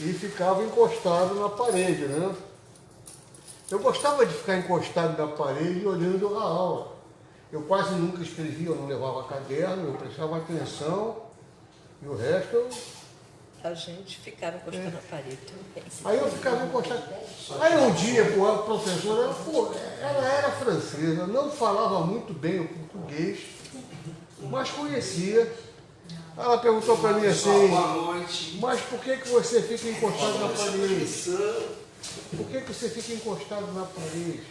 e ficava encostado na parede, né? Eu gostava de ficar encostado na parede olhando a aula. Eu quase nunca escrevia, eu não levava caderno, eu prestava atenção e o resto eu... A gente ficava encostando na parede também. Aí eu ficava encostado. Aí um dia, pô, a professora, ela era francesa, não falava muito bem o português, mas conhecia. Ela perguntou para mim assim, mas por que você fica encostado na parede? Por que você fica encostado na parede?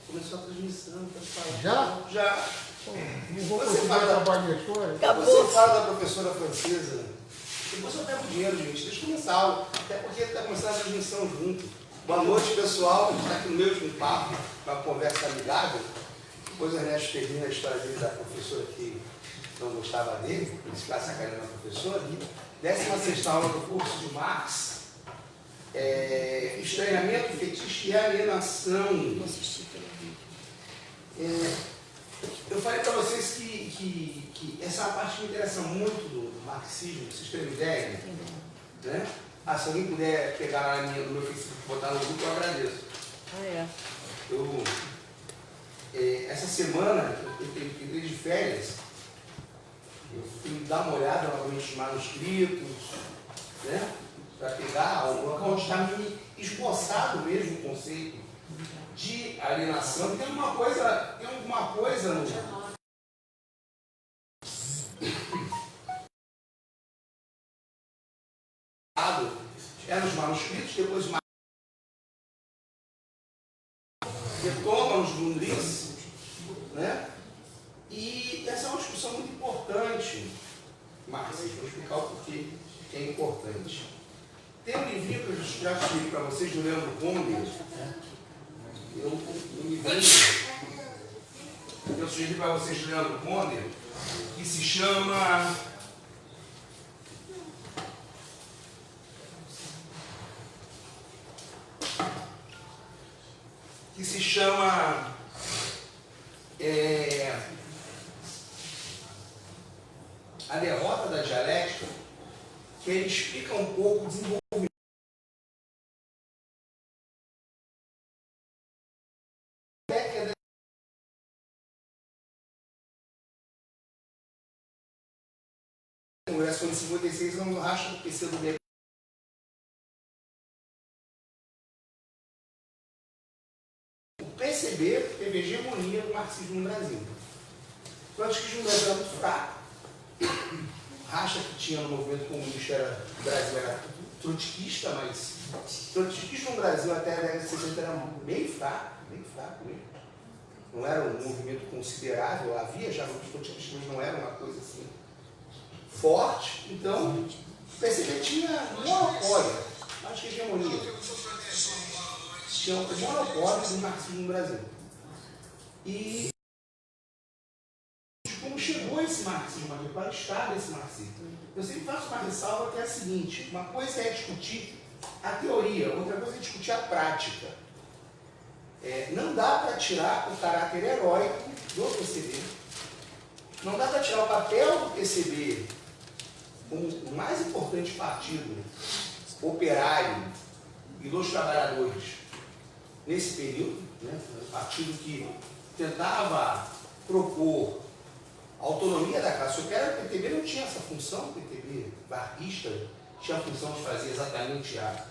Começou a transmissão, pessoal. Já? Já. Não vou continuar trabalhando a história? Acabou. Você fala da professora francesa, depois eu pego o dinheiro, gente. Deixa eu começar a aula. Até porque está começando a transmissão junto. Boa noite, pessoal. A gente está aqui no meio de um papo, uma conversa amigável. Depois o Ernesto termina a história dele da professora que não gostava dele, ele ficasse sacaneando a professora. 16ª aula do curso de Marx. Estranhamento, fetiche e alienação. Eu falei para vocês que essa é uma parte que me interessa muito do marxismo, vocês têm ideia? Né? Se alguém puder pegar lá no meu Facebook e botar no grupo, eu agradeço. Essa semana, eu entrei de férias, eu fui dar uma olhada novamente nos manuscritos, né? Para pegar onde está me esboçado mesmo o conceito de alienação. Tem alguma coisa no... nos manuscritos, depois retoma nos Grundrisse, né? E essa é uma discussão muito importante, marxista, vou explicar o porquê que é importante. Tem um livrinho que eu já sugeri para vocês, do Leandro Conde. Eu sugeri para vocês do Leandro Conde, que se chama... A Derrota da Dialética, que ele explica um pouco o desenvolvimento do Congresso em 56, não racha do PCdoB. O PCB teve hegemonia do marxismo no Brasil. O marxismo no Brasil era muito fraco. Racha que tinha no movimento comunista do Brasil era trotskista, mas o trotskismo no Brasil até a década de 60 era bem fraco mesmo. Não era um movimento considerável, havia já muitos trotskistas, mas não era uma coisa assim forte. Então, o PCB tinha monopólio, acho que hegemonia. Tinha um monopólio do marxismo no Brasil. E como chegou esse marxismo aqui, para o estado desse marxismo? Eu sempre faço uma ressalva que é a seguinte: uma coisa é discutir a teoria, outra coisa é discutir a prática. Não dá para tirar o caráter heróico do PCB, não dá para tirar o papel do PCB como o mais importante partido operário e dos trabalhadores nesse período, né? Um partido que tentava propor autonomia da classe operária. O PTB não tinha essa função, o PTB varguista tinha a função de fazer exatamente a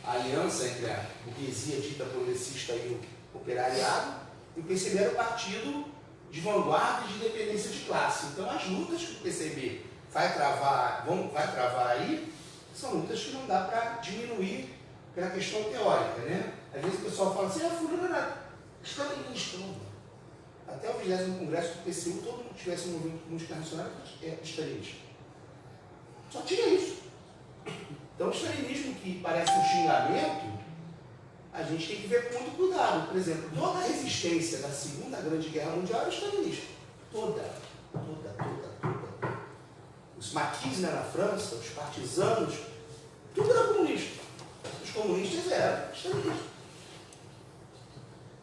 aliança entre a burguesia dita progressista e o operariado, e o PCB era o partido de vanguarda e de independência de classe. Então as lutas que o PCB vai travar aí, são lutas que não dá para diminuir pela questão teórica, né? Às vezes o pessoal fala assim, fulano era stalinista. Até o 20º Congresso do PCU, todo mundo que tivesse um movimento comunista internacional é stalinista. Só tinha isso. Então o stalinismo, que parece um xingamento, a gente tem que ver com muito cuidado. Por exemplo, toda a resistência da Segunda Grande Guerra Mundial era stalinista. Toda. Os maquis na França, os partisanos, tudo era comunista. Os comunistas eram stalinistas.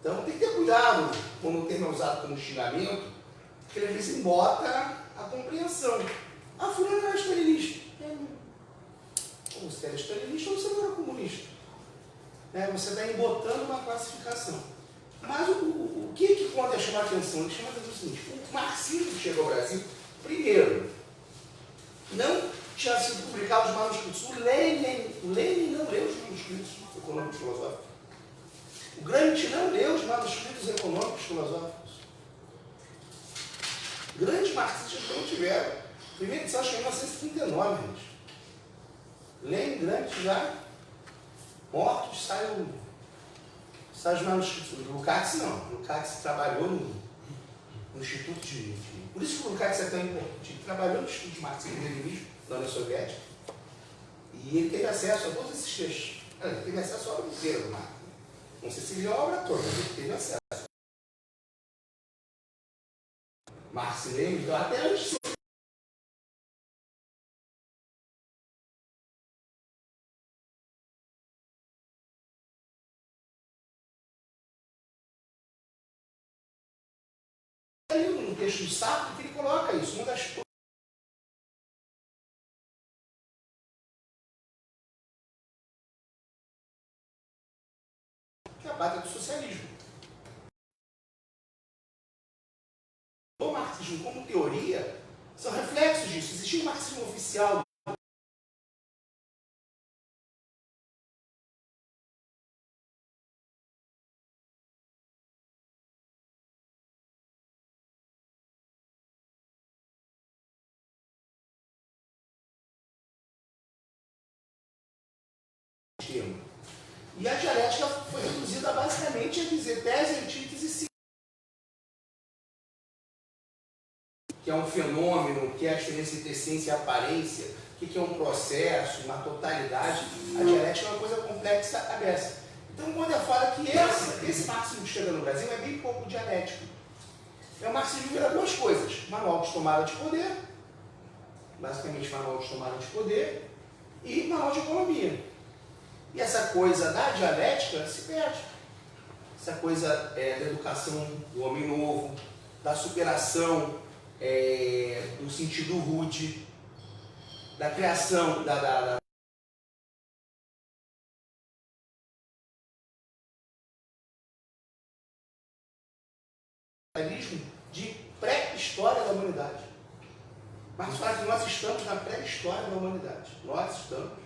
Então tem que ter cuidado quando o termo é usado como xingamento, porque às vezes embota a compreensão. Fulano era stalinista. Como socialista-leninista ou você não era comunista. Né? Você está embotando uma classificação. Mas o que conta chamar a atenção? Ele chama a atenção o seguinte: o marxismo que chegou ao Brasil, primeiro, não tinha sido publicado os manuscritos. O Lenin não leu os manuscritos econômicos filosóficos. O Gramsci não leu os manuscritos econômicos filosóficos. Grandes marxistas não tiveram. A primeira edição acho que é em 1939, gente. Lenin e Gramsci já mortos, saem os manuscritos. O Lukács não. O Lukács trabalhou no Instituto de... Por isso que o Lukács é tão importante. Ele trabalhou no Instituto de Marxismo e Leninismo da União Soviética. E ele teve acesso a todos esses textos. Ele teve acesso à obra inteira do Marx. Não sei se ele leu a obra toda, mas ele teve acesso. Marx e Lenin, então até antes. No texto do Sartre que ele coloca isso, uma das coisas. Que é a base do socialismo. O marxismo como teoria são reflexos disso. Existia um marxismo oficial. E a dialética foi reduzida basicamente a dizer tese, antítese e síntese. Que é um fenômeno, que é a experiência entre essência e aparência, que é um processo, uma totalidade. A dialética é uma coisa complexa à beça. Então, quando eu falo que esse marxismo que chega no Brasil é bem pouco dialético. É um marxismo que vira duas coisas: manual de tomada de poder, basicamente manual de tomada de poder, e manual de economia. E essa coisa da dialética se perde. Essa coisa da educação do homem novo, da superação do sentido rude, da criação de pré-história da humanidade. Marx fala que nós estamos na pré-história da humanidade. Nós estamos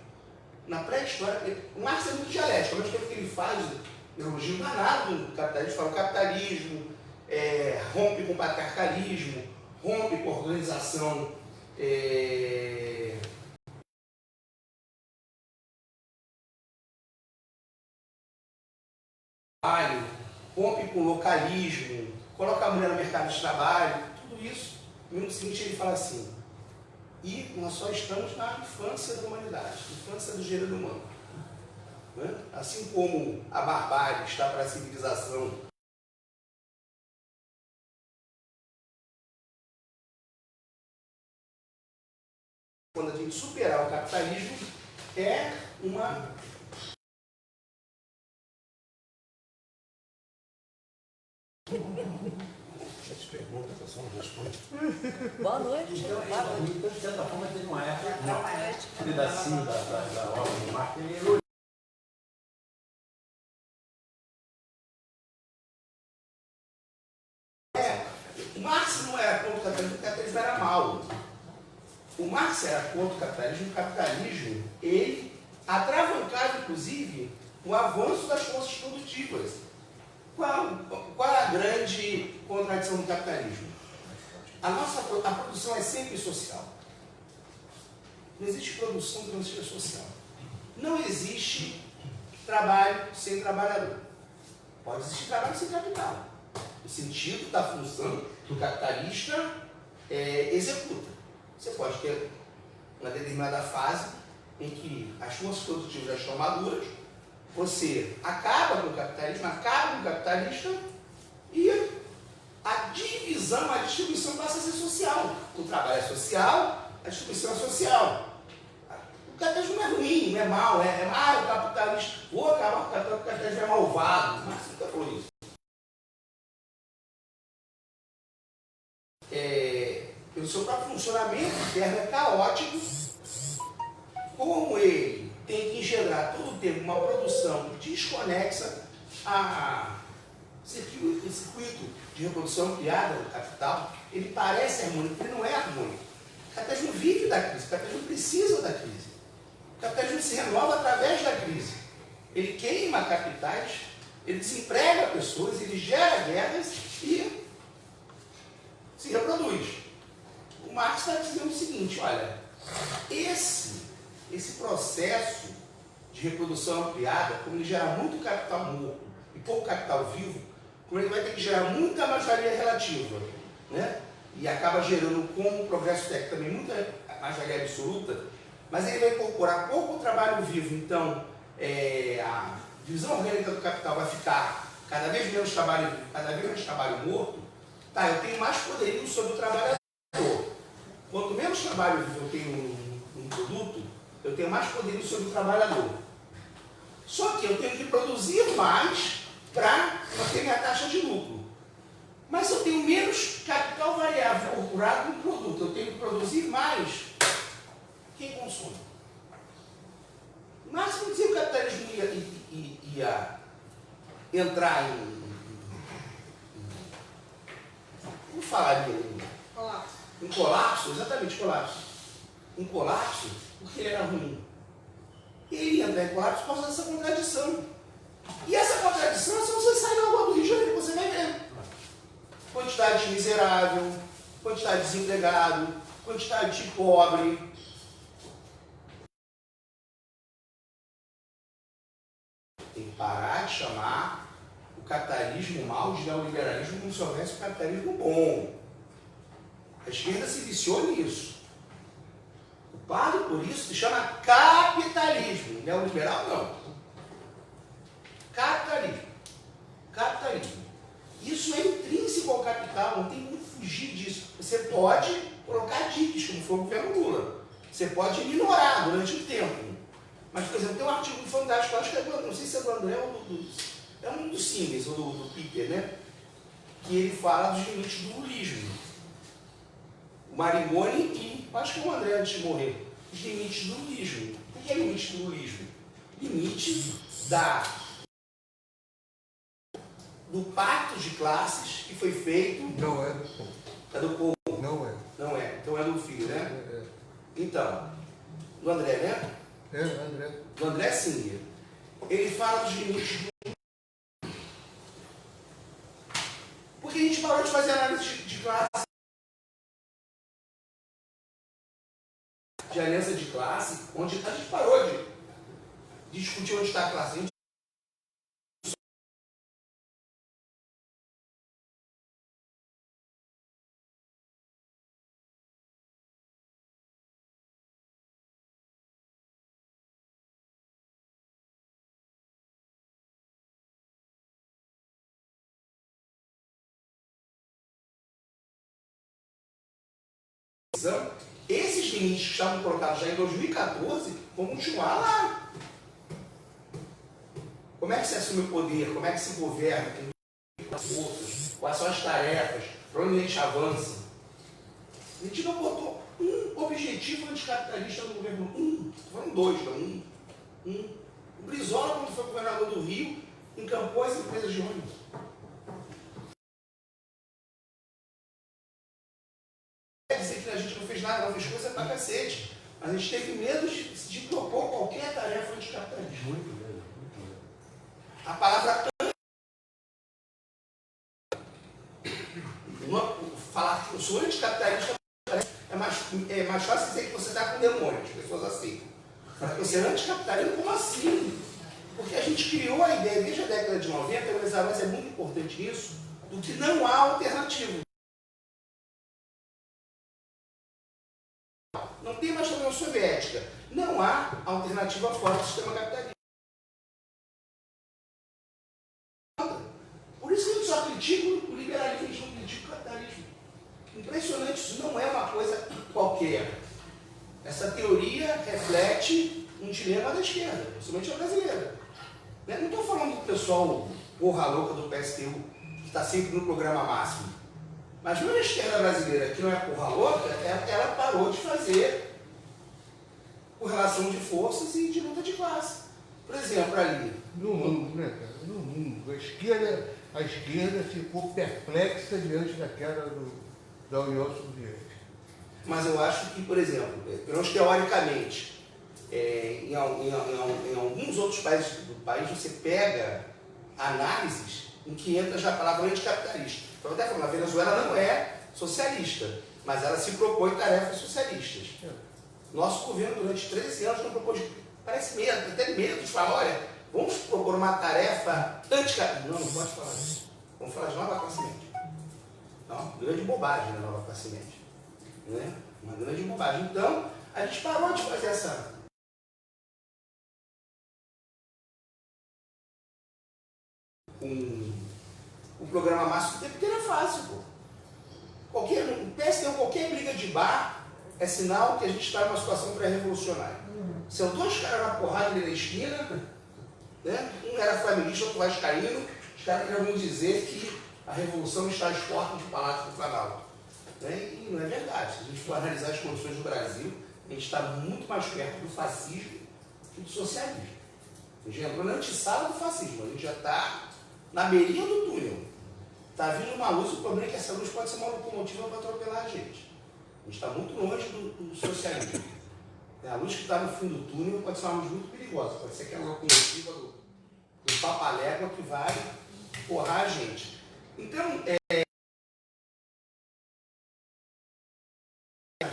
na pré-história. O Marx é muito dialético, mas o que ele faz, elogio danado do capitalismo, fala o capitalismo rompe com o patriarcalismo, rompe com a organização rompe com o localismo, coloca a mulher no mercado de trabalho, tudo isso. No minuto seguinte ele fala assim: e nós só estamos na infância da humanidade, infância do gênero humano. Né? Assim como a barbárie está para a civilização, quando a gente superar o capitalismo, é uma... As perguntas, eu só não respondo. Boa noite. Então, de certa forma, teve uma época, um pedacinho da obra do Marx, ele elogiou. O Marx não era contra o capitalismo, o capitalismo era mau. O Marx era contra o capitalismo, ele atravancava, inclusive, o avanço das forças produtivas. Qual é a grande contradição do capitalismo? A produção é sempre social. Não existe produção que não seja social. Não existe trabalho sem trabalhador. Pode existir trabalho sem capital. No sentido da função que o capitalista executa. Você pode ter uma determinada fase em que as forças produtivas já estão maduras, você acaba com o capitalismo, acaba com o capitalista e a divisão, a distribuição passa a ser social. O trabalho é social, a distribuição é social. O capitalismo não é ruim, não é mau, o capitalista, vou acabar com o capitalismo é malvado. Mas nunca falou isso. O seu próprio funcionamento interno é caótico, como ele tem que engendrar todo o tempo uma produção desconexa a esse circuito de reprodução ampliada do capital. Ele parece harmônico, ele não é harmônico. O capitalismo vive da crise, o capitalismo precisa da crise. O capitalismo se renova através da crise. Ele queima capitais, ele desemprega pessoas, ele gera guerras e se reproduz. O Marx está dizendo o seguinte, olha, esse processo de reprodução ampliada, como ele gera muito capital morto e pouco capital vivo, como ele vai ter que gerar muita mais-valia relativa, né? E acaba gerando, com o progresso técnico também, muita mais-valia absoluta, mas ele vai incorporar pouco trabalho vivo. Então, a divisão orgânica do capital vai ficar cada vez menos trabalho vivo, cada vez menos trabalho morto. Tá, eu tenho mais poderio sobre o trabalhador. Quanto menos trabalho vivo eu tenho num produto, eu tenho mais poderio sobre o trabalhador. Só que eu tenho que produzir mais para manter minha taxa de lucro. Mas eu tenho menos capital variável incorporado no produto, eu tenho que produzir mais. Quem consome? Mas não dizia que o capitalismo ia entrar como falaria? Colapso. Um colapso? Exatamente, colapso. Um colapso porque ele era ruim. Ele ia entrar em colapso por causa dessa contradição. E essa contradição é se você sair na rua do Rio de Janeiro, você vai ver. Quantidade de miserável, quantidade de desempregado, quantidade de pobre. Tem que parar de chamar o capitalismo mal de neoliberalismo como se houvesse um capitalismo bom. A esquerda se viciou nisso. O padre, por isso, se chama capitalismo. Neoliberal, não. Capitalismo. Capitalismo. Isso é intrínseco ao capital, não tem como fugir disso. Você pode colocar diques, como foi o governo Lula. Você pode ignorar durante o tempo. Mas, por exemplo, tem um artigo fantástico, acho que não sei se é do André ou é um dos Siemens, ou do Peter, né? Que ele fala dos limites do lulismo. O Marigoni e, acho que é o André antes de morrer, os limites do lulismo. O que é limite do lulismo? Limite do pacto de classes que foi feito. Não é do povo. É do povo. Não é. Não é. Então é do filho, né? É. Então, do André, né? É, André. Do André Singer. Ele fala dos limites do. Porque a gente parou de fazer análise de classe. De aliança de classe, onde a gente parou de discutir onde está a classe. A gente esses limites que estavam colocados já em 2014 vão continuar lá. Como é que se assume o poder? Como é que se governa? Quais são as tarefas? Para onde a gente avança? A gente não botou um objetivo anticapitalista no governo. Foram dois, não O Brizola, quando foi governador do Rio, encampou as empresas de ônibus. Dizer que a gente não fez nada, não fez coisa pra cacete. Mas a gente teve medo de propor qualquer tarefa anticapitalista. Muito bem. A palavra falar que eu sou anticapitalista é mais fácil dizer que você está com demônio, as pessoas aceitam. Mas você é anticapitalista, como assim? Porque a gente criou a ideia, desde a década de 90, o Elisabeth é muito importante nisso, do que não há alternativa. Não tem mais União Soviética. Não há alternativa fora do sistema capitalista. Por isso que a gente só critica o liberalismo, a gente não critica o capitalismo. Impressionante, isso não é uma coisa qualquer. Essa teoria reflete um dilema da esquerda, principalmente a brasileira. Não estou falando do pessoal porra louca do PSTU, que está sempre no programa máximo. Mas mesmo a esquerda brasileira, que não é porra louca, ela parou de fazer por relação de forças e de luta de classe. Por exemplo, ali... No mundo, né, cara? No mundo. A esquerda ficou perplexa diante da queda da União Soviética. Mas eu acho que, por exemplo, pelo menos teoricamente, em alguns outros países do país, você pega análises em que entra já a palavra anticapitalista. Então, até falando, a Venezuela não é socialista, mas ela se propõe tarefas socialistas. Nosso governo, durante 13 anos, não propôs, parece medo, até medo de falar, olha, vamos propor uma tarefa anticapitalista. Não pode falar isso. Vamos falar de nova classe média. Não, grande bobagem na nova classe média. Né? Uma grande bobagem. Então, a gente parou de fazer essa... O programa máximo do tempo, porque era fácil, pô. Qualquer briga de bar é sinal que a gente está numa situação pré-revolucionária. São dois caras na porrada ali na esquina, né? Um era flamenguista, outro vascaíno, os caras queriam dizer que a revolução está às portas do Palácio do Planalto. Né? E não é verdade. Se a gente for analisar as condições do Brasil, a gente está muito mais perto do fascismo que do socialismo. A gente entrou na antessala do fascismo, a gente já está na beirinha do túnel. Está vindo uma luz, o problema é que essa luz pode ser uma locomotiva para atropelar a gente. A gente está muito longe do socialismo. A luz que está no fim do túnel pode ser uma luz muito perigosa, pode ser aquela locomotiva do Papalégua que vai porrar a gente. Então, é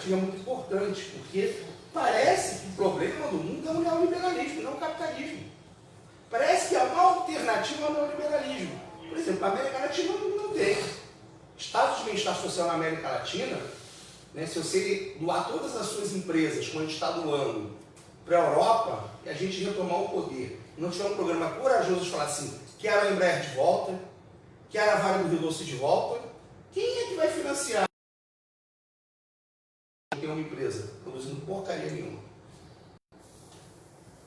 muito importante, porque parece que o problema do mundo é o neoliberalismo, não o capitalismo. Parece que há uma alternativa ao neoliberalismo. Por exemplo, a América Latina não tem. Estados de bem-estar social na América Latina, né, se você doar todas as suas empresas, como a gente está doando, para a Europa, e a gente retomar o poder, não tiver um programa corajoso de falar assim, quero a Embraer de volta, quero a Vale do Rio Doce de volta, quem é que vai financiar? Tem uma empresa produzindo porcaria nenhuma.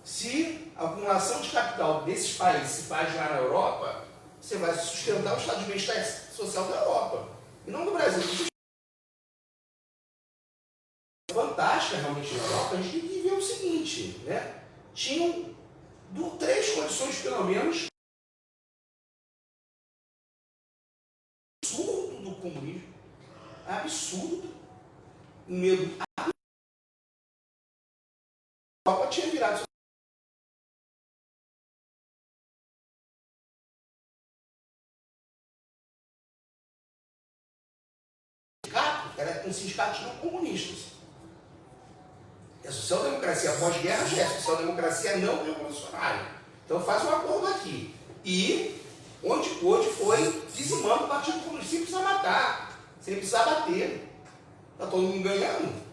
Se a acumulação de capital desses países se faz lá na Europa, você vai sustentar o estado de bem-estar social da Europa, e não do Brasil. Fantástica realmente na Europa, a gente tem que ver o seguinte, né? Tinham três condições, pelo menos, absurdo do comunismo, absurdo, um medo. A Europa tinha virado era um sindicato não comunistas. E a social-democracia pós-guerra já é a social-democracia não revolucionária. Então faz um acordo aqui. E onde foi dizimando o Partido Comunista, sem precisar matar, sem precisar bater. Está todo mundo ganhando?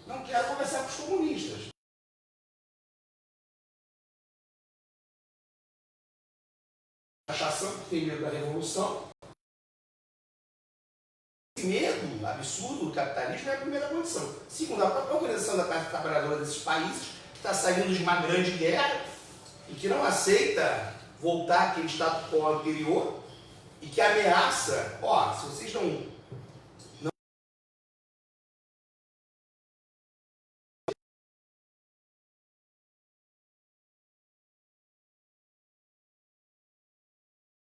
Não quero conversar com os comunistas. A cachação que tem medo da revolução. Esse medo absurdo do capitalismo é a primeira condição. Segundo, a própria organização da classe trabalhadora desses países, que está saindo de uma grande guerra e que não aceita voltar àquele status quo anterior e que ameaça, se vocês não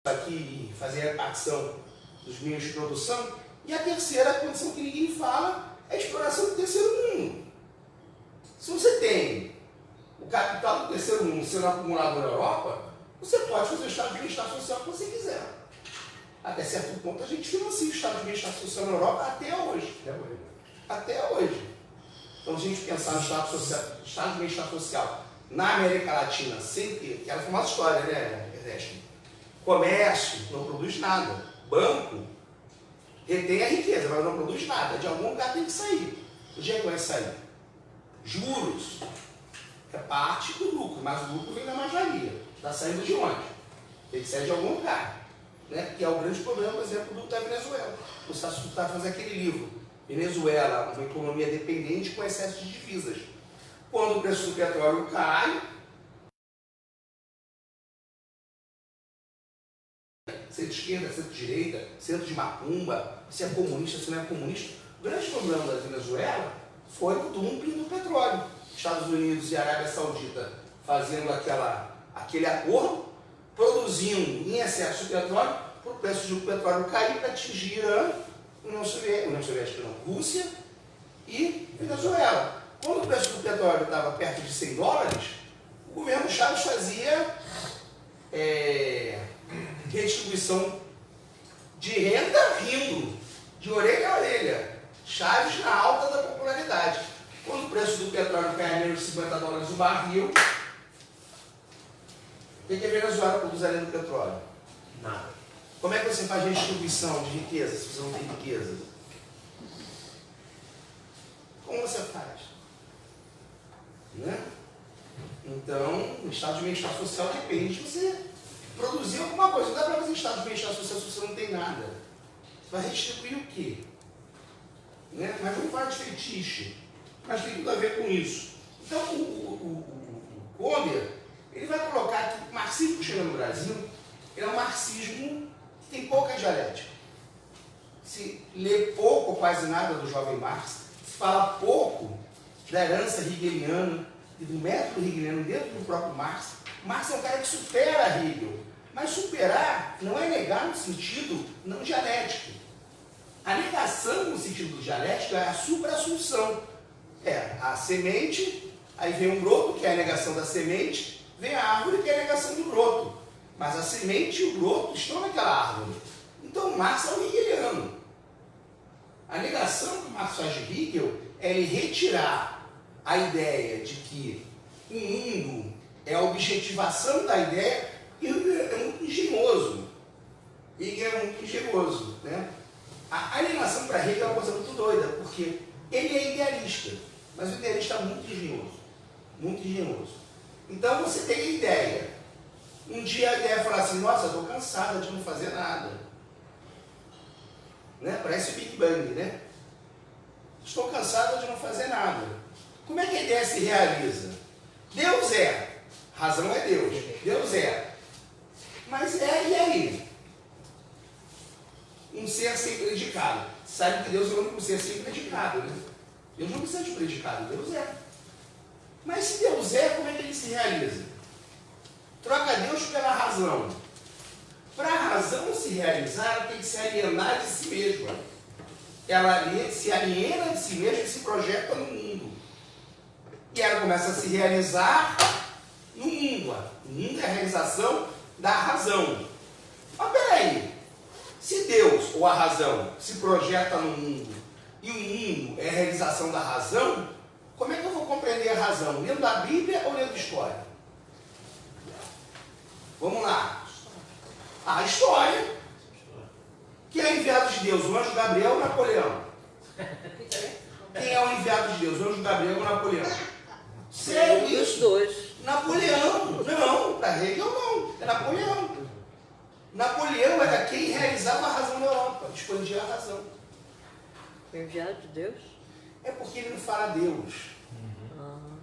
aqui fazer a repartição dos meios de produção. E a terceira condição que ninguém fala é a exploração do terceiro mundo. Se você tem o capital do terceiro mundo sendo acumulado na Europa, você pode fazer o estado de bem-estar social que você quiser. Até certo ponto a gente financia o estado de bem-estar social na Europa até hoje. Até hoje. Então, se a gente pensar no estado de bem-estar social na América Latina, sem ter aquela famosa história, né, Ernesto? Comércio não produz nada. Banco retém a riqueza, mas não produz nada. De algum lugar tem que sair. O dia que vai sair? Juros é parte do lucro, mas o lucro vem da mais-valia. Está saindo de onde? Tem que sair de algum lugar. Né? Que é o grande problema, por exemplo, da Venezuela. O Sassu está fazendo aquele livro. Venezuela, uma economia dependente com excesso de divisas. Quando o preço do petróleo cai, centro-esquerda, centro-direita, centro de macumba, se é comunista, se não é comunista. O grande problema da Venezuela foi o dumping do petróleo. Estados Unidos e Arábia Saudita fazendo aquele acordo, produzindo em excesso de petróleo, para o preço do petróleo cair para atingir Irã, União Soviética não, Rússia e Venezuela. Quando o preço do petróleo estava perto de $100, o governo Chaves fazia redistribuição de renda rindo, de orelha a orelha. Chaves na alta da popularidade. Quando o preço do petróleo cai a menos de $50 o barril, o que a Venezuela produz além do petróleo? Nada. Como é que você faz redistribuição de riqueza se você não tem riqueza? Como você faz? Né? Então, o estado de bem-estar social depende de você produzir alguma coisa. Não dá para fazer estado de bem-estar social se você não tem nada. Você vai redistribuir o quê? Né? Mas não faz de feitiço. Mas tem tudo a ver com isso. Então, o Kober, ele vai colocar que o marxismo que chega no Brasil é um marxismo que tem pouca dialética. Se lê pouco ou quase nada do jovem Marx, se fala pouco da herança hegeliana e do método hegeliano dentro do próprio Marx. Marx é um cara que supera Hegel. Mas superar não é negar no sentido não dialético. A negação no sentido dialético é a supra-assunção. É a semente, aí vem um broto, que é a negação da semente, vem a árvore, que é a negação do broto. Mas a semente e o broto estão naquela árvore. Então Marx é um hegeliano. A negação que Marx faz de Hegel é ele retirar a ideia de que o mundo é a objetivação da ideia, e é muito engenhoso. Hegel é muito engenhoso. Né? A alienação para Hegel é uma coisa muito doida, porque ele é idealista, mas o idealista é muito engenhoso. Muito engenhoso. Então você tem a ideia. Um dia a ideia fala assim, nossa, eu estou cansada de não fazer nada. Né? Parece o Big Bang, né? Estou cansada de não fazer nada. Como é que a ideia se realiza? Deus é. Razão é Deus. Deus é. Mas e aí? Um ser sem predicado. Sabe que Deus é o único ser sem predicado, né? Deus não precisa de predicado, Deus é. Mas se Deus é, como é que ele se realiza? Troca Deus pela razão. Para a razão se realizar, ela tem que se alienar de si mesma. Ela se aliena de si mesma e se projeta no mundo. E ela começa a se realizar no mundo. O mundo é a realização da razão. Mas peraí, se Deus, ou a razão, se projeta no mundo, e o mundo é a realização da razão, como é que eu vou compreender a razão? Lendo a Bíblia ou lendo história? Vamos lá. A história. Quem é o enviado de Deus? O anjo Gabriel ou Napoleão? Quem é o enviado de Deus? O anjo Gabriel ou Napoleão? Sério isso? Os dois. Napoleão. Não, para Hegel não. É Napoleão. Napoleão era quem realizava a razão na Europa. Expandia a razão. O enviado de Deus? É porque ele não fala Deus.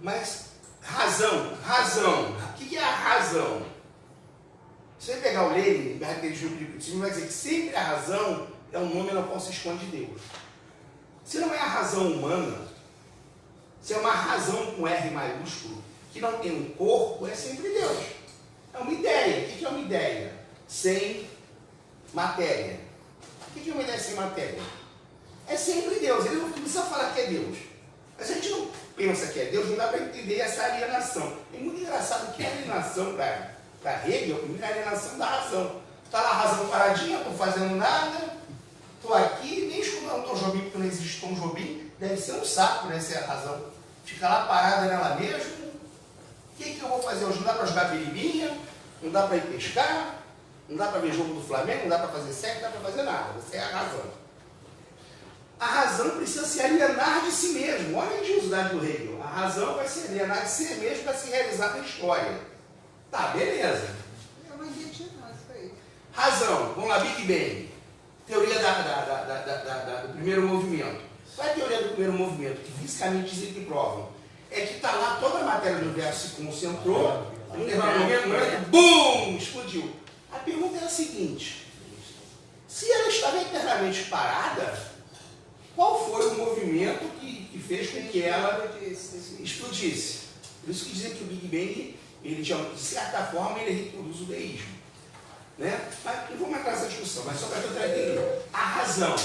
Mas razão. O que é a razão? Se você pegar o Lenin, você vai dizer que sempre a razão é um nome no qual se esconde Deus. Se não é a razão humana, se é uma razão com R maiúsculo, que não tem um corpo, é sempre Deus. É uma ideia. O que é uma ideia? Sem matéria. O que é uma ideia sem matéria? É sempre Deus. Ele não precisa falar que é Deus. Mas a gente não pensa que é Deus, não dá para entender essa alienação. É muito engraçado que a alienação para Hegel é a alienação da razão. Está lá a razão paradinha, estou fazendo nada, estou aqui, nem escutando Tom Jobim, porque não existe Tom Jobim, deve ser um saco, né, ser a razão. Fica lá parada nela mesmo. O que eu vou fazer hoje? Não dá para jogar biribinha, não dá para ir pescar, não dá para ver jogo do Flamengo, não dá para fazer sexo, não dá para fazer nada. Você é a razão. A razão precisa se alienar de si mesmo. Olha a engenhosidade do Hegel. A razão vai se alienar de si mesmo para se realizar na história. Tá, beleza. É uma identidade, isso aí. Razão. Vamos lá, Big Bang. Teoria do primeiro movimento. Qual é a teoria do primeiro movimento? Que fisicamente dizem que provam. É que está lá toda a matéria do universo se concentrou, um momento, BUM! Explodiu. A pergunta é a seguinte: se ela estava eternamente parada, Qual foi o movimento que fez com que ela explodisse? Por isso que dizem que o Big Bang, ele, de certa forma, ele reproduz o deísmo. Né? Mas não vamos entrar nessa discussão, mas só para tentar entender. A razão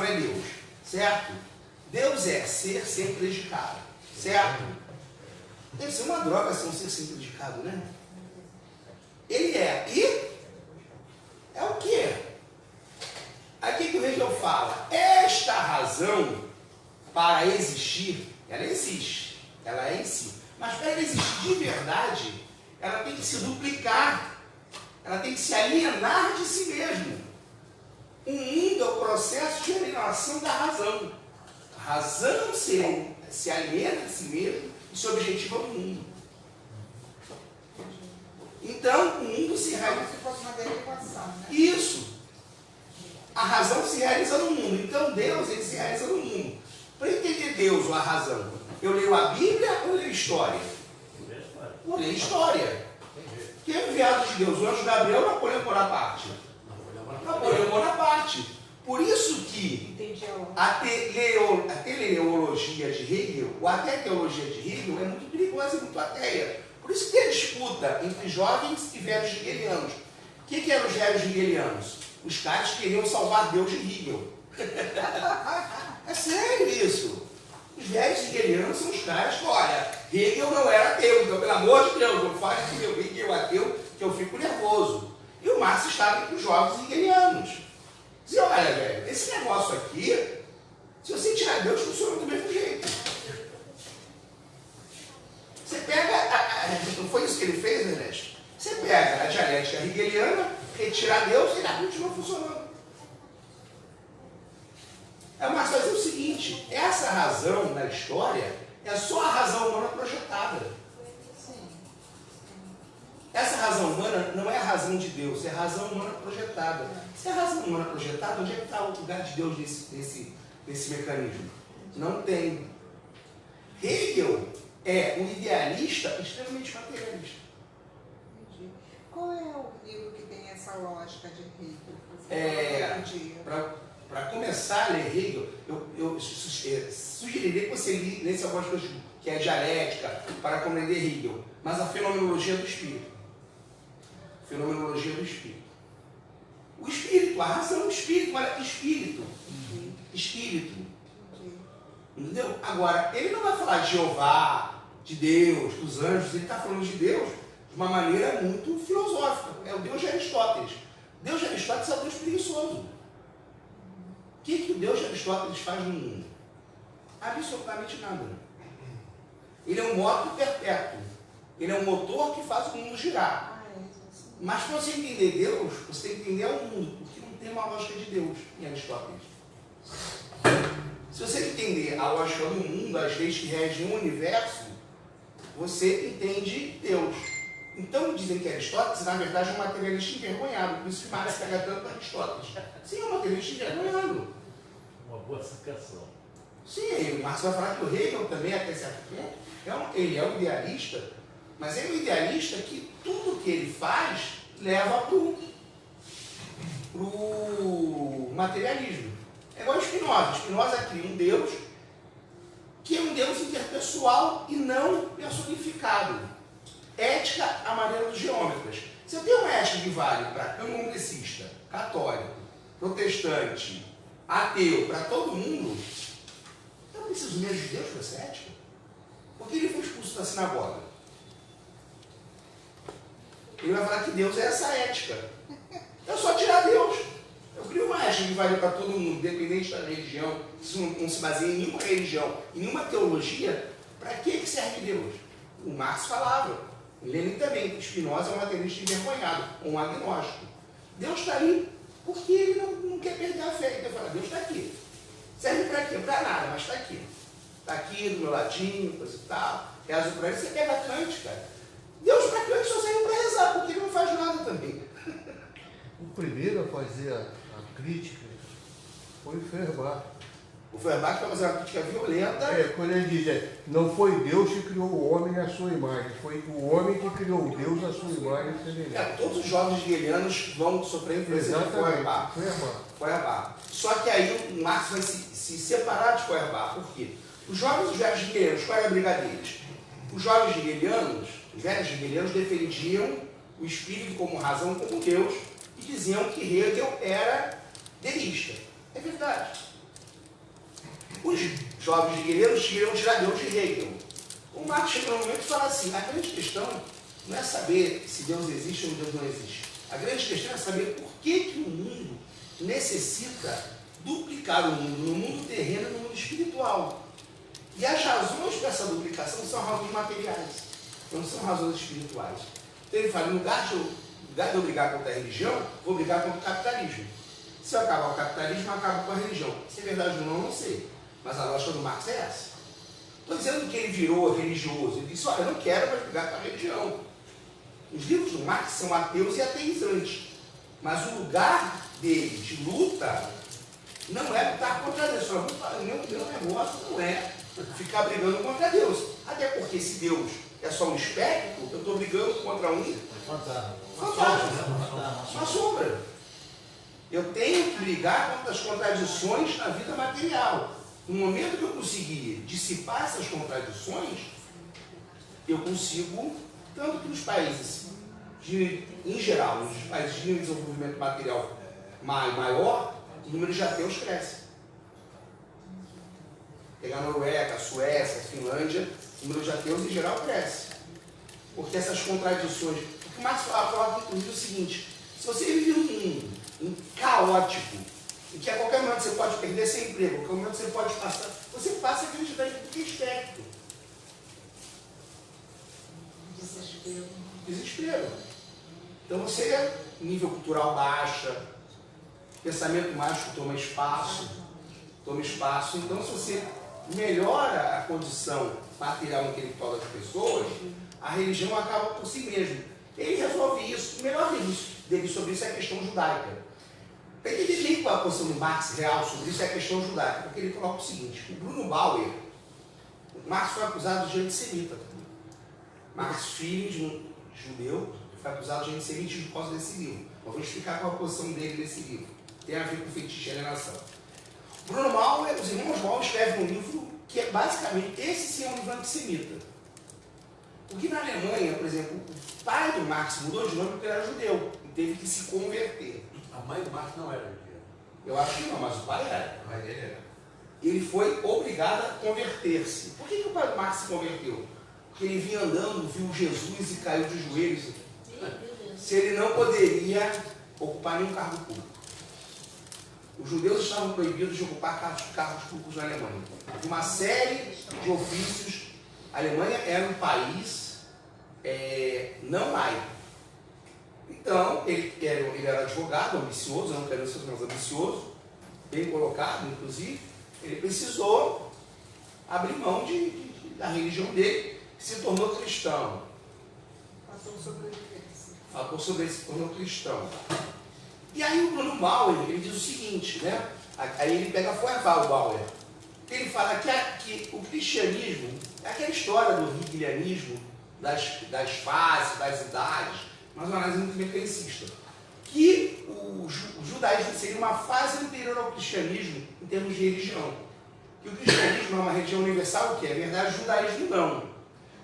é Deus, certo? Deus é ser sem predicado, certo? Deve ser uma droga ser um ser sem predicado, né? Ele é. E é o quê? Aqui que o Hegel fala, esta razão para existir, ela existe, ela é em si. Mas para ela existir de verdade, ela tem que se duplicar, ela tem que se alienar de si mesmo. O mundo é o processo de alienação da razão. A razão se aliena de si mesmo e se objetiva no mundo. Então, o mundo se realiza. Como se fosse uma derivação, né? Isso. A razão se realiza no mundo. Então, Deus, ele se realiza no mundo. Para entender Deus ou a razão, eu leio a Bíblia ou leio história? Eu leio história. Quem é enviado de Deus? O anjo Gabriel ou Napoleão Bonaparte? Napoleão Bonaparte. Por isso que a teleologia de Hegel, ou até a teologia de Hegel, é muito perigosa e muito ateia. Por isso que tem a disputa entre jovens e velhos hegelianos. O que eram os velhos hegelianos? Os caras queriam salvar Deus de Hegel. É sério isso. Os velhos hegelianos são os caras que, olha, Hegel não era ateu, então pelo amor de Deus, não fale que meu Hegel é ateu, que eu fico nervoso. E o Marx estava entre os jovens hegelianos. Dizia, olha, velho, esse negócio aqui, se você tirar Deus, funciona do mesmo jeito. Você pega, não foi isso que ele fez, Ernesto? Você pega a dialética hegeliana, retirar Deus e ela continua funcionando. Mas fazer o seguinte, essa razão na história é só a razão humana projetada. Essa razão humana não é a razão de Deus, é a razão humana projetada. Se é a razão humana projetada, onde é que está o lugar de Deus nesse mecanismo? Não tem. Hegel é um idealista extremamente materialista. Entendi. Qual é o livro que tem essa lógica de Hegel? Para começar a ler Hegel, eu sugeriria que você lesse algumas coisas que é dialética, para compreender Hegel, mas a fenomenologia do espírito. Fenomenologia do espírito. O espírito, a razão do espírito, olha, espírito. Espírito. Entendeu? Agora, ele não vai falar de Jeová, de Deus, dos anjos, ele está falando de Deus de uma maneira muito filosófica. É o Deus de Aristóteles. Deus de Aristóteles é o Deus preguiçoso. O que o Deus de Aristóteles faz no mundo? Absolutamente nada. Ele é um moto perpétuo. Ele é um motor que faz o mundo girar. Mas para você entender Deus, você tem que entender o mundo, porque não tem uma lógica de Deus em Aristóteles. Se você entender a lógica do mundo, as leis que regem o universo, você entende Deus. Então dizem que Aristóteles, na verdade, é um materialista envergonhado. Por isso que Marx pega tanto para Aristóteles. Sim, é um materialista envergonhado. Uma boa sacação. Sim, o Marx vai falar que o Hegel também, até certo ponto, ele é um idealista, mas ele é um idealista que tudo que ele faz leva para o materialismo. É igual a Spinoza. Spinoza cria um Deus que é um Deus interpessoal e não personificado. Ética à maneira dos geômetras. Se eu tenho uma ética que vale para candomblessista, católico, protestante, ateu, para todo mundo, eu preciso mesmo de Deus para essa ética? Por que ele foi expulso da sinagoga? Ele vai falar que Deus é essa ética. É só tirar Deus. Eu crio uma ética que vale para todo mundo, independente da religião, isso não se baseia em nenhuma religião, em nenhuma teologia. Para que serve Deus? O Marx falava, o Lenin também, Spinoza é um materialista envergonhado, um agnóstico. Deus está ali porque ele não quer perder a fé. Ele fala, Deus está aqui. Serve para quê? Para nada, mas está aqui. Está aqui do meu ladinho, coisa e tal. Rezo para ele, você pega Kant, cara. Deus para Kant só serve para rezar, porque ele não faz nada também. O primeiro a fazer a crítica foi o Feuerbach. O Feuerbach vai fazer uma crítica violenta. Quando ele diz Não foi Deus que criou o homem à sua imagem, foi o homem que criou Deus à sua imagem e semelhança. Todos os jovens hegelianos vão sofrer influência de Feuerbach. Feuerbach. Só que aí o Marx vai se separar de Feuerbach. Por quê? Os jovens hegelianos, qual era a briga deles? Os jovens hegelianos, os velhos hegelianos, defendiam o espírito como razão, como Deus, e diziam que Hegel era deísta. É verdade. Os jovens hegelianos queriam tirar Deus de Hegel. O Marx chega no momento e fala assim, a grande questão não é saber se Deus existe ou Deus não existe. A grande questão é saber por que o mundo necessita duplicar o mundo, no mundo terreno e no mundo espiritual. E as razões para essa duplicação são razões materiais, não são razões espirituais. Então ele fala, no lugar de eu brigar contra a religião, vou brigar contra o capitalismo. Se eu acabar o capitalismo, eu acabo com a religião. Se é verdade ou não, não sei. Mas a lógica do Marx é essa. Estou dizendo que ele virou religioso. Ele disse, olha, eu não quero mais brigar com a religião. Os livros do Marx são ateus e ateizantes. Mas o lugar dele de luta não é lutar contra Deus. O meu negócio não é ficar brigando contra Deus. Até porque se Deus é só um espectro, eu estou brigando contra um fantasma, uma sombra. Eu tenho que brigar contra as contradições na vida material. No momento que eu conseguir dissipar essas contradições, eu consigo, tanto que nos países, em geral, nos países de desenvolvimento material maior, o número de ateus cresce. Pegar a Noruega, a Suécia, a Finlândia, o número de ateus em geral cresce. Porque essas contradições... O que o Marx fala, inclusive, é o seguinte, se você vive num mundo caótico, em que a qualquer momento você pode perder seu emprego, a qualquer momento você pode passar, você passa a acreditar em tudo que é espectro. Desespero. Então você, nível cultural baixa, pensamento mágico toma espaço. Então se você melhora a condição material e intelectual das pessoas, a religião acaba por si mesma. Ele resolve isso. O melhor dele sobre isso é a questão judaica. Para entender bem qual a posição do Marx real sobre isso é a questão judaica, porque ele coloca o seguinte, o Bruno Bauer, o Marx foi acusado de antissemita. Marx, filho de um judeu, foi acusado de antissemitismo por causa desse livro. Eu vou explicar qual a posição dele nesse livro. Tem a ver com fetiche e alienação. Bruno Bauer, os irmãos Bauer escrevem um livro que é basicamente, esse sim é um livro antissemita. Porque na Alemanha, por exemplo, o pai do Marx mudou de nome porque ele era judeu e teve que se converter. A mãe do Marx não era judia. Eu acho que não, mas o pai era. A mãe dele era. Ele foi obrigado a converter-se. Por que o pai do Marx se converteu? Porque ele vinha andando, viu Jesus e caiu de joelhos. Se ele não poderia ocupar nenhum cargo público. Os judeus estavam proibidos de ocupar cargos públicos na Alemanha. Uma série de ofícios. A Alemanha era um país não laico. Então, ele era advogado, ambicioso, não querendo ser mais ambicioso, bem colocado, inclusive. Ele precisou abrir mão da religião dele, se tornou cristão. Faltou sobre ele, se tornou cristão. E aí o Bruno Bauer, ele diz o seguinte, né? Aí ele pega Feuerbach, o Bauer. Ele fala que o cristianismo é aquela história do hegelianismo, das fases, das idades, mas uma análise muito mecanicista. Que o judaísmo seria uma fase anterior ao cristianismo em termos de religião. Que o cristianismo é uma religião universal, o que é verdade, o judaísmo não.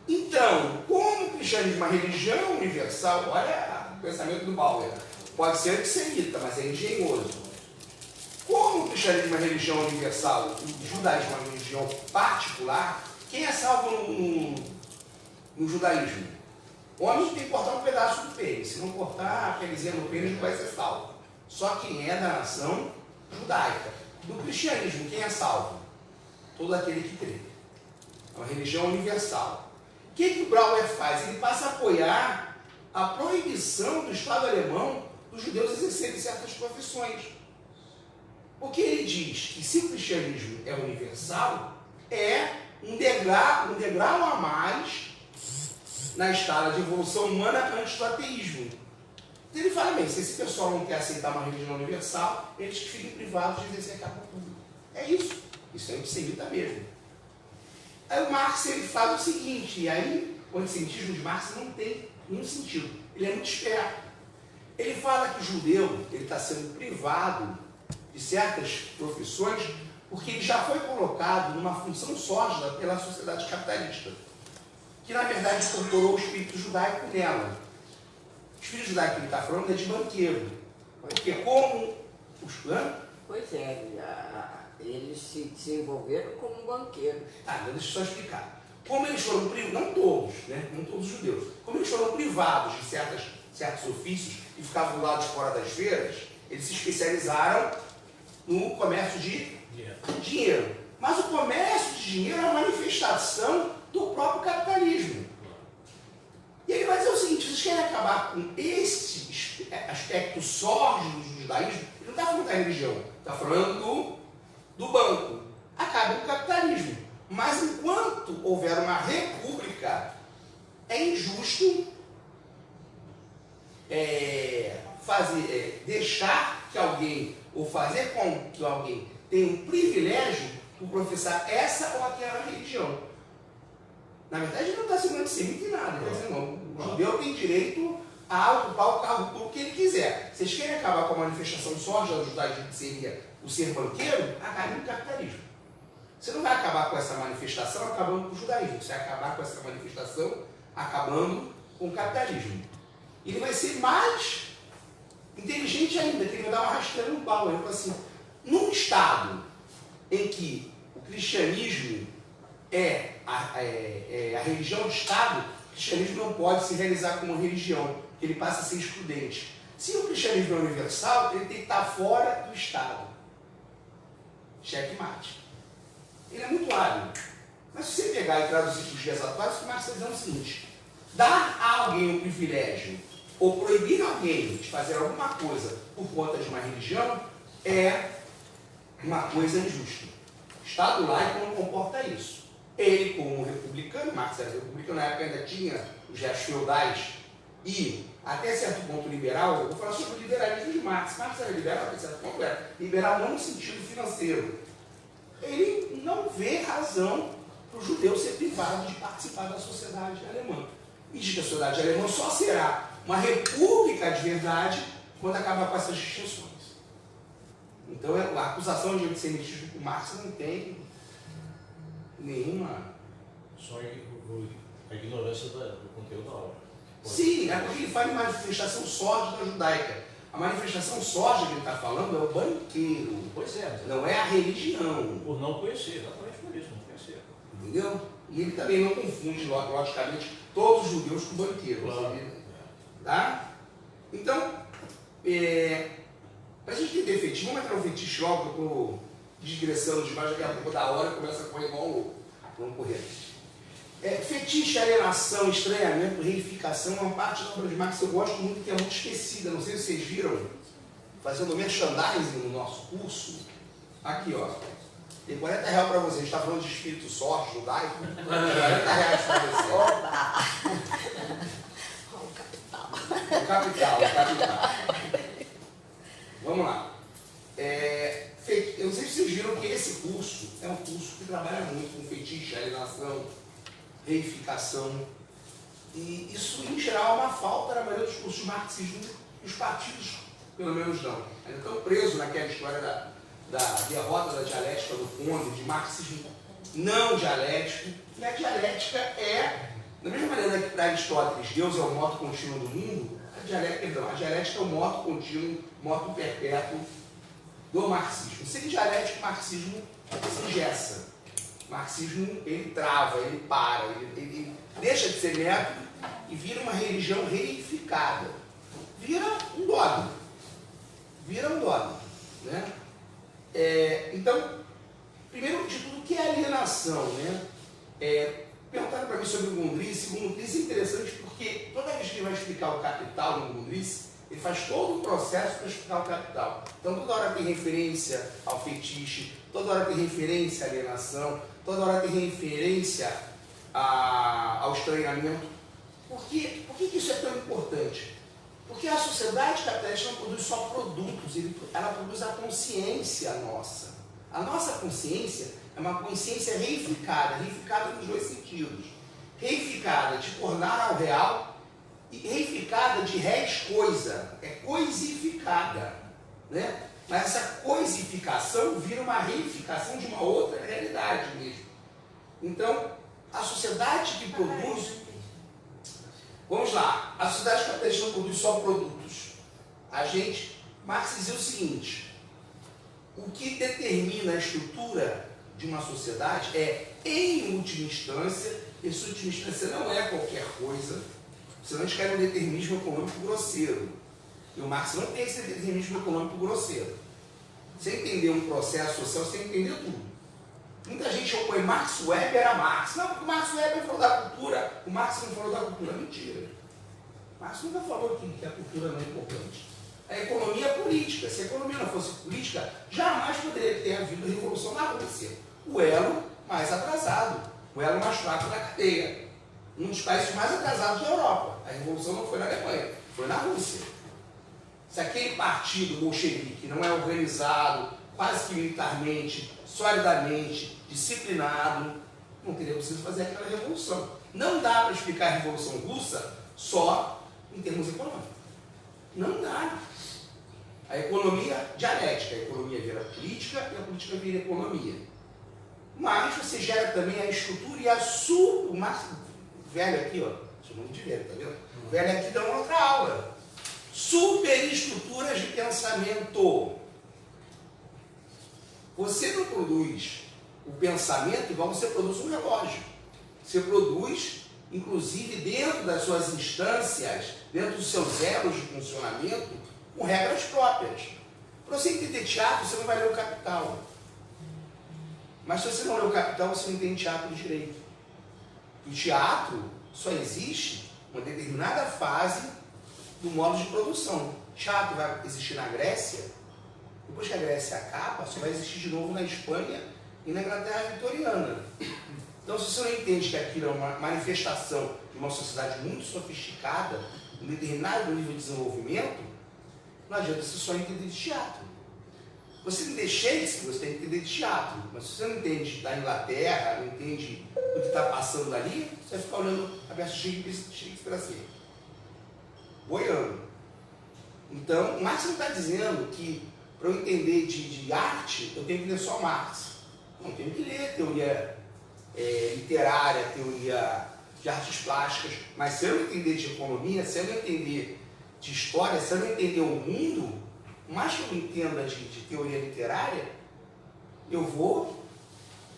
Então, como o cristianismo é uma religião universal, olha o pensamento do Bauer, pode ser antissemita, mas é engenhoso. Como o cristianismo é uma religião universal, o judaísmo é uma religião particular, quem é salvo no judaísmo? O homem tem que cortar um pedaço do pênis. Se não cortar a penizinha no pênis, não vai ser salvo. Só quem é da nação judaica. No cristianismo, quem é salvo? Todo aquele que crê. É uma religião universal. O que o Bauer faz? Ele passa a apoiar a proibição do Estado alemão dos judeus exercerem certas profissões. Porque ele diz que se o cristianismo é universal, é um degrau a mais na escala de evolução humana antes do ateísmo. Então ele fala, bem, se esse pessoal não quer aceitar uma religião universal, eles que fiquem privados de exercer cargo público. É isso. Isso é antissemita mesmo. Aí o Marx ele faz o seguinte, e aí o antissemitismo de Marx não tem nenhum sentido. Ele é muito esperto. Ele fala que o judeu está sendo privado de certas profissões porque ele já foi colocado numa função sórdida pela sociedade capitalista, que na verdade incorporou o espírito judaico nela. O espírito judaico que ele está falando é de banqueiro. Porque como os... Pois é, eles se desenvolveram como banqueiros. Deixa eu só explicar. Como eles foram privados, não todos, né? Não todos os judeus, como eles foram privados de certos ofícios e ficavam do lado de fora das feiras, eles se especializaram no comércio de dinheiro. Mas o comércio de dinheiro é uma manifestação do próprio capitalismo. E ele vai dizer o seguinte: vocês querem acabar com esse aspecto sórdido do judaísmo? Ele não está falando da religião, está falando do banco. Acabe com o capitalismo. Mas enquanto houver uma república, é injusto deixar que alguém, ou fazer com que alguém tenha um privilégio por professar essa ou aquela religião. Na verdade, ele não está sendo antissemita em nada. Ele está dizendo, não, o judeu tem direito a ocupar o cargo público que ele quiser. Vocês querem acabar com a manifestação sórdida do judaísmo, que seria o ser banqueiro? Acabe com o capitalismo. Você não vai acabar com essa manifestação acabando com o judaísmo. Você vai acabar com essa manifestação acabando com o capitalismo. Ele vai ser mais inteligente ainda, que ele vai dar uma rasteira no pau. Ele fala assim, num estado em que o cristianismo é a religião do Estado, o cristianismo não pode se realizar como religião, porque ele passa a ser excludente. Se o cristianismo é universal, ele tem que estar fora do Estado. Checkmate. Ele é muito hábil. Mas se você pegar e traduzir para os dias atuais, o que o Marx está dizendo é o seguinte: dar a alguém um privilégio ou proibir alguém de fazer alguma coisa por conta de uma religião é uma coisa injusta. O Estado laico não comporta isso. Ele, como republicano, Marx era republicano, na época ainda tinha os restos feudais e, até certo ponto, liberal. Eu vou falar sobre o liberalismo de Marx. Marx era liberal, até certo ponto era liberal não no sentido financeiro. Ele não vê razão para o judeu ser privado de participar da sociedade alemã. E diz que a sociedade alemã só será uma república de verdade quando acabar com essas distinções. Então, a acusação de antissemitismo com Marx não tem nenhuma... Só a ignorância do conteúdo da obra. Sim, é porque ele faz uma manifestação sórdida judaica. A manifestação sórdida que ele está falando é o banqueiro. Pois é. Não é a religião. Por não conhecer, exatamente por isso, não conhecer. Entendeu? E ele também não confunde, logicamente, todos os judeus com banqueiros. Claro. Tá? Então, para a gente entender fetiche, vamos entrar no fetiche logo, que eu estou digressando demais, daqui a pouco da hora começa a correr igual um louco. Vamos correr. Fetiche, alienação, estranhamento, reificação é uma parte da obra de Marx que eu gosto muito, que é muito esquecida. Não sei se vocês viram, fazendo merchandising no nosso curso. Aqui, ó. Tem R$40 para você. A gente está falando de espírito sórdido, judaico. R$40 para você. Oba! O capital. Vamos lá. Eu não sei se vocês viram que esse curso é um curso que trabalha muito com fetiche, alienação, reificação. E isso, em geral, é uma falta na maioria dos cursos de marxismo que os partidos, pelo menos, não. Ainda estão presos naquela história da derrota da dialética do Conde, de marxismo não dialético. E a dialética é, da mesma maneira que para Aristóteles Deus é o modo contínuo do mundo, a dialética é o modo contínuo, modo perpétuo do marxismo. Sem dialético, o marxismo se engessa. O marxismo, ele trava, ele para, ele deixa de ser método e vira uma religião reificada. Vira um dogma. Né? Então, primeiro de tudo, o que é alienação? Né? Perguntaram para mim sobre o Grundrisse. O Grundrisse é interessante porque toda vez que ele vai explicar o Capital no Grundrisse, ele faz todo o processo para explicar o Capital. Então, toda hora tem referência ao fetiche, toda hora tem referência à alienação, toda hora tem referência ao estranhamento. Por que isso é tão importante? Porque a sociedade capitalista não produz só produtos, ela produz a consciência nossa. A nossa consciência é uma consciência reificada nos dois sentidos. Reificada de tornar ao real e reificada de res coisa, é coisificada, né? Mas essa coisificação vira uma reificação de uma outra realidade mesmo. Então, a sociedade que produz... Vamos lá, a sociedade capitalista não produz só produtos. Marx dizia o seguinte: o que determina a estrutura de uma sociedade é, em última instância, essa última instância não é qualquer coisa, senão a gente quer um determinismo econômico grosseiro. E o Marx não tem esse determinismo econômico grosseiro. Você entender um processo social, você tem que entender tudo. Muita gente opõe Max Weber a Marx. Não, porque o Max Weber falou da cultura, o Marx não falou da cultura. Mentira. Marx nunca falou que a cultura não é importante. A economia é política. Se a economia não fosse política, jamais poderia ter havido revolução na Rússia. O elo mais atrasado, o elo mais fraco da cadeia. Um dos países mais atrasados da Europa. A revolução não foi na Alemanha, foi na Rússia. Se aquele partido bolchevique não é organizado, quase que militarmente, solidamente, disciplinado, não teria preciso fazer aquela revolução. Não dá para explicar a Revolução Russa só em termos econômicos. Não dá. A economia dialética, a economia vira política e a política vira economia. Mas você gera também a estrutura e a o velho aqui, ó, chamando de velho, tá vendo? O velho aqui dá uma outra aula. Superestruturas de pensamento. Você não produz o pensamento igual você produz um relógio. Você produz, inclusive, dentro das suas instâncias, dentro dos seus elos de funcionamento, com regras próprias. Para você entender teatro, você não vai ler o Capital. Mas se você não lê o Capital, você não entende teatro direito. O teatro só existe uma determinada fase do modo de produção. Teatro vai existir na Grécia. Depois que a Grécia acaba, só vai existir de novo na Espanha e na Inglaterra vitoriana. Então, se você não entende que aquilo é uma manifestação de uma sociedade muito sofisticada, um determinado nível de desenvolvimento, não adianta você só entender de teatro. Você entende Shakespeare, você tem que entender de teatro. Mas se você não entende da Inglaterra, não entende o que está passando ali, você vai ficar olhando a peça de Shakespeare assim, boiando. Então, Marx não está dizendo que para eu entender de arte, eu tenho que ler só Marx. Não, eu tenho que ler teoria literária, teoria de artes plásticas, mas se eu não entender de economia, se eu não entender de história, se eu não entender o mundo, mais que eu entenda de teoria literária, eu vou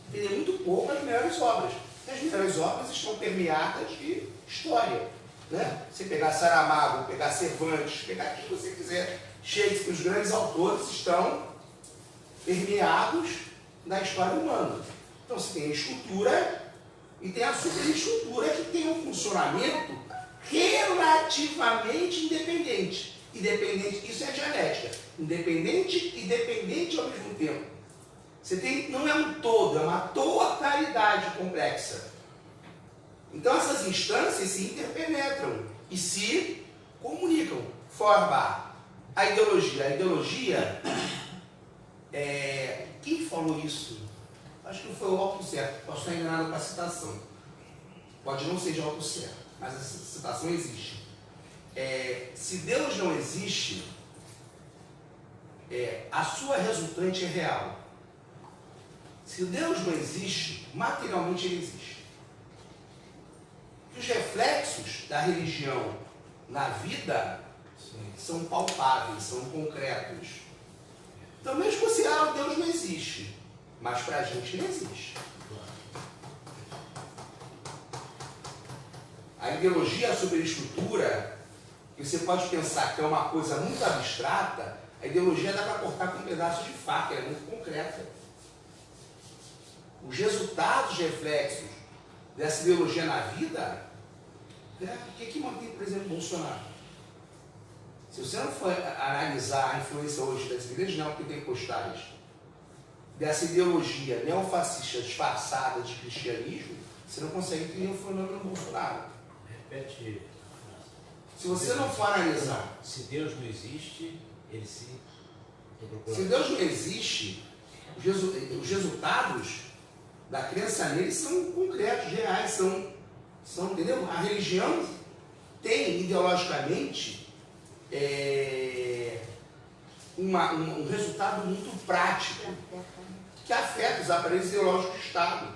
entender muito pouco as melhores obras. E as melhores obras estão permeadas de história. Né? Você pegar Saramago, pegar Cervantes, pegar quem você quiser, Shakespeare, os grandes autores estão permeados da história humana. Então você tem a estrutura e tem a superestrutura que tem um funcionamento relativamente independente. Independente, isso é dialética. Independente e dependente ao mesmo tempo. Você tem, não é um todo, é uma totalidade complexa. Então essas instâncias se interpenetram e se comunicam. Forma a ideologia. A ideologia, quem falou isso? Acho que foi o Althusser. Posso estar enganado com a citação. Pode não ser de Althusser, mas essa citação existe. Se Deus não existe, a sua resultante é real. Se Deus não existe, materialmente ele existe. Os reflexos da religião na vida são palpáveis, são concretos. Então, mesmo que você, Deus não existe, mas para a gente não existe. A ideologia, a superestrutura, que você pode pensar que é uma coisa muito abstrata, a ideologia dá para cortar com um pedaço de faca, é muito concreta. Os resultados, reflexos dessa ideologia na vida, o que mantém, por exemplo, Bolsonaro? Se você não for analisar a influência hoje das igrejas neopentecostais, dessa ideologia neofascista disfarçada de cristianismo, você não consegue entender o fenômeno Bolsonaro. Repete. Se você não for analisar... Se Deus não existe, ele se... Se Deus não existe, os resultados da crença neles são concretos, reais, são, entendeu? A religião tem ideologicamente um resultado muito prático que afeta os aparelhos ideológicos do Estado.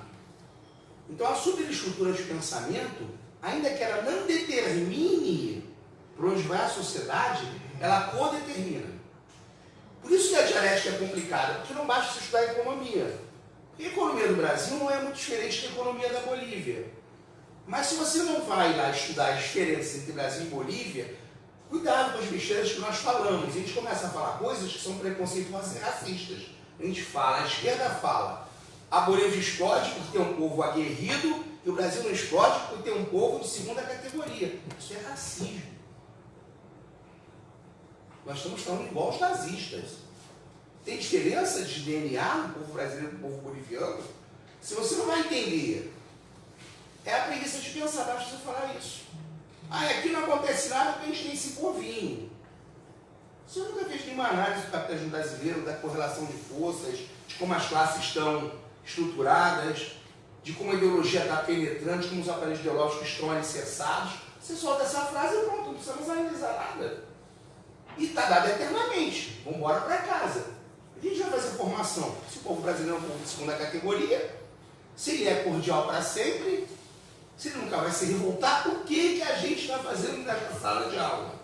Então a superestrutura de pensamento, ainda que ela não determine para onde vai a sociedade, ela codetermina. Por isso que a dialética é complicada, porque não basta você estudar economia. A economia do Brasil não é muito diferente da economia da Bolívia. Mas se você não vai lá estudar as diferenças entre Brasil e Bolívia, cuidado com as besteiras que nós falamos. A gente começa a falar coisas que são preconceituosas e racistas. A gente fala, a esquerda fala, a Bolívia explode porque tem um povo aguerrido e o Brasil não explode porque tem um povo de segunda categoria. Isso é racismo. Nós estamos falando igual os nazistas. Tem diferença de DNA no povo brasileiro e no povo boliviano? Se você não vai entender, é a preguiça de pensar, basta você falar isso. Ah, aqui não acontece nada porque a gente tem esse povinho. Você nunca fez nenhuma análise do capitalismo brasileiro, da correlação de forças, de como as classes estão estruturadas, de como a ideologia está penetrante, como os aparelhos ideológicos estão alicerçados. Você solta essa frase e pronto, não precisamos analisar nada. E está dado eternamente. Vamos embora para casa. A gente vai fazer formação. Se o povo brasileiro é um povo de segunda categoria, se ele é cordial para sempre, se ele nunca vai se revoltar, o que a gente está fazendo nessa sala de aula?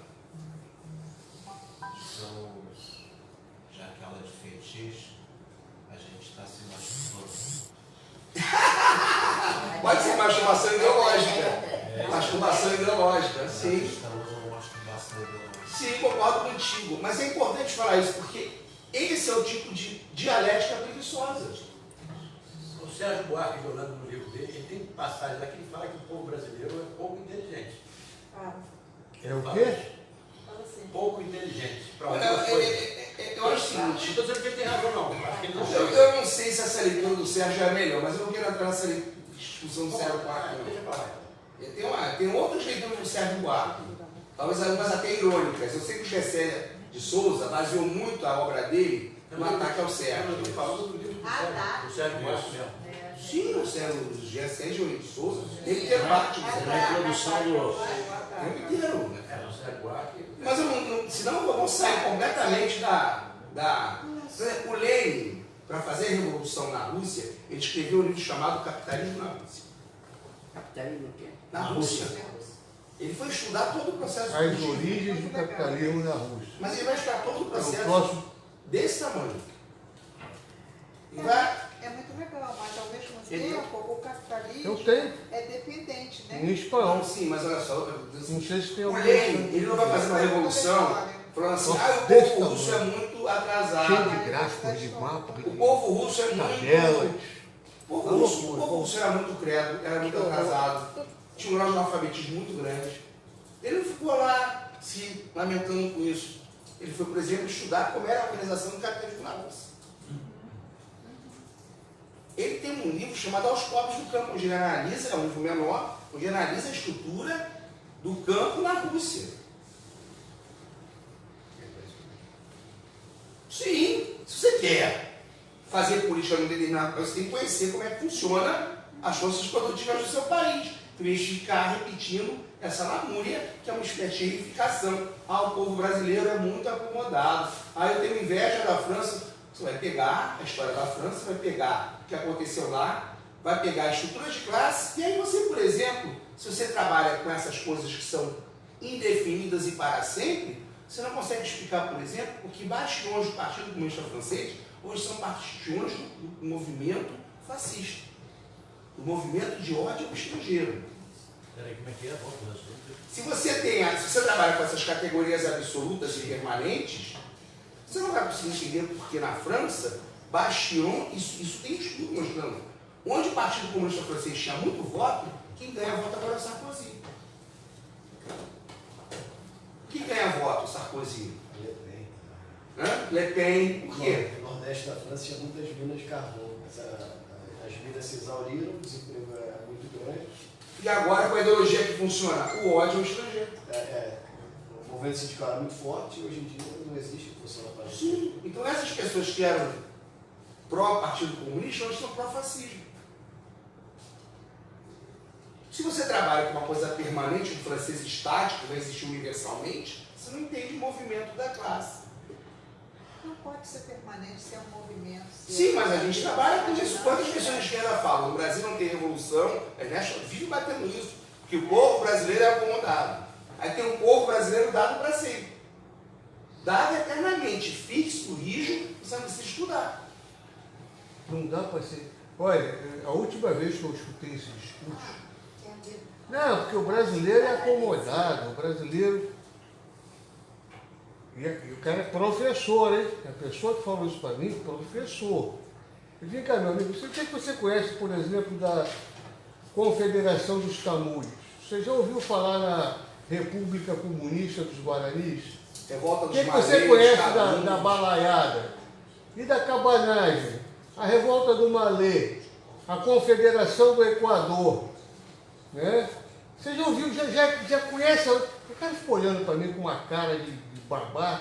Já que aula de fetiche, a gente está se machucando. Pode ser masturbação ideológica. Masturbação ideológica, sim. Estamos numa masturbação ideológica. Sim, concordo contigo. Mas é importante falar isso, porque esse é o tipo de dialética preguiçosa. O Sérgio Buarque, jogando no livro dele, ele tem passagens lá que ele fala que o povo brasileiro é pouco inteligente. É o quê? Pouco inteligente. Para Eu algumas coisas. acho o seguinte, Não estou dizendo que ele tem razão, não. Acho que ele não sei. eu não sei se essa leitura do Sérgio é melhor, mas eu não quero entrar nessa discussão do Sérgio Buarque. Deixa pra lá. Tem outras leituras do Sérgio Buarque, talvez algumas até irônicas. Eu sei que o Gessé de Souza baseou muito a obra dele no ataque ao Sérgio. Eu estou falando do livro do Sérgio Buarque mesmo. Sim, o Sérgio Gessé de Souza, ele tem parte do Na introdução do... tempo inteiro. Né? O Sérgio Buarque... Mas eu não, senão eu vou sair completamente da... O Lenin, para fazer a revolução na Rússia, ele escreveu um livro chamado Capitalismo na Rússia. Capitalismo o quê? Na Rússia. Ele foi estudar todo o processo As político, origens do capitalismo na Rússia. mas ele vai estudar todo o É o processo próximo. desse tamanho. E vai... É muito legal, mas ao mesmo Ele- tempo o capitalismo Eu tenho. é dependente, né? Em espanhol. Sim, mas olha só, Não sei se tem o algum. Lenin, ele não vai fazer uma revolução falando assim, Nossa, o desse povo russo é tamanho. muito Cheio atrasado. de gráficos, de mapas, O povo russo é de muito... tabelas. O povo russo era muito credo, era muito atrasado, tinha um grau de analfabetismo muito grande. Ele não ficou lá se lamentando com isso. Ele foi, por exemplo, estudar como era a organização do capitalismo na Rússia. Ele tem um livro chamado Aos Pobres do Campo, onde ele analisa, é um livro menor, onde ele analisa a estrutura do campo na Rússia. Sim, se você quer fazer política num determinado país, você tem que conhecer como é que funciona as forças produtivas do seu país. Em vez de ficar repetindo essa lamúria, que é uma espécie de reificação. Ah, o povo brasileiro é muito acomodado. Ah, eu tenho inveja da França. Você vai pegar a história da França, vai pegar o que aconteceu lá, vai pegar a estrutura de classe, e aí você, por exemplo, se você trabalha com essas coisas que são indefinidas e para sempre, você não consegue explicar, por exemplo, o que bastiões do Partido Comunista Francês hoje são bastiões do movimento fascista, do movimento de ódio ao estrangeiro. Peraí, como é que é? Se você trabalha com essas categorias absolutas e permanentes, você não vai conseguir entender porque na França, Bastião, isso tem estudo mostrando, onde o Partido Comunista Francês tinha muito voto, quem ganha voto agora é o Sarkozy. Quem ganha voto? Sarkozy. Le Pen. Hã? Le Pen. Por quê? No Nordeste da França tinha muitas minas de carvão. As minas se exauriram, o desemprego era muito grande. E agora, com a ideologia que funciona? O ódio ao estrangeiro. O movimento sindical era muito forte e hoje em dia não existe função na Sim. Então essas pessoas que eram pró-Partido Comunista, hoje são pró-fascismo. Se você trabalha com uma coisa permanente, um francês estático, vai existir universalmente, você não entende o movimento da classe. Não pode ser permanente, ser um movimento. Sim, mas a gente trabalha com isso. Quantas pessoas de esquerda falam? O Brasil não tem revolução, a Ernesto vive batendo isso, que o povo brasileiro é acomodado. Aí tem um povo brasileiro dado para sempre. Dado eternamente, fixo, rígido, você não precisa estudar. Não dá para ser. Olha, a última vez que eu escutei esse discurso. Não, porque o brasileiro é acomodado, o brasileiro. E o cara é professor, hein? A pessoa que falou isso para mim, professor. E vem cá, meu amigo, o que você conhece, por exemplo, da Confederação dos Tamoios? Você já ouviu falar na República Comunista dos Guaranis? Revolta O dos que você Malês, conhece Cabinhos. da balaiada? E da cabanagem? A Revolta do Malê? A Confederação do Equador? Né? Você já ouviu, já conhece? O cara ficou olhando para mim com uma cara de babá.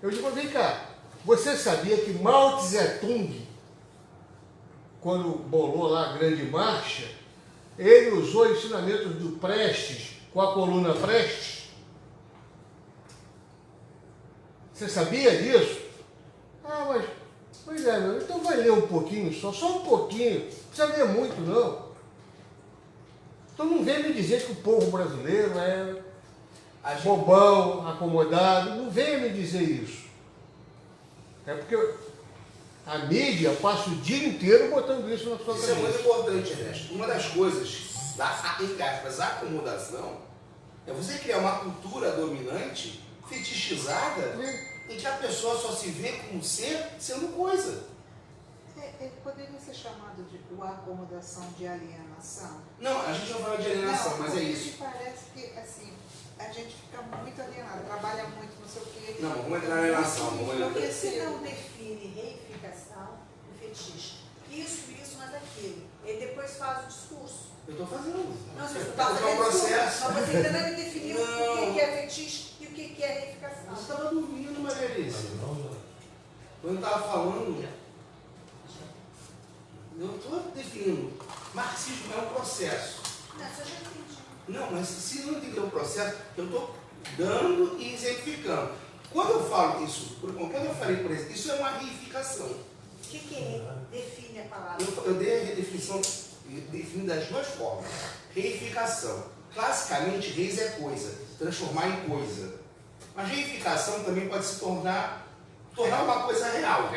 Eu digo, vem cá, você sabia que Mao Tse-tung, quando bolou lá a Grande Marcha, ele usou ensinamentos do Prestes com a coluna Prestes? Você sabia disso? Ah, mas, pois é, meu, então vai ler um pouquinho só um pouquinho, não precisa ler muito não. Então não vem me dizer que o povo brasileiro é bobão, acomodado, não venha me dizer isso. É porque a mídia passa o dia inteiro botando isso na sua Isso é cabeça. muito importante, Ernesto. Uma das coisas da, entre aspas, acomodação é você criar uma cultura dominante, fetichizada, em que a pessoa só se vê como ser sendo coisa. Poderia ser chamado de acomodação de alienação? Não, a gente não fala de alienação, Não, mas é isso. porque parece que, assim, a gente fica muito alienado, trabalha muito, não sei o quê. Não, vamos entrar na alienação. Porque se não define reificação e fetiche, isso, mas aquilo, ele depois faz o discurso. Eu estou fazendo. Não, você Tá, está é um fazendo processo. discurso, mas você ainda não definiu Não. o que é fetiche e o que é reificação. Você estava dormindo, Maria Alice. Quando eu estava falando, eu estou definindo. Marxismo é um processo. Não, isso eu já entendi. Não, mas se não entender o processo, eu estou dando e exemplificando. Quando eu falo isso, quando eu falei, por exemplo, isso é uma reificação. O que é? Define a palavra. Eu dei a redefinição, defini das duas formas. Reificação. Classicamente, reis é coisa, transformar em coisa. Mas reificação também pode se tornar uma coisa real.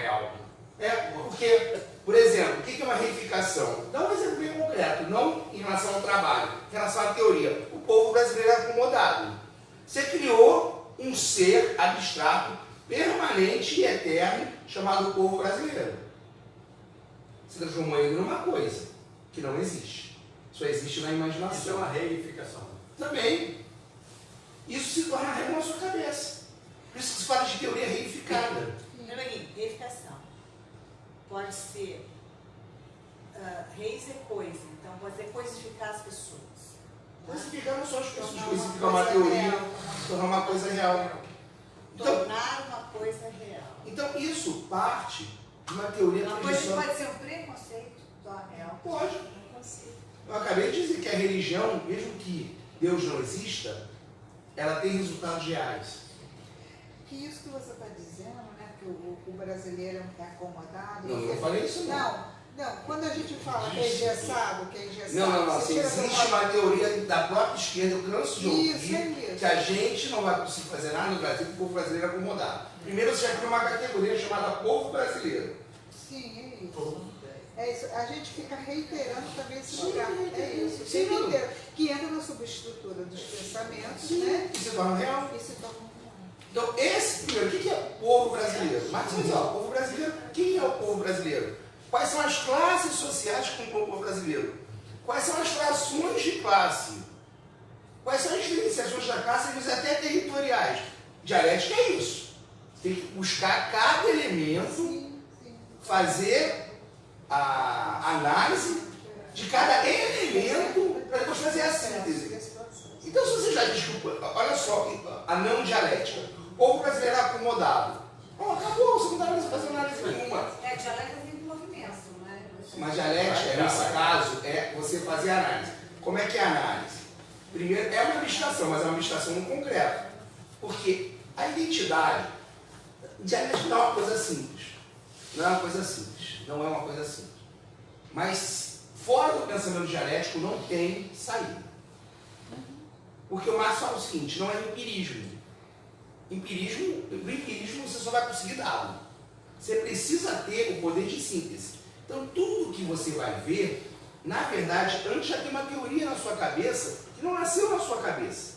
É, porque, por exemplo, o que é uma reificação? Dá um exemplo bem concreto, não em relação ao trabalho, em relação à teoria. O povo brasileiro é acomodado. Você criou um ser abstrato, permanente e eterno, chamado povo brasileiro. Você transformou ele numa coisa que não existe. Só existe na imaginação. Isso é uma reificação. Também. Isso se torna real na sua cabeça. Por isso que se fala de teoria reificada. Peraí, reificação. Pode ser reis é coisa, então pode ser coisificar as pessoas. Coisificar não só as pessoas, Tornar coisificar uma uma coisa teoria, real. tornar uma coisa real. Então, Tornar uma coisa real. então isso parte de uma teoria Uma coisa tradicional. pode ser um preconceito da real. Pode. Preconceito. Eu acabei de dizer que a religião, mesmo que Deus não exista, ela tem resultados reais. Que isso que você está dizendo, né? Que o brasileiro é acomodado. Não, eu não falei isso não. Não, quando a gente fala que é engessado, Não, você assim, tira existe essa uma teoria da própria esquerda, eu canso de ouvir Isso. que a gente não vai conseguir fazer nada no Brasil porque o povo brasileiro é acomodado. Primeiro você já criou uma categoria chamada povo brasileiro. Sim, é isso. É isso. A gente fica reiterando também esse lugar. É isso. Sim. Reitero, que entra na subestrutura dos pensamentos, né? E se torna real. E se torna real. Então, esse primeiro, o que é o povo brasileiro? Mas, ó, o povo brasileiro, quem é o povo brasileiro? Quais são as classes sociais que compõem o povo brasileiro? Quais são as frações de classe? Quais são as diferenciações da classe, às vezes até territoriais? Dialética é isso. Tem que buscar cada elemento, fazer a análise de cada elemento para depois fazer a síntese. Então, se você já desculpa, olha só, a não dialética. O povo brasileiro é acomodado. Oh, acabou, você não está fazendo análise nenhuma. É, dialética vem do movimento, né? Mas dialética, nesse caso, é você fazer a análise. Como é que é a análise? Primeiro, é uma abstração, mas é uma abstração no concreto. Porque a identidade, dialética não é uma coisa simples. Não é uma coisa simples. Não é uma coisa simples. Mas, fora do pensamento dialético, não tem saída. Porque o Marx fala o seguinte, não é empirismo. No empirismo você só vai conseguir dado. Você precisa ter o poder de síntese. Então, tudo que você vai ver, na verdade, antes já tem uma teoria na sua cabeça que não nasceu na sua cabeça.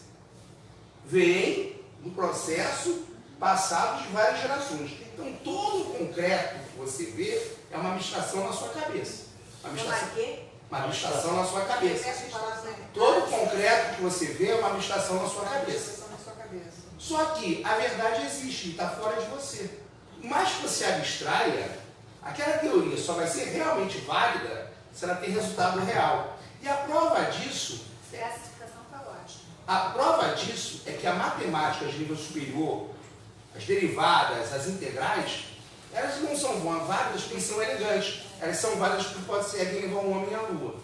Vem do processo passado de várias gerações. Então, todo o concreto que você vê é uma abstração na sua cabeça. Uma abstração na sua cabeça. Todo o concreto que você vê é uma abstração na sua cabeça. Só que a verdade existe, está fora de você. Mas que você abstraia, aquela teoria só vai ser realmente válida se ela tem resultado real. E a prova disso é que a matemática de nível superior, as derivadas, as integrais, elas não são válidas porque são elegantes. Elas são válidas porque conseguem levar um homem à lua.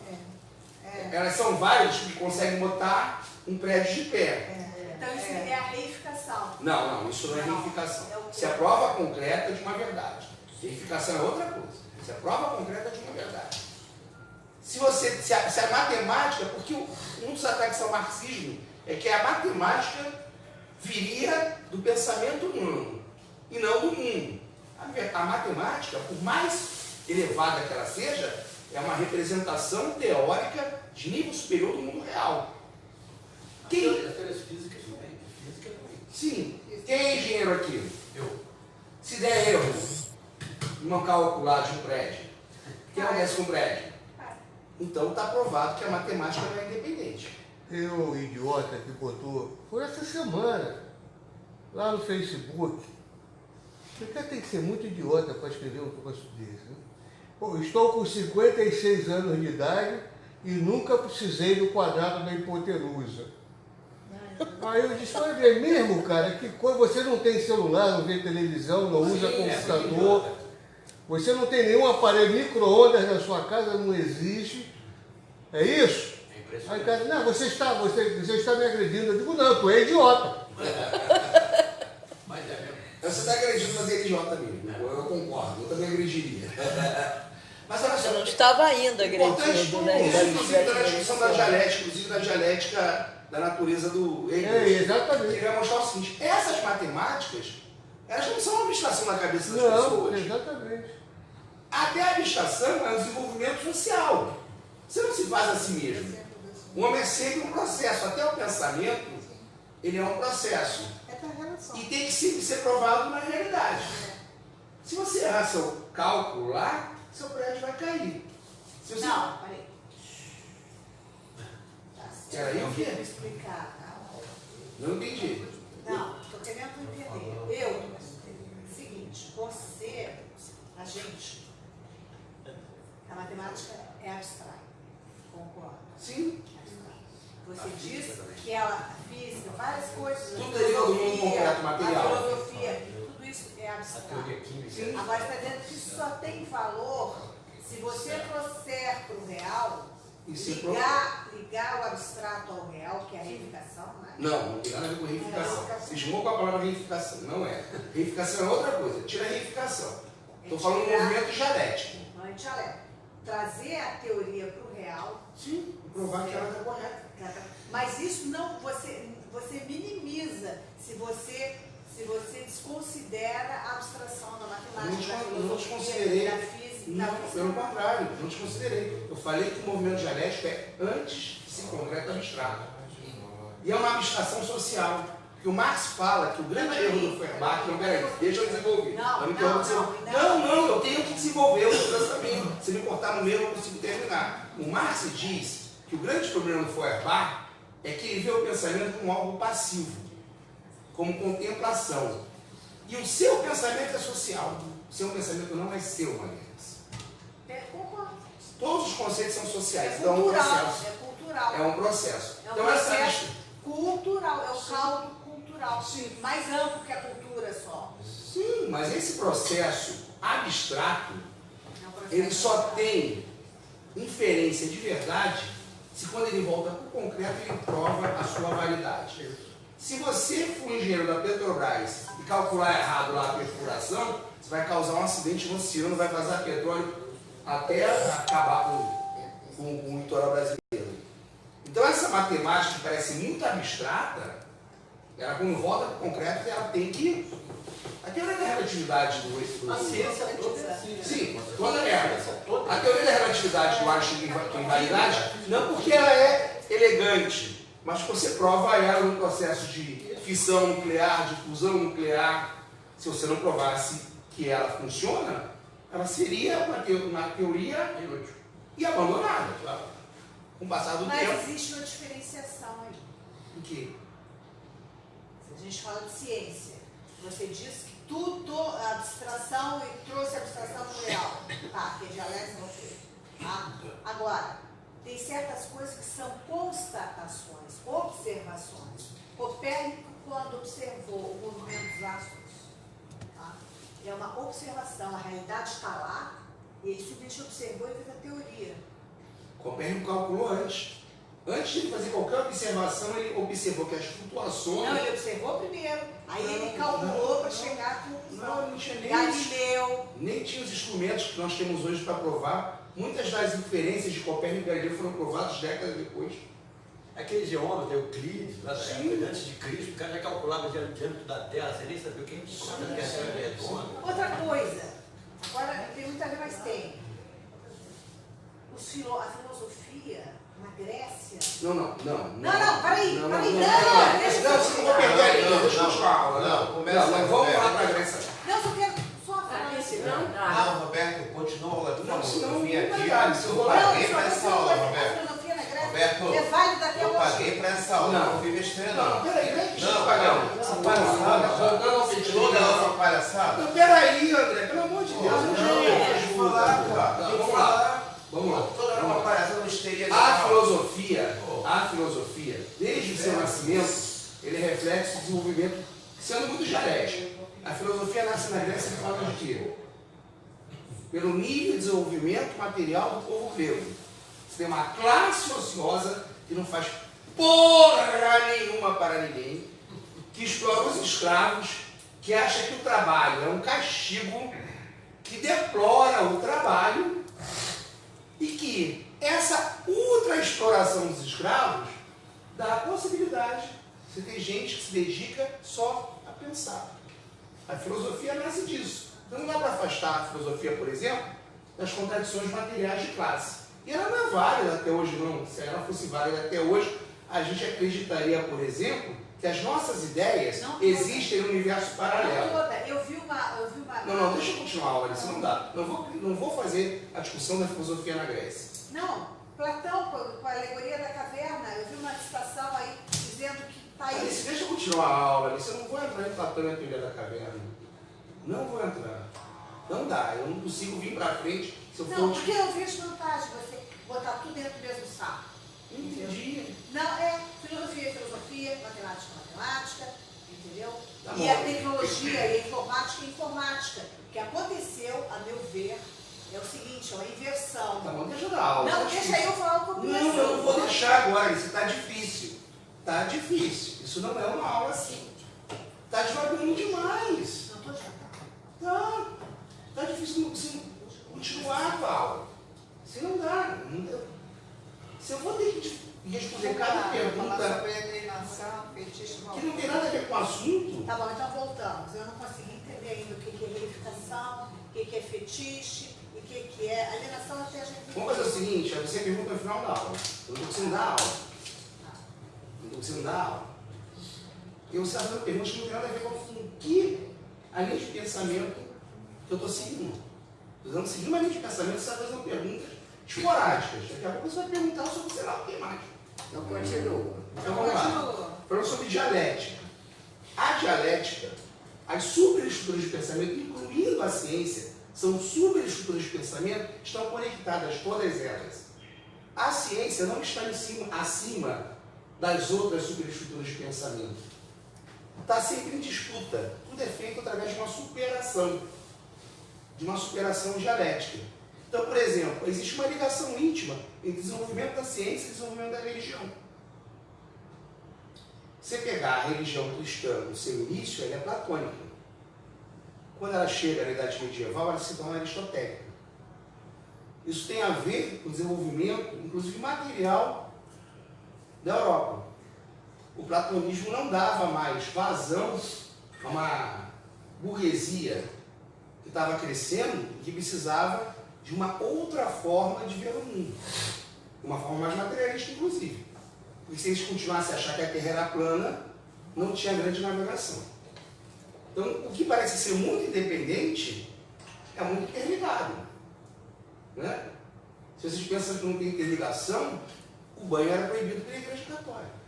Elas são válidas porque conseguem botar um prédio de pé. Então isso é a reificação. Não, isso não é reificação. Isso é a prova concreta de uma verdade. Reificação é outra coisa. Isso é a prova concreta de uma verdade. Se a matemática, porque um dos ataques ao marxismo é que a matemática viria do pensamento humano e não do mundo. A matemática, por mais elevada que ela seja, é uma representação teórica de nível superior do mundo real. Sim. Quem é engenheiro aqui? Eu. Se der erro numa calculagem de um prédio, o que acontece com o prédio? Então está provado que a matemática não é independente. Eu, idiota, que botou, foi essa semana, lá no Facebook. Você tem que ser muito idiota para escrever um troço desse, né? Pô, estou com 56 anos de idade e nunca precisei do quadrado da hipotenusa. Aí eu disse, olha, é mesmo, cara, que coisa, você não tem celular, não vê televisão, não usa computador, você não tem nenhum aparelho micro-ondas na sua casa, não existe. É isso? Aí o cara, não, você está me agredindo. Eu digo, não, tu é idiota. Mas é mesmo. Você está agredindo, mas é idiota mesmo. Eu concordo, eu também agrediria. Mas olha só, Eu não estava indo importante, agredindo, né? inclusive na discussão da dialética, inclusive da dialética da natureza do Hegel. Exatamente. Ele vai mostrar o seguinte, essas matemáticas, elas não são uma abstração na cabeça das Não, pessoas. exatamente. Até a abstração é um desenvolvimento social. Você não se faz a si mesmo. O homem é sempre um processo. Até o pensamento, ele é um processo. E tem que ser provado na realidade. Se você errar seu cálculo lá, seu prédio vai cair. Se você... Não, peraí. Peraí, o quê? Vou explicar. Não entendi. Não, estou querendo entender. Eu, seguinte, você, a gente, a matemática é abstrata. Concordo. Sim. Você diz que a física, várias coisas, Tudo deriva do mundo concreto material. a filosofia, tudo isso é A abstrato. teoria química. Agora está dizendo que isso só tem valor se você trouxer para o real, ligar o abstrato ao real, que é a reificação, né? Não tem nada a ver com reificação. Se esmou com a palavra reificação. Não é. Reificação é outra coisa. Tira a reificação. Estou falando do movimento dialético. Não é dialético. Trazer a teoria para o real. Sim, provar que ela está correta. Mas isso não, você minimiza se você desconsidera a abstração da matemática, da Não te filosofia, considerei. da física. Não, pelo contrário, não te considerei. Eu falei que o movimento dialético é antes de ser concreto abstrato. E é uma abstração social. Porque o Marx fala que o grande erro do Feuerbach, não, peraí, deixa eu desenvolver. Não, eu tenho que desenvolver o seu pensamento. Se me cortar no meio, eu não consigo terminar. O Marx diz que o grande problema do Feuerbach é que ele vê o pensamento como algo passivo, como contemplação. E o seu pensamento é social. O seu pensamento não é seu, Maria. Todos os conceitos são sociais. Então, cultural. é um processo. É um Então, processo cultural, é o caldo cultural. Sim. Mais amplo que a cultura só. Sim, mas esse processo abstrato, É um processo ele só cultural. tem inferência de verdade se quando ele volta para o concreto, ele prova a sua validade. Se você for engenheiro da Petrobras e calcular errado lá a perfuração, você vai causar um acidente no oceano, vai vazar petróleo até acabar com o litoral brasileiro. Então essa matemática que parece muito abstrata, ela quando volta para o concreto, ela tem que... A teoria da relatividade do... A ciência toda. Sim, toda ela. A teoria da relatividade do Einstein tem validade, não porque ela é elegante, mas que você prova ela no processo de fissão nuclear, de fusão nuclear. Se você não provasse que ela funciona, ela seria uma teoria inútil e abandonada, claro. Com o passar do tempo. Mas existe uma diferenciação aí. O quê? Se a gente fala de ciência, você disse que tudo, a abstração, e trouxe a abstração para o real. Tá, que é dialética, ok. Tá? Agora, tem certas coisas que são constatações, observações. Copérnico, quando observou o movimento dos astros, tá? É uma observação, a realidade está lá, e ele simplesmente observou e fez a teoria. Copérnico calculou antes. Antes de ele fazer qualquer observação, ele observou que as flutuações... Não, ele observou primeiro, aí ele calculou para chegar à conclusão. Não tinha Galileu. Nem tinha os instrumentos que nós temos hoje para provar. Muitas das inferências de Copérnico e Galileu foram provadas décadas depois. Aquele geômetra, Euclides, lá da época, antes de Cristo, o cara já calculava o diâmetro da Terra, você nem sabia o que é a Terra redonda. Outra coisa, agora tem muita gente, mas tem. A filosofia na Grécia. Não, peraí, não, deixa eu você não vai perder a linha, deixa eu continuar a aula. Não, vamos lá para a Grécia. Não, só quero só falar isso. Não, Roberto, continua a aula de Não, eu vim aqui, eu paguei para essa aula, A Roberto. filosofia na Grécia Roberto, é válida até eu hoje. paguei para essa aula, não fui besteira não. Peraí, deixa eu Não, pagar. não, palhaçada. Toda aula é uma palhaçada. Não, peraí, André, pelo amor de Deus. Deixa eu falar, cara. Vamos lá. Toda aula é uma palhaçada, não histeria. A filosofia, desde o seu nascimento, ele reflete o desenvolvimento, sendo muito dialético. A filosofia nasce na Grécia por causa de quê? Pelo nível de desenvolvimento material do povo grego. Você tem uma classe ociosa que não faz porra nenhuma para ninguém, que explora os escravos, que acha que o trabalho é um castigo, que deplora o trabalho e que essa ultra exploração dos escravos dá a possibilidade de você ter gente que se dedica só a pensar. A filosofia nasce disso. Então não dá para afastar a filosofia, por exemplo, das contradições materiais de classe. E ela não é válida até hoje, não. Se ela fosse válida até hoje, a gente acreditaria, por exemplo, que as nossas ideias existem no universo paralelo. Eu vi uma... Não, deixa eu continuar a aula, isso não dá. Não vou fazer a discussão da filosofia na Grécia. Não, Platão, com a alegoria da caverna, eu vi uma citação aí dizendo que está aí. Alice, deixa eu continuar a aula, Alice. Eu não vou entrar em Platão e a teoria da caverna. Não vou entrar. Não dá, eu não consigo vir para frente se eu for... Não, porque eu vejo vantagem você botar tudo dentro do mesmo saco. Entendi. Não, filosofia, matemática, entendeu? Tá E bom. a tecnologia e a informática. O que aconteceu, a meu ver, é o seguinte, é uma inversão. Tá bom, deixa eu dar aula. Não, deixa eu falar um pouquinho. Não, eu não vou deixar agora, isso tá difícil. Tá difícil. Isso não é uma aula assim. Tá devagarinho demais. Não estou devagarinho. Tá difícil você continuar com a aula. Se não dá. Se eu vou ter que responder cada Falar pergunta sobre alienação, fetiche, que não tem nada a ver com o assunto, Tá bom, então voltamos. Eu não consegui entender ainda o que é verificação, o que é fetiche, o que é alienação até a gente... vamos fazer o seguinte, aí você pergunta no final da aula. Eu não estou conseguindo dar aula. Não estou conseguindo dar aula. E você está fazendo perguntas que não tem nada a ver com o que a linha de pensamento que eu estou seguindo. Estou seguindo uma linha de pensamento, você está fazendo perguntas esporádicas. Daqui a pouco você vai perguntar sobre sei lá o que mais. Então continua. Então vamos lá. Falando sobre dialética. A dialética, as superestruturas de pensamento, incluindo a ciência, são superestruturas de pensamento, estão conectadas todas elas. A ciência não está acima das outras superestruturas de pensamento. Está sempre em disputa. Tudo é feito através de uma superação dialética. Então, por exemplo, existe uma ligação íntima entre o desenvolvimento da ciência e o desenvolvimento da religião. Você pegar a religião cristã no seu início, ela é platônica. Quando ela chega na Idade Medieval, ela se torna aristotélica. Isso tem a ver com o desenvolvimento, inclusive material, da Europa. O platonismo não dava mais vazão a uma burguesia que estava crescendo e que precisava de uma outra forma de ver o mundo. Uma forma mais materialista, inclusive. Porque se eles continuassem a achar que a Terra era plana, não tinha grande navegação. Então, o que parece ser muito independente é muito interligado. Né? Se vocês pensam que não tem interligação, o banho era proibido pela Igreja Católica.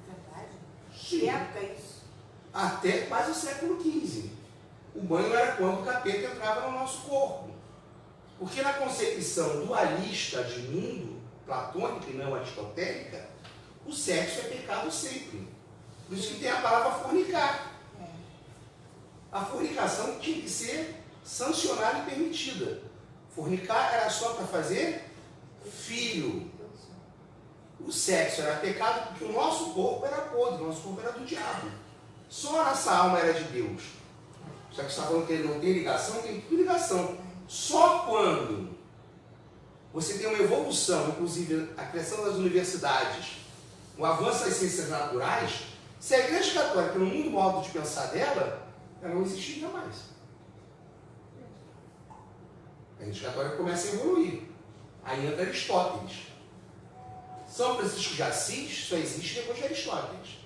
Verdade? Sim. Que época é isso? Até quase o século XV. O banho era quando o capeta entrava no nosso corpo. Porque na concepção dualista de mundo, platônica e não aristotélica, o sexo é pecado sempre. Por isso que tem a palavra fornicar. A fornicação tinha que ser sancionada e permitida. Fornicar era só para fazer filho. O sexo era pecado porque o nosso corpo era podre, o nosso corpo era do diabo. Só a nossa alma era de Deus. Já que você está falando que ele não tem ligação, tem tudo ligação. Só quando você tem uma evolução, inclusive a criação das universidades, o avanço das ciências naturais, se a Igreja Católica, no mundo modo de pensar dela, ela não existiria mais. A Igreja Católica começa a evoluir. Aí entra Aristóteles. São Francisco de Assis só existe depois de Aristóteles.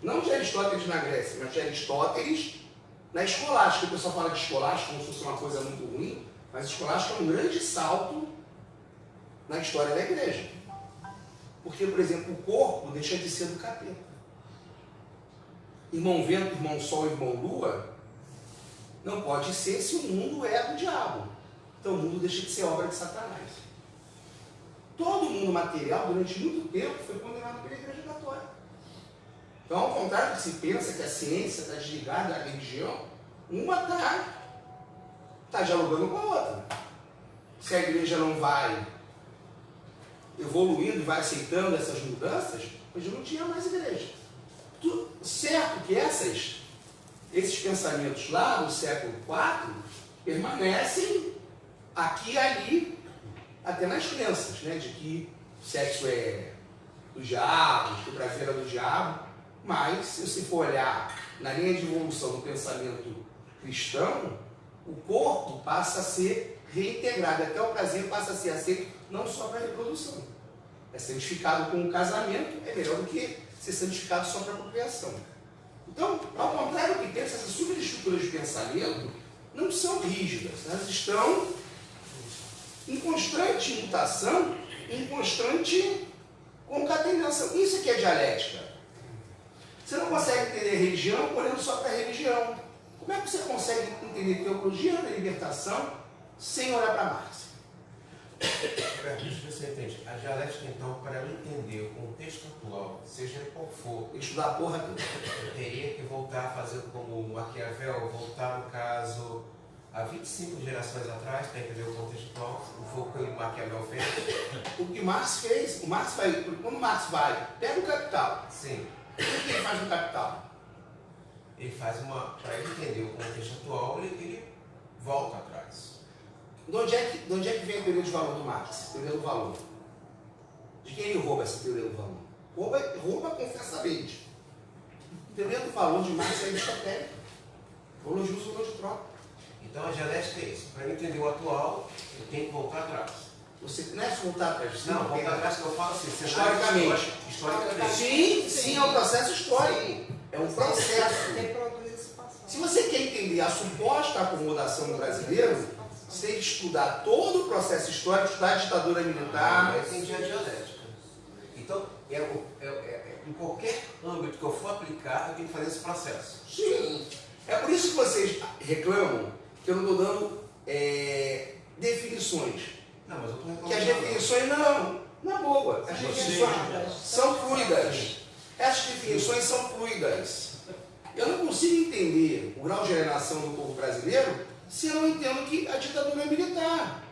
Não de Aristóteles na Grécia, mas de Aristóteles na escolástica. O pessoal fala de escolástica como se fosse uma coisa muito ruim, mas escolástica é um grande salto na história da Igreja. Porque, por exemplo, o corpo deixa de ser do capeta. Irmão vento, irmão sol, irmão lua, não pode ser se o mundo é do diabo. Então o mundo deixa de ser obra de Satanás. Todo mundo material, durante muito tempo, foi condenado pela Igreja Católica. Então, ao contrário do que se pensa que a ciência está desligada da religião, uma está dialogando com a outra. Se a igreja não vai evoluindo e vai aceitando essas mudanças, hoje não tinha mais igreja. Certo que esses pensamentos lá no século IV permanecem aqui e ali, até nas crenças, né, de que o sexo é do diabo, que o prazer é do diabo, mas se você for olhar na linha de evolução do pensamento cristão, o corpo passa a ser reintegrado, até o prazer passa a ser aceito não só para a reprodução. É santificado com o casamento, é melhor do que ser santificado só para a procriação. Então, ao contrário do que pensa, essas superestruturas de pensamento não são rígidas, elas estão em constante mutação, em constante concatenação. Isso aqui é dialética. Você não consegue entender religião olhando só para a religião. Como é que você consegue entender teologia da libertação sem olhar para Marx? Para isso você entende. A dialética, então, para eu entender o contexto atual, seja qual for, Estudar a porra toda. eu teria que voltar a fazer como Maquiavel, voltar, no caso, há 25 gerações atrás, para entender o contexto atual, foi o que o Maquiavel fez. O que Marx fez, quando Marx vai, pega o Capital. Sim. O que ele faz no Capital? Ele faz para ele entender o contexto atual, ele volta atrás. De onde é que vem a teoria de valor do Marx? Teoria do valor. De quem ele rouba essa teoria do valor? Rouba confessamente. A teoria do valor de Marx é aristotélica. Valor de uso, valor de troca. Então a dialética é isso. Para eu entender o atual, eu tenho que voltar atrás. Você não é se voltar atrás. Você Não, voltar atrás que eu falo assim, historicamente. Historicamente. Sim, é um processo histórico. É um processo. Reproduz esse passado. Se você quer entender a suposta acomodação do brasileiro, você tem que estudar todo o processo histórico, estudar a ditadura militar. Eu entendi a dialética. Então, em qualquer âmbito que eu for aplicar, eu tenho que fazer esse processo. Sim. É por isso que vocês reclamam que eu não estou dando definições. Não, mas eu estou reclamando. Que as definições na boa. As definições são fluidas. Essas definições são fluidas. Eu não consigo entender o grau de alienação do povo brasileiro se eu não entendo que a ditadura é militar.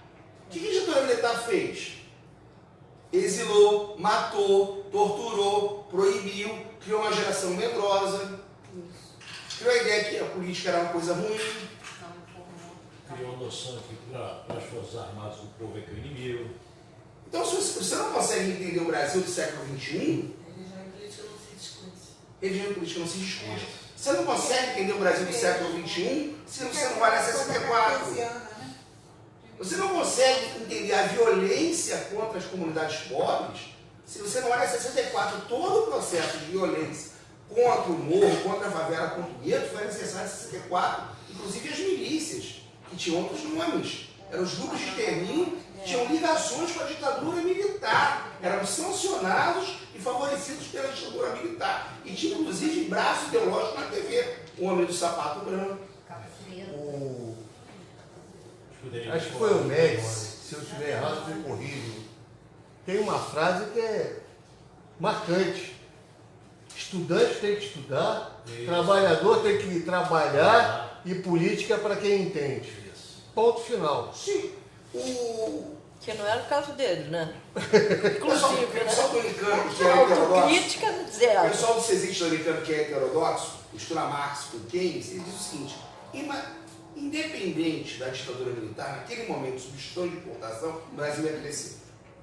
O que a ditadura militar fez? Exilou, matou, torturou, proibiu, criou uma geração medrosa, criou a ideia que a política era uma coisa ruim. Criou a noção que para as Forças Armadas o povo é que é o inimigo. Então, se você não consegue entender o Brasil do século XXI, Religião e política não se discute. religião e política não se discute. Você não consegue entender o Brasil do século XXI se você não vai na 64. Você não consegue entender a violência contra as comunidades pobres se você não olha 64. Todo o processo de violência contra o morro, contra a favela, contra o gueto foi necessário em 64. Inclusive as milícias, que tinham outros nomes. Eram os grupos de terreno que tinham ligações com a ditadura militar. Eram sancionados e favorecidos pela ditadura militar. E tinha inclusive braço ideológico na TV. O homem do sapato branco. Acho que foi o Médici, se eu estiver errado, me corrijo. Tem uma frase que é marcante. Estudante tem que estudar, trabalhador tem que trabalhar e política para quem entende. Ponto final. Sim. Que não era o caso dele, né? O pessoal do Unicamp, que é heterodoxo, Autocrítica zero. o pessoal do CESIT do Unicamp, que é heterodoxo, mistura Marx com Keynes, ele diz o seguinte: independente da ditadura militar, naquele momento, substituição de importação, o Brasil ia crescer.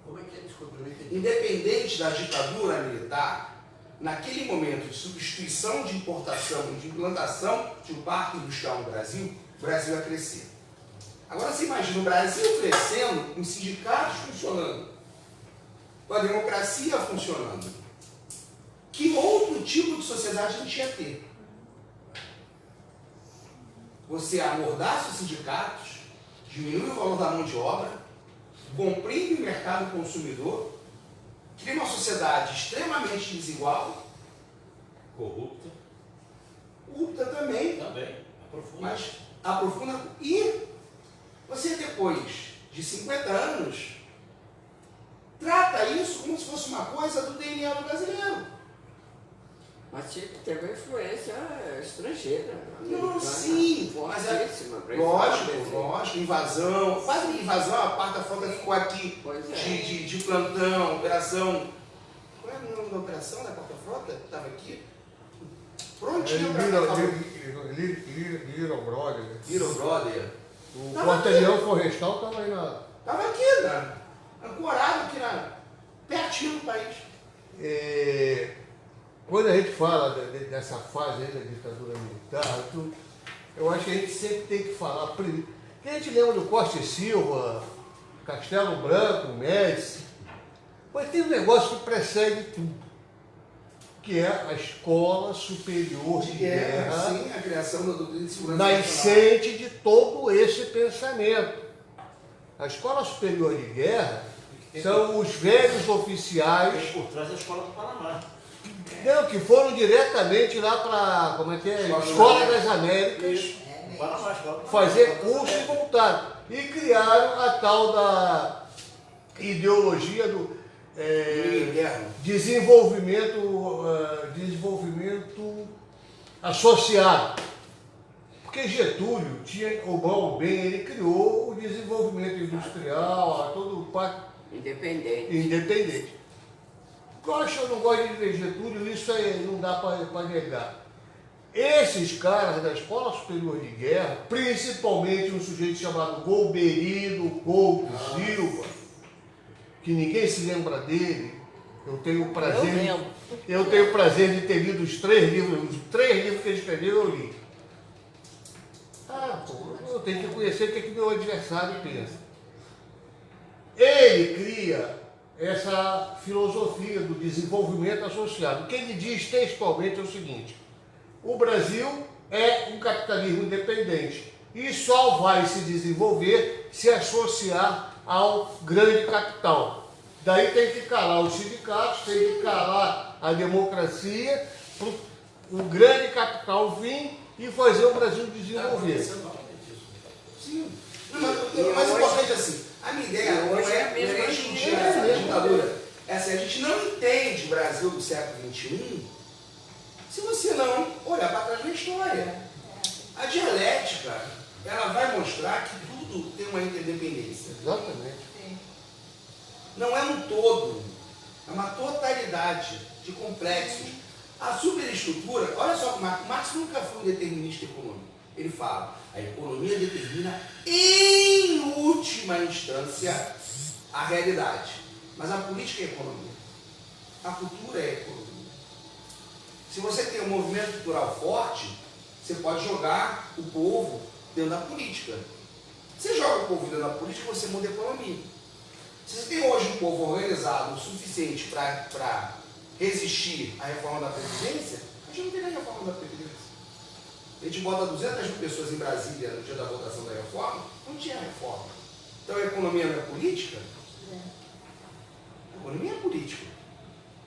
Como é que é? Desculpa, eu não entendi. Independente da ditadura militar, naquele momento de substituição de importação e de implantação de um parque industrial no Brasil, o Brasil ia crescer. Agora você imagina o Brasil crescendo, com sindicatos funcionando, com a democracia funcionando. Que outro tipo de sociedade a gente ia ter? Você amordaça os sindicatos, diminui o valor da mão de obra, comprime o mercado consumidor, cria uma sociedade extremamente desigual, Corrupta. corrupta também, Aprofunda. mas aprofunda. E você, depois de 50 anos, trata isso como se fosse uma coisa do DNA do brasileiro. Mas teve uma influência estrangeira. Não, sim, mas é fortíssima. lógico, invasão. Quase invasão, a quarta frota ficou aqui de plantão, operação. Qual é o nome da operação da quarta frota? Estava aqui. Prontinho para Little Brother. Little Brother. O quartelhão florestal estava aí na. Estava aqui, ancorado aqui pertinho do país. Quando a gente fala dessa fase aí da ditadura militar, eu acho que a gente sempre tem que falar primeiro. Porque a gente lembra do Costa e Silva, Castelo Branco, Médici, mas tem um negócio que precede tudo, que é a Escola Superior de Guerra, Sim, a criação da doutrina de segurança nascente de todo esse pensamento. A Escola Superior de Guerra são os velhos oficiais. Por trás da Escola do Panamá. Não, que foram diretamente lá para, como é que é? Escola das Américas, Panamá, Escola do fazer curso e voltaram. E criaram a tal da ideologia do desenvolvimento associado. Porque Getúlio tinha o bom ou bem, ele criou o desenvolvimento industrial, todo o pacto independente. Gosto ou não gosto de ver Getúlio, isso aí não dá para negar. Esses caras da Escola Superior de Guerra, principalmente um sujeito chamado Golberino Couto Silva, que ninguém se lembra dele, eu tenho o prazer de ter lido os três livros que ele escreveu, eu li. Eu tenho que conhecer o que meu adversário pensa. Ele cria essa filosofia do desenvolvimento associado. O que ele diz textualmente é o seguinte: o Brasil é um capitalismo independente e só vai se desenvolver se associar ao grande capital. Daí tem que calar os sindicatos, tem que calar a democracia, para o grande capital vir e fazer o Brasil desenvolver. Sim. Mas o importante é assim, a minha ideia não é discutir essa ditadura. A gente não entende o Brasil do século XXI se você não olhar para trás da história. A dialética, ela vai mostrar que tudo tem uma interdependência. Exatamente. Não é um todo, é uma totalidade de complexos. A superestrutura, olha só, o Marx nunca foi um determinista econômico. Ele fala, a economia determina, em última instância, a realidade. Mas a política é economia. A cultura é economia. Se você tem um movimento cultural forte, você pode jogar o povo dentro da política. Você joga o povo dentro da política, você muda a economia. Se você tem hoje um povo organizado o suficiente para resistir à reforma da Previdência, a gente não tem nem reforma da Previdência. A gente bota 200 mil pessoas em Brasília no dia da votação da reforma, não tinha reforma. Então a economia não é política? A economia é política.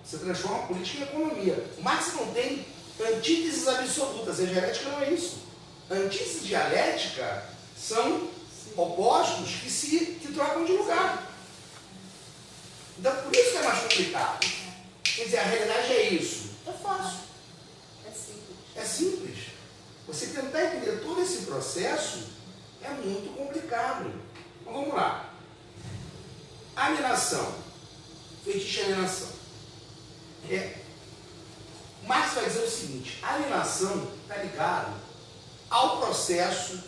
Você transforma a política em economia. O Marx não tem antíteses absolutas, a dialética não é isso. Antítese e dialética são opostos que trocam de lugar. Então, por isso que é mais complicado. Quer dizer, a realidade é isso. É fácil. É simples. É simples. Você tentar entender todo esse processo é muito complicado. Então, vamos lá. Alienação. Fetiche alienação. Marx vai dizer o seguinte, a alienação está ligada ao processo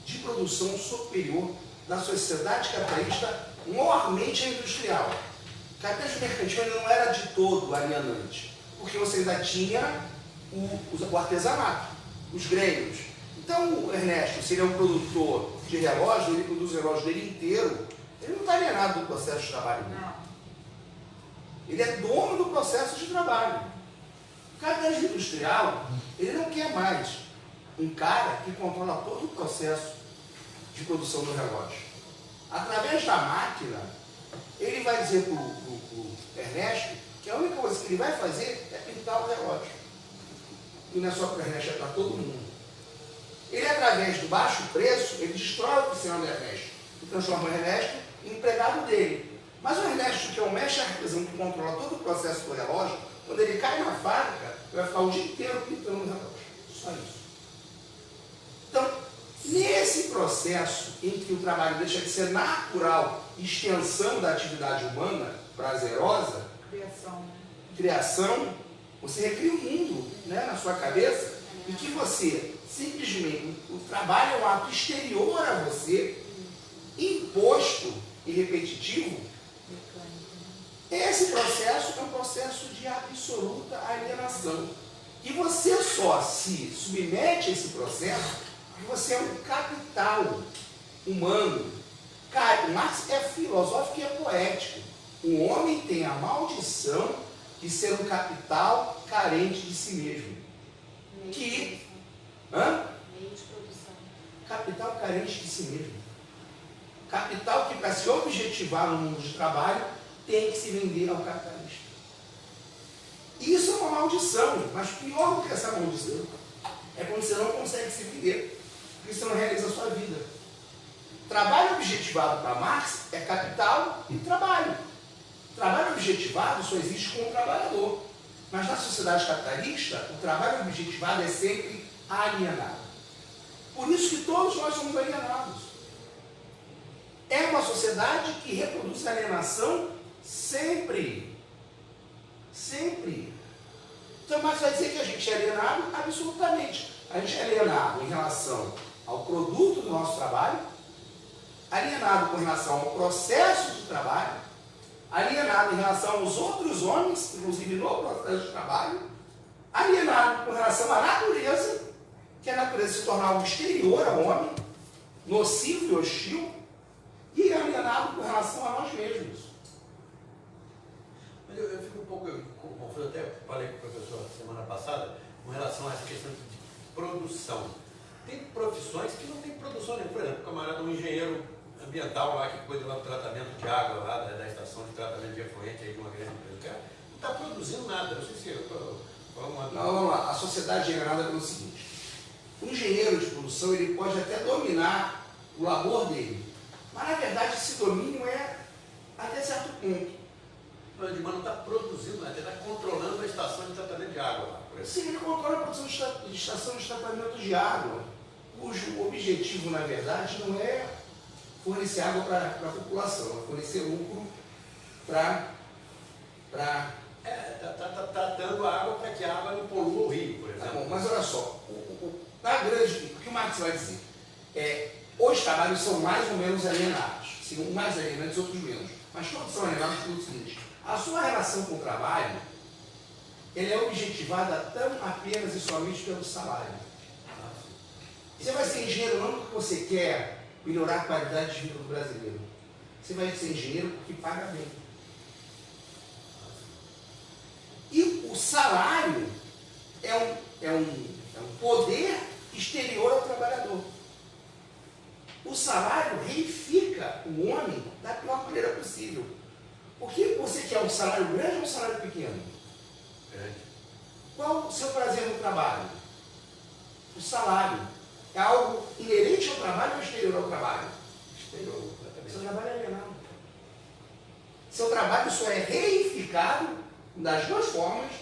de produção superior da sociedade capitalista, maiormente industrial. O capitalismo mercantil ainda não era de todo alienante, porque você ainda tinha o artesanato, os grêmios. Então o Ernesto, se ele é um produtor de relógio, ele produz o relógio dele inteiro, ele não está alienado do processo de trabalho dele. Ele é dono do processo de trabalho. O capitalismo industrial, ele não quer mais um cara que controla todo o processo de produção do relógio. Através da máquina, ele vai dizer para o Ernesto que a única coisa que ele vai fazer é pintar o relógio. E não é só para o Ernesto, é para todo mundo. Ele, através do baixo preço, ele destrói a oficina do Ernesto e transforma o Ernesto em empregado dele. Mas o Ernesto, que é um mestre artesão que controla todo o processo do relógio, quando ele cai na fábrica, vai ficar o dia inteiro pintando o relógio. Só isso. Então, nesse processo em que o trabalho deixa de ser natural, extensão da atividade humana, prazerosa, criação, você recria um mundo, né, na sua cabeça, em que você simplesmente, o trabalho é um ato exterior a você, imposto e repetitivo. Esse processo é um processo de absoluta alienação. E você só se submete a esse processo porque você é um capital humano. O Marx é filosófico e é poético. O homem tem a maldição de ser um capital carente de si mesmo. Meio Que... de Hã? Meio de produção. Capital carente de si mesmo. Capital que, para se objetivar no mundo de trabalho, tem que se vender ao capitalista. Isso é uma maldição, mas pior do que essa maldição é quando você não consegue se vender, porque você não realiza a sua vida. Trabalho objetivado para Marx é capital e trabalho. Trabalho objetivado só existe com o trabalhador. Mas na sociedade capitalista, o trabalho objetivado é sempre alienado. Por isso que todos nós somos alienados. É uma sociedade que reproduz a alienação sempre. Sempre. Então, Marx vai dizer que a gente é alienado absolutamente. A gente é alienado em relação ao produto do nosso trabalho, alienado com relação ao processo de trabalho, alienado em relação aos outros homens, inclusive no processo de trabalho, alienado com relação à natureza, que a natureza se torna algo exterior ao homem, nocivo e hostil, e alienado com relação a nós mesmos. Mas eu fico um pouco confuso, até falei com o professor semana passada, com relação a essa questão de produção. Tem profissões que não tem produção nenhuma. Por exemplo, o camarada, um engenheiro ambiental lá que cuida do tratamento de água lá da estação de tratamento de efluente aí de uma grande empresa, o cara não está produzindo nada. Não sei se eu estou falando. Não, vamos lá. A sociedade é enganada pelo seguinte: o engenheiro de produção ele pode até dominar o labor dele, mas na verdade esse domínio é até certo ponto. Mas não está produzindo nada, ele está controlando a estação de tratamento de água lá. Sim, ele controla a produção de estação de tratamento de água. cujo objetivo, na verdade, não é fornecer água para a população, é fornecer lucro para... Tratando a água para que a água não polua o rio, por Tá exemplo. bom, mas olha só, o que o Marx vai dizer? Os trabalhos são mais ou menos alienados, um mais alienados, outros menos, mas todos são alienados pelo seguinte: a sua relação com o trabalho, ela é objetivada tão apenas e somente pelo salário. Você vai ser engenheiro não porque você quer melhorar a qualidade de vida do brasileiro. Você vai ser engenheiro porque paga bem. E o salário é um poder exterior ao trabalhador. O salário reifica o homem da pior maneira possível. Porque você quer um salário grande ou um salário pequeno? Grande. Qual o seu prazer no trabalho? O salário. É algo inerente ao trabalho ou exterior ao trabalho? Exterior, completamente. Seu trabalho é alienado. Seu trabalho só é reificado das duas formas,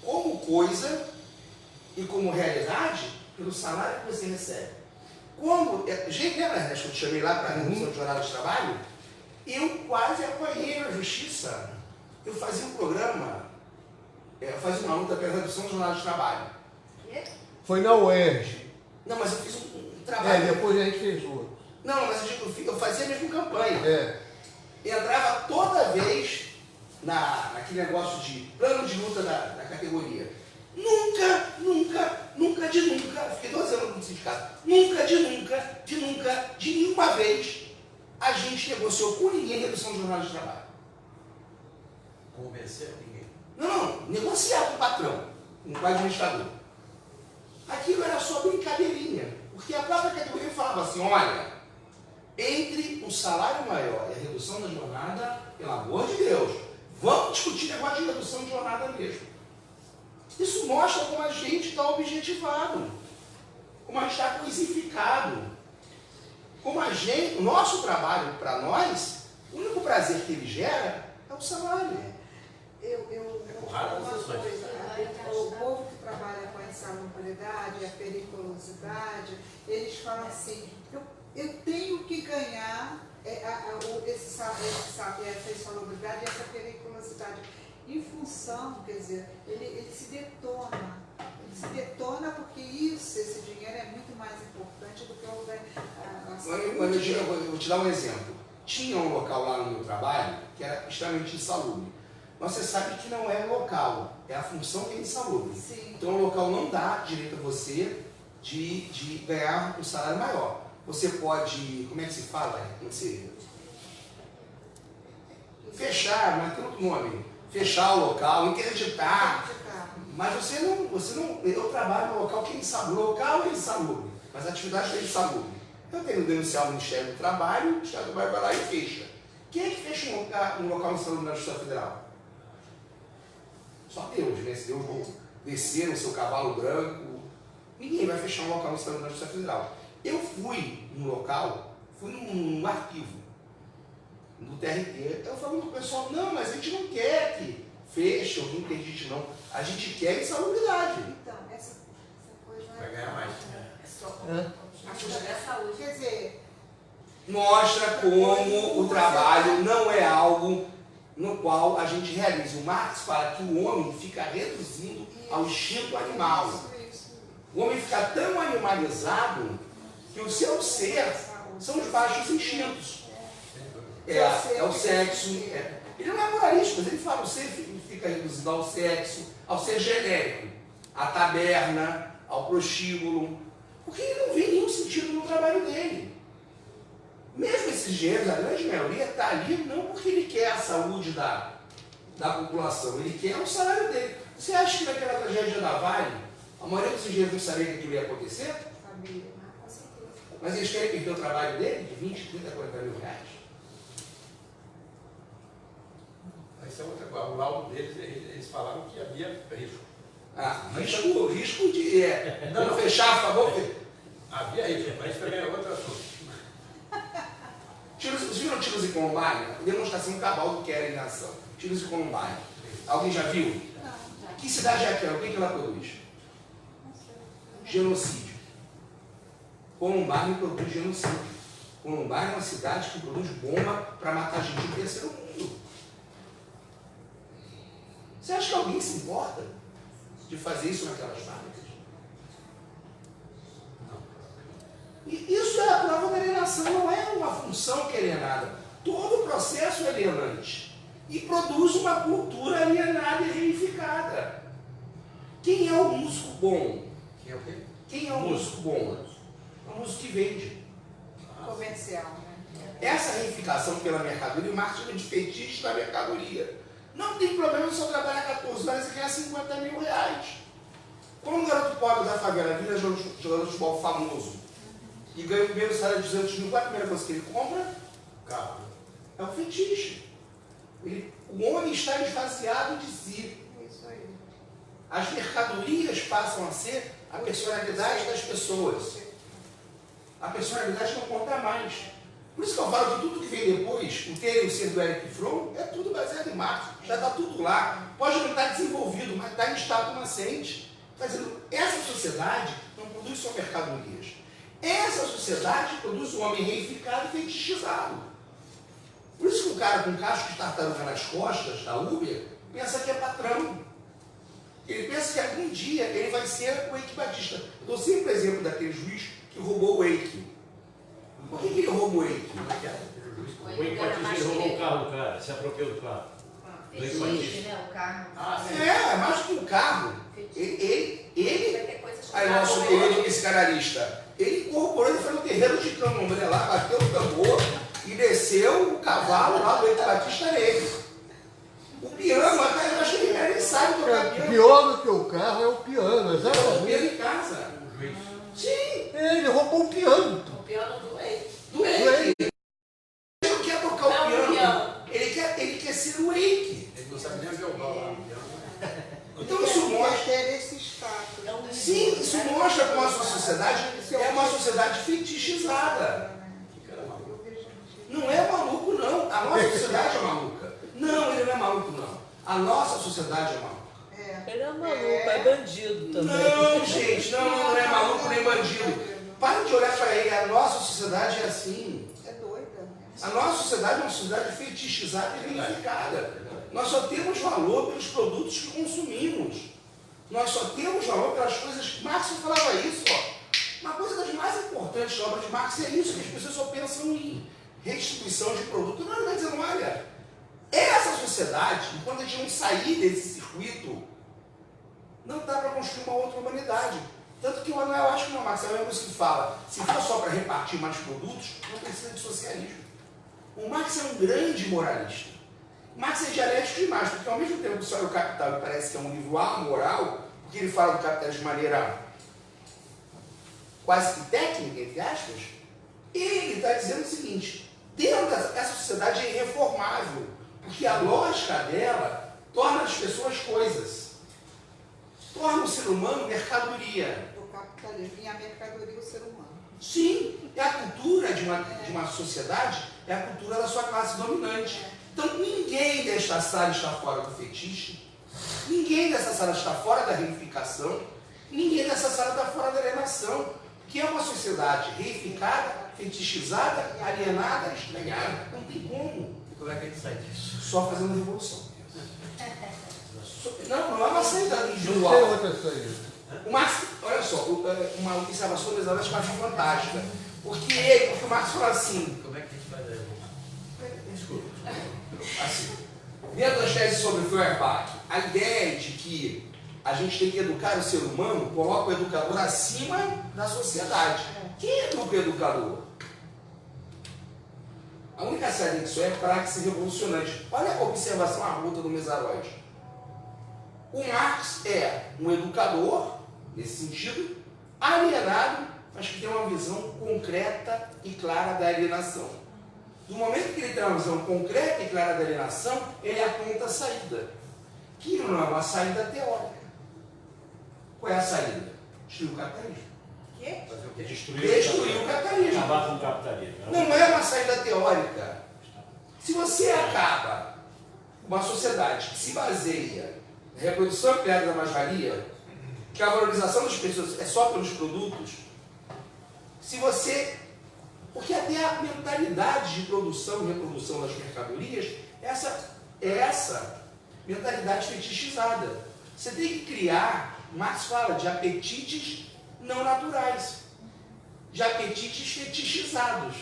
como coisa e como realidade, pelo salário que você recebe. Quando, gente, lembra que eu te chamei lá para a redução de jornada de trabalho? Eu quase apanhei na justiça. Eu fazia um programa, eu fazia uma luta pela redução de jornada de trabalho. Foi na UERJ. Não, mas eu fiz um trabalho. Depois a gente fez outro. Não, mas eu fazia mesmo campanha. Entrava toda vez naquele negócio de plano de luta da categoria. Nunca, fiquei 12 anos no sindicato, de nenhuma vez, a gente negociou com ninguém redução de jornada de trabalho. Convencer ninguém. Não, negociar com o patrão, com o administrador. Aquilo era só brincadeirinha, porque a própria categoria falava assim: olha, entre um salário maior e a redução da jornada, pelo amor de Deus, vamos discutir negócio de redução de jornada mesmo. Isso mostra como a gente está objetivado, como a gente está coisificado, como a gente, o nosso trabalho para nós, o único prazer que ele gera é o salário. Raras exceções. O povo que trabalha com a insalubridade, a periculosidade, eles falam assim: eu tenho que ganhar essa insalubridade e essa periculosidade. Em função, quer dizer, ele se detona. Ele se detona porque esse dinheiro é muito mais importante do que eu vou te dar um exemplo. Tinha um local lá no meu trabalho que era extremamente insalubre. Mas você sabe que não é local, é a função que é insalubre. Sim. Então o local não dá direito a você de ganhar um salário maior. Você pode, como é que se fala? Fechar, mas tem outro nome. Fechar o local, interditar. Mas você não. Eu trabalho no local que é insalubre. O local é insalubre, mas a atividade é insalubre. Eu tenho que denunciar o Ministério do Trabalho, o Ministério do Trabalho vai lá e fecha. Quem é que fecha um local insalubre na Justiça Federal? Só Deus, né? Se Deus for descer no seu cavalo branco, ninguém vai fechar um local insalubre na Justiça Federal. Eu fui num local, fui num arquivo do TRT. Eu falei pro pessoal: não, mas a gente não quer que feche ou que interdite, não. A gente quer insalubridade. Então, essa coisa não é. Vai ganhar mais. Quer dizer, mostra como o trabalho não é algo no qual a gente realiza. O Marx fala que o homem fica reduzindo ao instinto animal. O homem fica tão animalizado que o seu ser são os baixos instintos. É o sexo. Ele não é moralista, mas ele fala: o ser fica reduzido ao sexo, ao ser genérico, à taberna, ao prostíbulo, porque ele não vê nenhum sentido no trabalho dele. Mesmo esses engenheiros, a grande maioria está ali não porque ele quer a saúde da população, ele quer o salário dele. Você acha que naquela tragédia da Vale, a maioria dos engenheiros não sabia que aquilo ia acontecer? sabia, com certeza. Mas eles querem perder o trabalho dele de 20, 30, 40 mil reais? Esse é outra coisa. O laudo deles, eles falaram que havia risco. Risco de não fechar a favor. Havia risco, mas isso também é outro assunto. Vocês viram tiros em Columbine? Demonstração cabal do que era em ação. Tiros em Columbine. Alguém já viu? Não, Que cidade é aquela? O que ela produz? Genocídio. Colombar me produz genocídio. Colombar é uma cidade que produz bomba para matar gente do terceiro mundo. Você acha que alguém se importa de fazer isso naquelas fábricas? Não. E isso é a prova da alienação, não é uma função que é alienada. Todo o processo é alienante. E produz uma cultura alienada e reificada. Quem é o músico bom? Quem é o quê? Quem é o músico bom? É o músico que vende. Comercial, né? Essa reificação pela mercadoria, o marketing de fetiche da mercadoria. Não tem problema se eu trabalhar 14 horas e ganhar 50 mil reais. Quando um garoto pobre da favela vira jogador de futebol famoso e ganha o primeiro salário de 200 mil, qual é a primeira coisa que ele compra? Carro. É o fetiche. O homem está esvaziado de si. É isso aí. As mercadorias passam a ser a personalidade das pessoas. A personalidade não conta mais. Por isso que eu falo que tudo que vem depois, o ter e o ser do Erich Fromm, é tudo baseado em marketing. Já está tudo lá. Pode não estar desenvolvido, mas está em estado nascente. Está dizendo, essa sociedade não produz só mercadorias. Essa sociedade produz um homem reificado e fetichizado. Por isso que o cara com casco de tartaruga nas costas, da Uber, pensa que é patrão. Ele pensa que algum dia ele vai ser o Eike Batista. Eu dou sempre o exemplo daquele juiz que roubou o Eike. Por que ele roubou o Eike? O Eike Batista roubou o carro do cara, se apropriou do carro. Do Eike Batista. Né? O carro. É mais do que um carro. Ele aí nosso querido psicanalista, ele incorporou, ele foi no terreiro de Candomblé lá, bateu o tambor e desceu o cavalo lá do Eike Batista nele. O piano, até eu acho que ele sabe tocar piano. Pior do que o carro é o piano, O exatamente. piano em casa. Sim. Ele roubou o piano. O piano do Eike. Do Eike. Ele não quer tocar o piano. Ele quer ser o Eike. Ele não sabe nem violão lá. Então isso mostra. ter esse status. Sim, isso mostra como a nossa sociedade é uma sociedade fetichizada. Não é maluco, não. A nossa sociedade é maluca. Não, ele não é maluco, não. A nossa sociedade é maluca. Ele é maluco, é bandido também. Não, gente, não é maluco nem bandido. Para de olhar para ele, a nossa sociedade é assim. É doida. A nossa sociedade é uma sociedade fetichizada e reificada. Nós só temos valor pelos produtos que consumimos. Nós só temos valor pelas coisas. Marx falava isso, ó. Uma coisa das mais importantes da obra de Marx é isso, que as pessoas só pensam em restituição de produto. Não, ele vai dizendo, olha, essa sociedade, enquanto a gente não sair desse circuito, não dá para construir uma outra humanidade. Tanto que eu acho que não, Marx, é a mesma coisa que fala, se for só para repartir mais produtos, não precisa de socialismo. O Marx é um grande moralista. Marx é dialético demais, porque ao mesmo tempo que só é o Capital e parece que é um livro amoral, porque ele fala do capital de maneira quase que técnica, entre aspas, ele está dizendo o seguinte, dentro dessa sociedade é irreformável, porque a lógica dela torna as pessoas coisas, torna o ser humano mercadoria. O capitalismo e a mercadoria o ser humano. Sim, é a cultura de uma sociedade, é a cultura da sua classe dominante. Então ninguém desta sala está fora do fetiche, ninguém dessa sala está fora da reificação, ninguém dessa sala está fora da alienação, que é uma sociedade reificada, fetichizada, alienada, estranhada. Não tem como. E como é que a gente sai disso? Só fazendo revolução. Não é uma saída Não tem individual. outra saída. O Marx, olha só, uma observação das aulas que eu acho fantástica. Porque o Marx fala assim, Como é que a gente faz a revolução? desculpa, assim, dentro das teses sobre Feuerbach, a ideia de que a gente tem que educar o ser humano coloca o educador acima da sociedade. Quem educa o educador? A única saída disso é praxe revolucionante. Olha a observação arruda do Mesaroide. O Marx é um educador, nesse sentido, alienado, mas que tem uma visão concreta e clara da alienação. No momento que ele tem uma visão concreta e clara da alienação, ele aponta a saída, que não é uma saída teórica. Qual é a saída? Destruir o capitalismo. Quê? Fazer o quê? Destruir o capitalismo. Acabar com o capitalismo. Não é uma saída teórica. Se você acaba uma sociedade que se baseia na reprodução ampliada da mais-valia, que a valorização das pessoas é só pelos produtos, Se você... Porque até a mentalidade de produção e reprodução das mercadorias, essa mentalidade fetichizada. Você tem que criar, Marx fala, de apetites não naturais, de apetites fetichizados,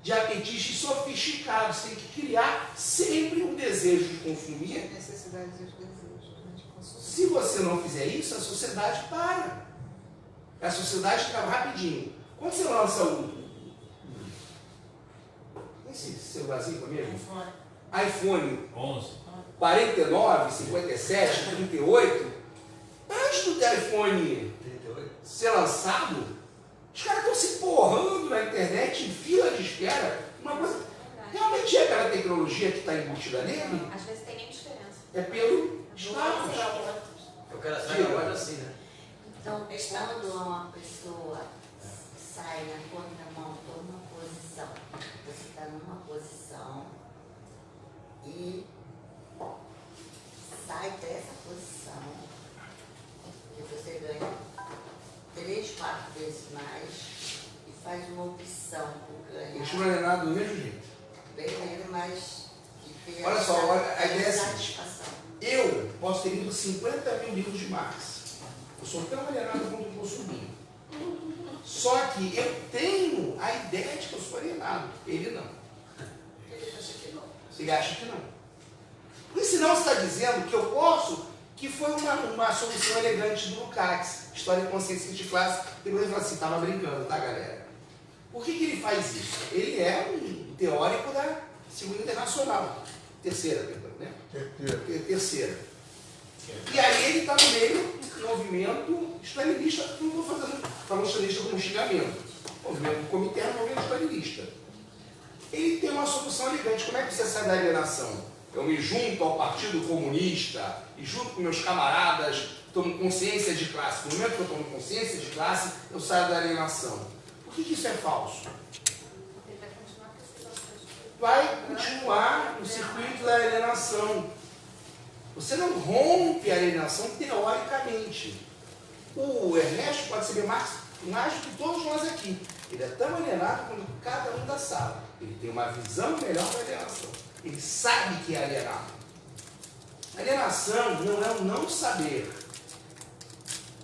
de apetites sofisticados. Você tem que criar sempre um desejo de consumir. Necessidades e os desejos, né, de consumir. Se você não fizer isso, a sociedade para. A sociedade fica rapidinho. Quando você lança esse celularzinho comigo? iPhone 11. 49, 57, 38, antes do telefone 38. ser lançado, os caras estão se porrando na internet em fila de espera. Uma coisa. Realmente é aquela tecnologia que está embutida nele? Às vezes tem nem diferença. É pelo status. Eu quero sair agora assim, né? Então, quando uma pessoa sai na contramão, toma uma posição, você está numa posição e sai dessa posição, que você ganha 3, 4 vezes mais e faz uma opção por ganhar. Continua alienado do mesmo jeito. Bem menos, mas que tem Olha só, a ideia é a seguinte. satisfação. Eu posso ter lido 50 mil livros de Marx. Eu sou tão alienado quanto o Bolsonaro. Só que eu tenho a ideia de que eu sou alienado. Ele não. Ele acha que não. Ele acha que não. Porque senão você está dizendo que eu posso, que foi uma solução elegante do Lukács, História e Consciência de Classe. Depois ele fala assim, estava brincando, tá, galera? Por que ele faz isso? Ele é um teórico da Segunda Internacional. Terceira, perdão, né? Terceira. E aí ele está no meio do movimento stalinista. Não estou falando stalinista como xingamento. Movimento comitê, movimento stalinista. Ele tem uma solução elegante. Como é que você sai da alienação? Eu me junto ao Partido Comunista e junto com meus camaradas tomo consciência de classe. No momento que eu tomo consciência de classe, eu saio da alienação. Por que isso é falso? Vai continuar no circuito da alienação. Você não rompe a alienação teoricamente. O Ernesto pode ser mais do que todos nós aqui. Ele é tão alienado quanto cada um da sala. Ele tem uma visão melhor da alienação. Ele sabe que é alienado. Alienação não é o não saber.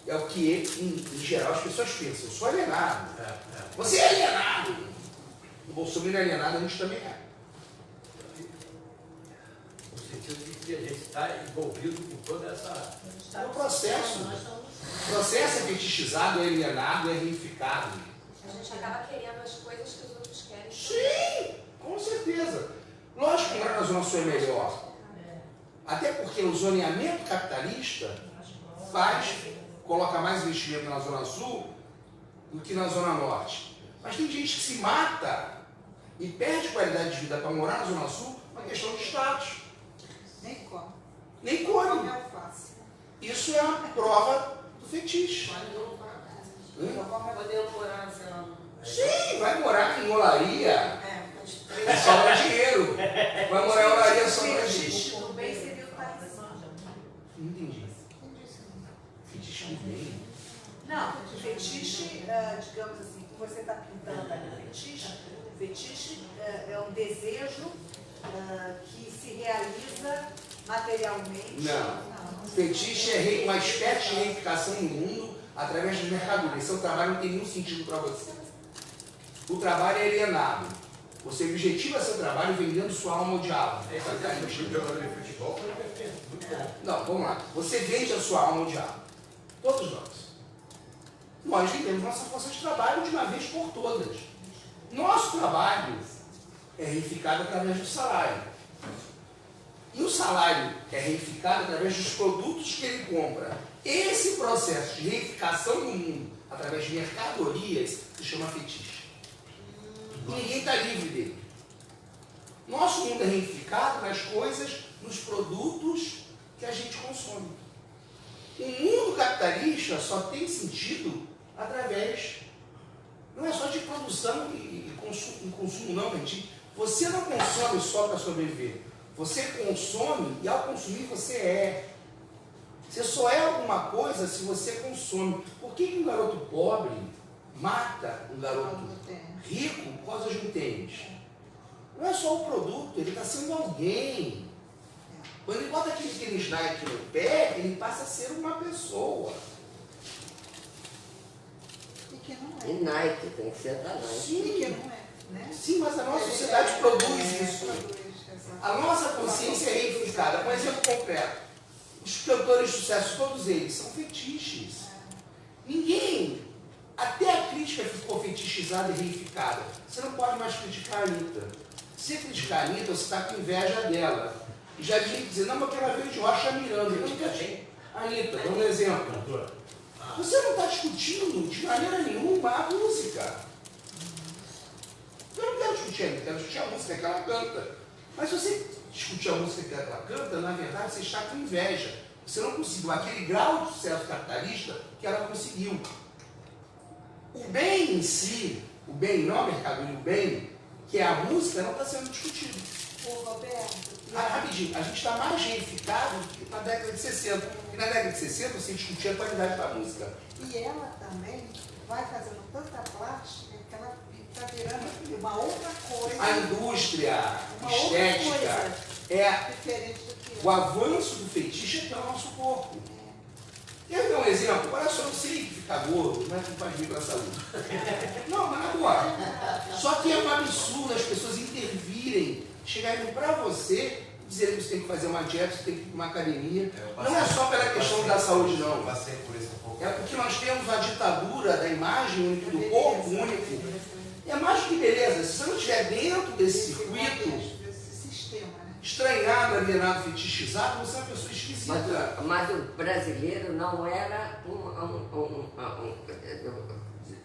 É o que, em geral, as pessoas pensam. Eu sou alienado. Você é alienado. O Bolsonaro é alienado, a gente também é. No sentido de que a gente está envolvido com toda essa... É o processo. O processo é fetichizado, é alienado, é reificado. A gente acaba querendo as coisas que os outros querem. Sim, com certeza. Lógico que na Zona Sul é melhor. Até porque o zoneamento capitalista coloca mais investimento na Zona Sul do que na Zona Norte. Mas tem gente que se mata e perde qualidade de vida para morar na Zona Sul por uma questão de status. Nem come. Nem come. Come alface. Isso é uma prova do fetiche. Quando eu morar na Zona... Sim, vai morar em olaria. Sobra dinheiro. Vai morar em olaria, sobra dinheiro. Do bem seria o país. Não entendi. Fetiche do bem? Não, fetiche, digamos assim, que você está pintando ali o fetiche é um desejo que se realiza materialmente. Não. Fetiche é uma espécie de reificação no mundo através de mercadoria. Seu trabalho não tem nenhum sentido para você. O trabalho é alienado. Você objetiva seu trabalho vendendo sua alma ao diabo. Jogador de futebol foi perfeito. Muito bom. Não, vamos lá. Você vende a sua alma ao diabo. Todos nós. Nós vendemos nossa força de trabalho de uma vez por todas. Nosso trabalho é reificado através do salário. E o salário é reificado através dos produtos que ele compra. Esse processo de reificação do mundo através de mercadorias se chama fetiche. Ninguém está livre dele. Nosso mundo é reificado nas coisas, nos produtos que a gente consome. O mundo capitalista só tem sentido através, não é só de produção e consumo não, gente. Você não consome só para sobreviver. Você consome e ao consumir você é. Você só é alguma coisa se você consome. Por que um garoto pobre mata um garoto rico por causa de um tênis. Não é só o produto, ele está sendo alguém. Quando ele bota aquele tênis Nike no pé, ele passa a ser uma pessoa. E que não E Nike, tem que ser da Nike. Sim, E que não é, né? sim, mas a nossa sociedade produz isso. A nossa consciência é reificada. Um exemplo concreto. Os cantores de sucesso, todos eles, são fetiches. Ninguém, até a crítica ficou fetichizada e reificada. Você não pode mais criticar a Anitta. Se você criticar a Anitta, você está com inveja dela. E já tinha que dizer, não, mas porque ela veio de Rocha Miranda. Eu nunca tinha. Anitta, dá um exemplo. Você não está discutindo de maneira nenhuma a música. Eu não quero discutir a Anitta, eu quero discutir a música que ela canta. Mas se você discutir a música que ela canta, na verdade você está com inveja. Você não conseguiu aquele grau de sucesso capitalista que ela conseguiu. O bem em si, o bem, não a mercadoria, o bem, que é a música, não está sendo discutido. Ô, Roberto. Rapidinho, a gente está mais reificado do que na década de 60. Porque na década de 60 você discutia a qualidade da música. E ela também vai fazendo tanta plástica que ela está virando uma outra coisa. A indústria uma estética outra coisa, é diferente do que o avanço do fetiche pelo nosso corpo. Quer dar um exemplo? Olha só, eu sei que ficar gordo não é que faz bem para a saúde. Não, mas na boa. Só que é um absurdo as pessoas intervirem, chegarem para você e dizerem que você tem que fazer uma dieta, você tem que ir para uma academia. Não é só pela questão da saúde, não. Eu passei por isso um pouco. É porque nós temos a ditadura da imagem única, do corpo único. É mais do que beleza. Se você não estiver dentro desse circuito, estranhado, alienado, fetichizado, você é uma pessoa esquisita. Mas o brasileiro não era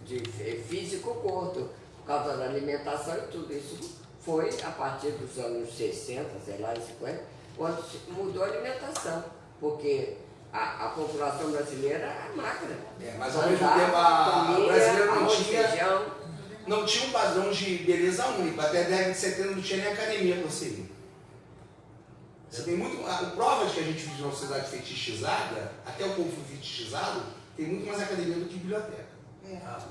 de físico gordo, por causa da alimentação e tudo isso. Foi a partir dos anos 60, sei lá, 50, quando mudou a alimentação, porque a população brasileira é magra. Mas ao mesmo tempo o brasileiro não tinha um padrão de beleza único. Até a década de 70 não tinha nem academia para você ir. Você tem muito. A prova de que a gente vive numa sociedade fetichizada, até o povo fetichizado, tem muito mais academia do que biblioteca.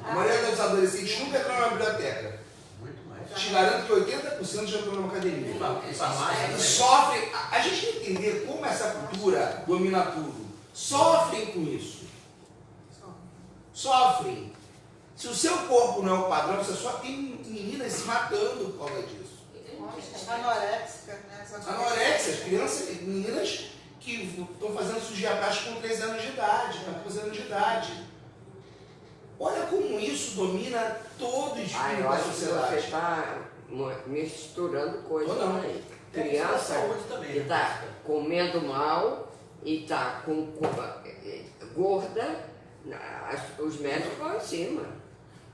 A maioria dos adolescentes nunca entrou numa biblioteca. Muito mais. Te garanto que 80% já entrou numa academia. E sofrem. A gente tem que entender como essa cultura domina tudo. Sofrem com isso. Sofrem. Se o seu corpo não é o padrão, você só tem meninas se matando por causa disso. Anoréxica, né? Anoréxias, crianças, meninas que estão fazendo cirurgia plástica com 13 anos de idade, 14 anos de idade. Olha como isso domina todo o espírito da sociedade. Você está misturando coisas aí. É, Criança também, que está comendo mal e está gorda, os médicos vão em cima.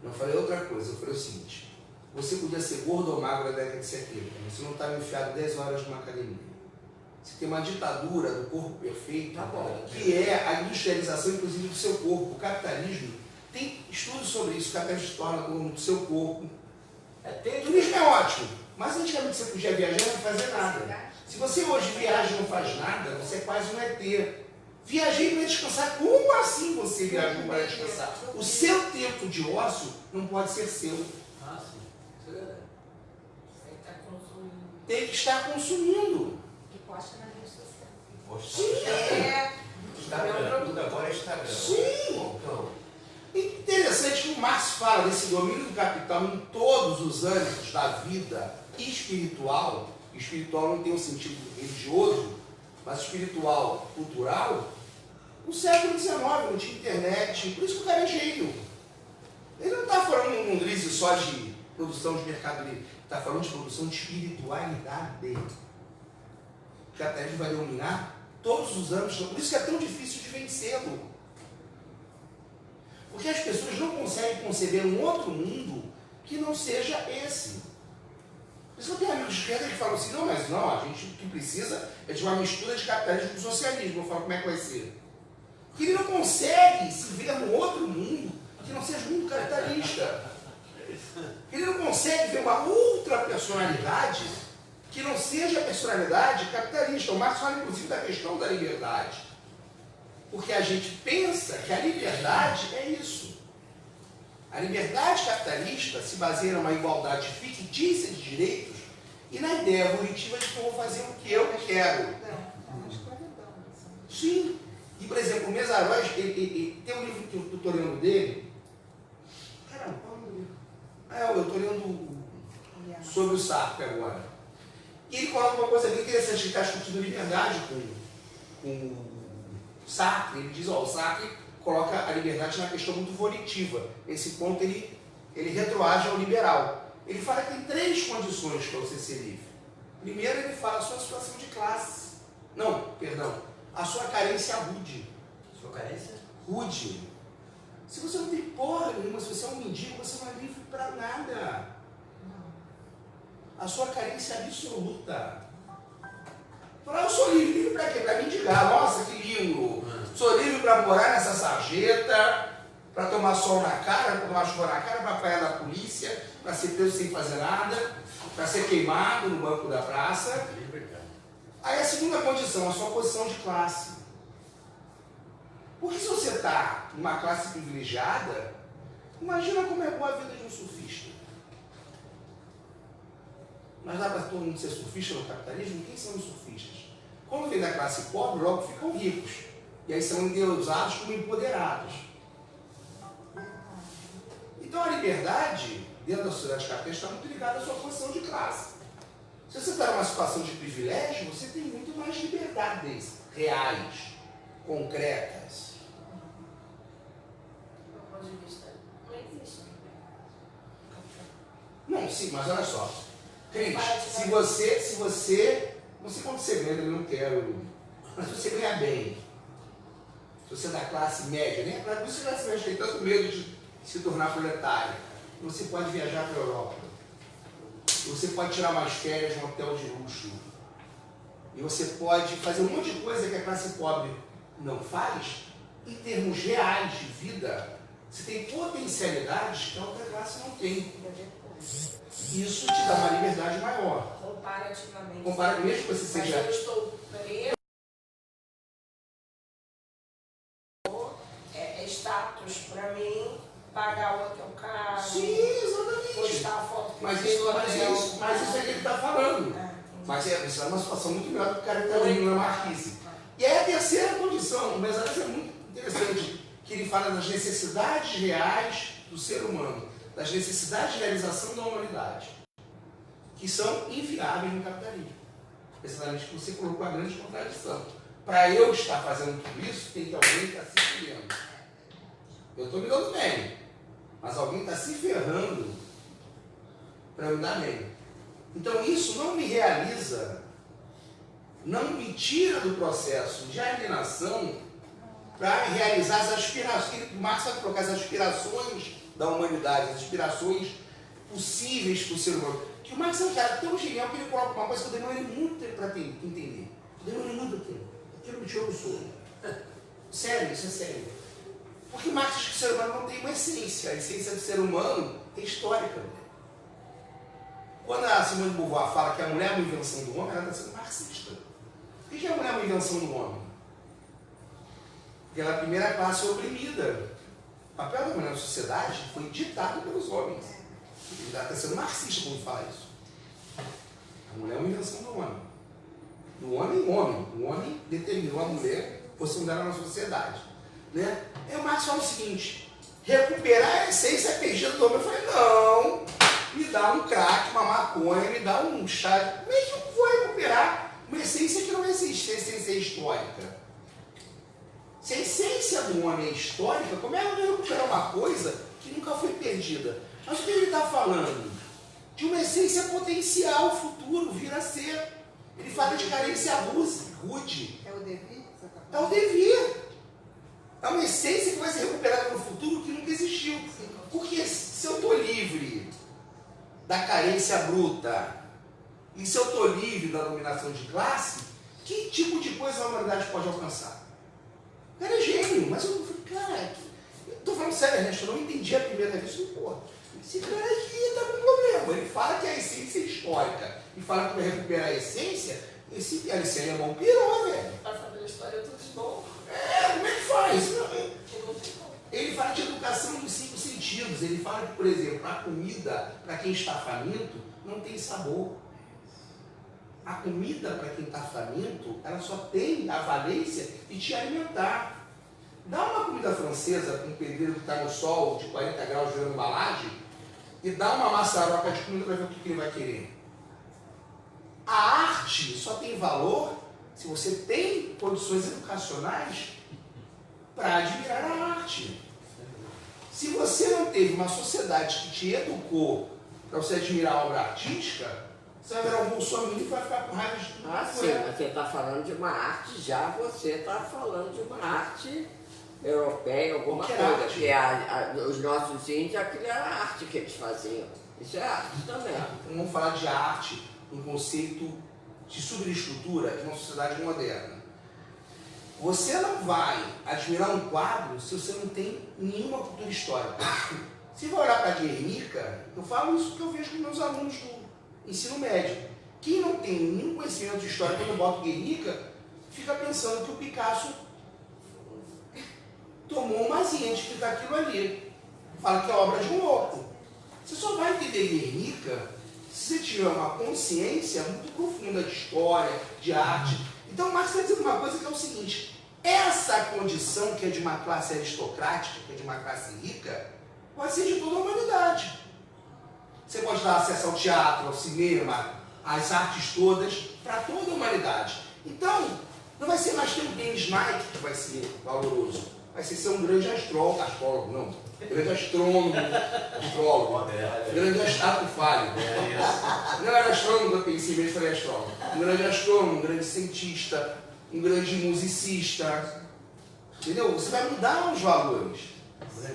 Não, eu falei outra coisa, eu falei o seguinte. Você podia ser gordo ou magro na década de 70, mas você não estava enfiado 10 horas numa academia. Você tem uma ditadura do corpo perfeito, que é a industrialização, inclusive, do seu corpo. O capitalismo tem estudos sobre isso, o capitalismo se torna dono do seu corpo. Turismo é ótimo, mas antigamente você podia viajar e não fazer nada. Se você hoje viaja e não faz nada, você é quase um ET. Viajei para descansar. Como assim você viajou para descansar? O seu tempo de ócio não pode ser seu. Ah, sim. Isso é verdade. Tem que estar consumindo. E posta na rede social. Sim. Instagram, tudo agora é Instagram. Sim. Então, Interessante que o Marx fala desse domínio do capital em todos os âmbitos da vida espiritual. Espiritual não tem um sentido religioso, mas espiritual, cultural. No século XIX não tinha internet, por isso que o cara é gênio. Ele não está falando num release só de produção de mercadoria, está falando de produção de espiritualidade. O capitalismo vai dominar todos os âmbitos, por isso que é tão difícil de vencê-lo. Porque as pessoas não conseguem conceber um outro mundo que não seja esse. Por isso que eu tenho amigos de esquerda que falam assim, não, mas não, a gente o que precisa é de uma mistura de capitalismo com socialismo. Eu falo, como é que vai ser? Porque ele não consegue se ver num outro mundo que não seja o mundo capitalista. Ele não consegue ver uma outra personalidade que não seja a personalidade capitalista. O Marx fala, inclusive, da questão da liberdade. Porque a gente pensa que a liberdade é isso. A liberdade capitalista se baseia numa igualdade fictícia de direitos e na ideia evolutiva de que eu vou fazer o que eu quero. Sim. E, por exemplo, o Mesaroes, ele tem um livro que eu estou lendo dele. Caramba, qual é o livro? Eu estou lendo sobre o Sartre agora. E ele coloca uma coisa bem interessante, ele está discutindo liberdade com o Sartre. Ele diz, o Sartre coloca a liberdade na questão muito volitiva. Nesse ponto ele retroage ao liberal. Ele fala que tem 3 condições para você ser livre. Primeiro ele fala a sua situação de classe. Não, perdão. A sua carência rude. Sua carência? Rude. Se você não tem porra nenhuma, se você é um mendigo, você não é livre para nada. A sua carência absoluta. Falar, eu sou livre para quê? Para mendigar. Nossa, que lindo. Sou livre para morar nessa sarjeta, para tomar sol na cara, para tomar chuva na cara, para apanhar da polícia, para ser preso sem fazer nada, para ser queimado no banco da praça. Aí a segunda condição, a sua posição de classe. Porque se você está numa classe privilegiada, imagina como é boa a vida de um surfista. Mas dá para todo mundo ser surfista no capitalismo? Quem são os surfistas? Quando vem da classe pobre, logo ficam ricos. E aí são endeusados como empoderados. Então a liberdade, dentro da sociedade capitalista, está muito ligada à sua posição de classe. Se você está numa situação de privilégio, você tem muito mais liberdades reais, concretas. Do ponto de vista, não existe. Não, sim, mas olha só. Cris, se você, não sei quanto você ganha, eu não quero, mas se você ganha bem, se você é da classe média, né? Por isso a classe média tem tanto medo de se tornar proletária, você pode viajar para a Europa, você pode tirar mais férias num hotel de luxo, e você pode fazer um monte de coisa que a classe pobre não faz, em termos reais de vida, você tem potencialidades que a outra classe não tem. Isso te dá uma liberdade maior. Comparativamente. Mesmo que você seja... Mas eu estou preso. É status para mim, pagar o hotel caro. Sim, exatamente. Postar a foto. Mas isso é que ele está falando. Mas isso é uma situação muito melhor do que o cara que está indo na marquise. E aí a terceira condição, o Mesaroes é muito interessante, que ele fala das necessidades reais do ser humano, das necessidades de realização da humanidade, que são inviáveis no capitalismo. Precisamente que você colocou a grande contradição. Para eu estar fazendo tudo isso, tem que alguém estar se ferrando. Eu estou me dando bem, mas alguém está se ferrando para eu me dar bem. Então isso não me realiza, não me tira do processo de alienação para realizar as aspirações. O Marx vai colocar as aspirações da humanidade, as aspirações possíveis para o ser humano. Que o Marx é um cara tão genial que ele coloca uma coisa que eu demorei muito tempo para entender. Eu demorei muito tempo. Aquilo me tirou do sono. Sério, isso é sério. Porque Marx diz que o ser humano não tem uma essência. A essência do ser humano é histórica. Quando a Simone de Beauvoir fala que a mulher é uma invenção do homem, ela está sendo marxista. Por que a mulher é uma invenção do homem? Porque ela é a primeira classe oprimida. O papel da mulher na sociedade foi ditado pelos homens. Ele está sendo marxista quando fala isso. A mulher é uma invenção do homem. Do homem, homem. O homem determinou a mulher a posição dela na sociedade. Né? Aí o Marx fala o seguinte: recuperar a essência perdida do homem. Eu falei, não, me dá um crack, uma maconha, me dá um chá. Como é que eu vou recuperar uma essência que não existe? A essência é histórica. Se a essência do homem é histórica, como é que eu vou recuperar uma coisa que nunca foi perdida? Mas o que ele está falando? De uma essência potencial, futuro, vir a ser. Ele fala de carência rude. É o devir? É o devir. É uma essência que vai ser recuperada no futuro que nunca existiu. Porque se eu estou livre da carência bruta e se eu estou livre da dominação de classe, que tipo de coisa a humanidade pode alcançar? O cara é gênio, mas eu falei, cara, eu estou falando sério, Ernesto, eu não entendi a primeira vez. Porra, esse cara aqui está com problema. Ele fala que a essência é histórica e fala que vai recuperar a essência. Esse alemão pirou, velho. Para saber a história, tudo de bom. Como é que faz? Ele fala de educação dos 5 sentidos. sentidos. Ele fala que, por exemplo, a comida, para quem está faminto, não tem sabor. A comida, para quem está faminto, ela só tem a valência de te alimentar. Dá uma comida francesa para um pedreiro que está no sol, de 40 graus, jogando embalagem, e dá uma maçaroca de comida para ver o que ele vai querer. A arte só tem valor se você tem condições educacionais para admirar a arte. Se você não teve uma sociedade que te educou para você admirar a obra artística, você vai virar um bolsominion e vai ficar com raiva de tudo. Ah, sim, você está falando de uma arte, já você está falando de uma arte europeia, alguma coisa, arte? porque os nossos índios, aquilo era a arte que eles faziam. Isso é arte também. Então, vamos falar de arte, um conceito de superestrutura de uma sociedade moderna. Você não vai admirar um quadro se você não tem nenhuma cultura histórica. Se vai olhar para a Guernica, eu falo isso porque eu vejo com meus alunos do ensino médio. Quem não tem nenhum conhecimento de história quando bota Guernica, fica pensando que o Picasso tomou uma asinha de pintar aquilo ali. Fala que é obra de um louco. Você só vai entender Guernica se você tiver uma consciência muito profunda de história, de arte. Então, Marx está dizendo uma coisa que é o seguinte: essa condição que é de uma classe aristocrática, que é de uma classe rica, pode ser de toda a humanidade. Você pode dar acesso ao teatro, ao cinema, às artes todas, para toda a humanidade. Então, não vai ser mais ter um tênis Nike que vai ser valoroso. Vai ser um grande astrólogo, não. Grande astrônomo, grande astrólogo, não era astrônomo, eu pensei mesmo, falei astrólogo. Um grande astrônomo, um grande cientista, um grande musicista. Entendeu? Você vai mudar os valores.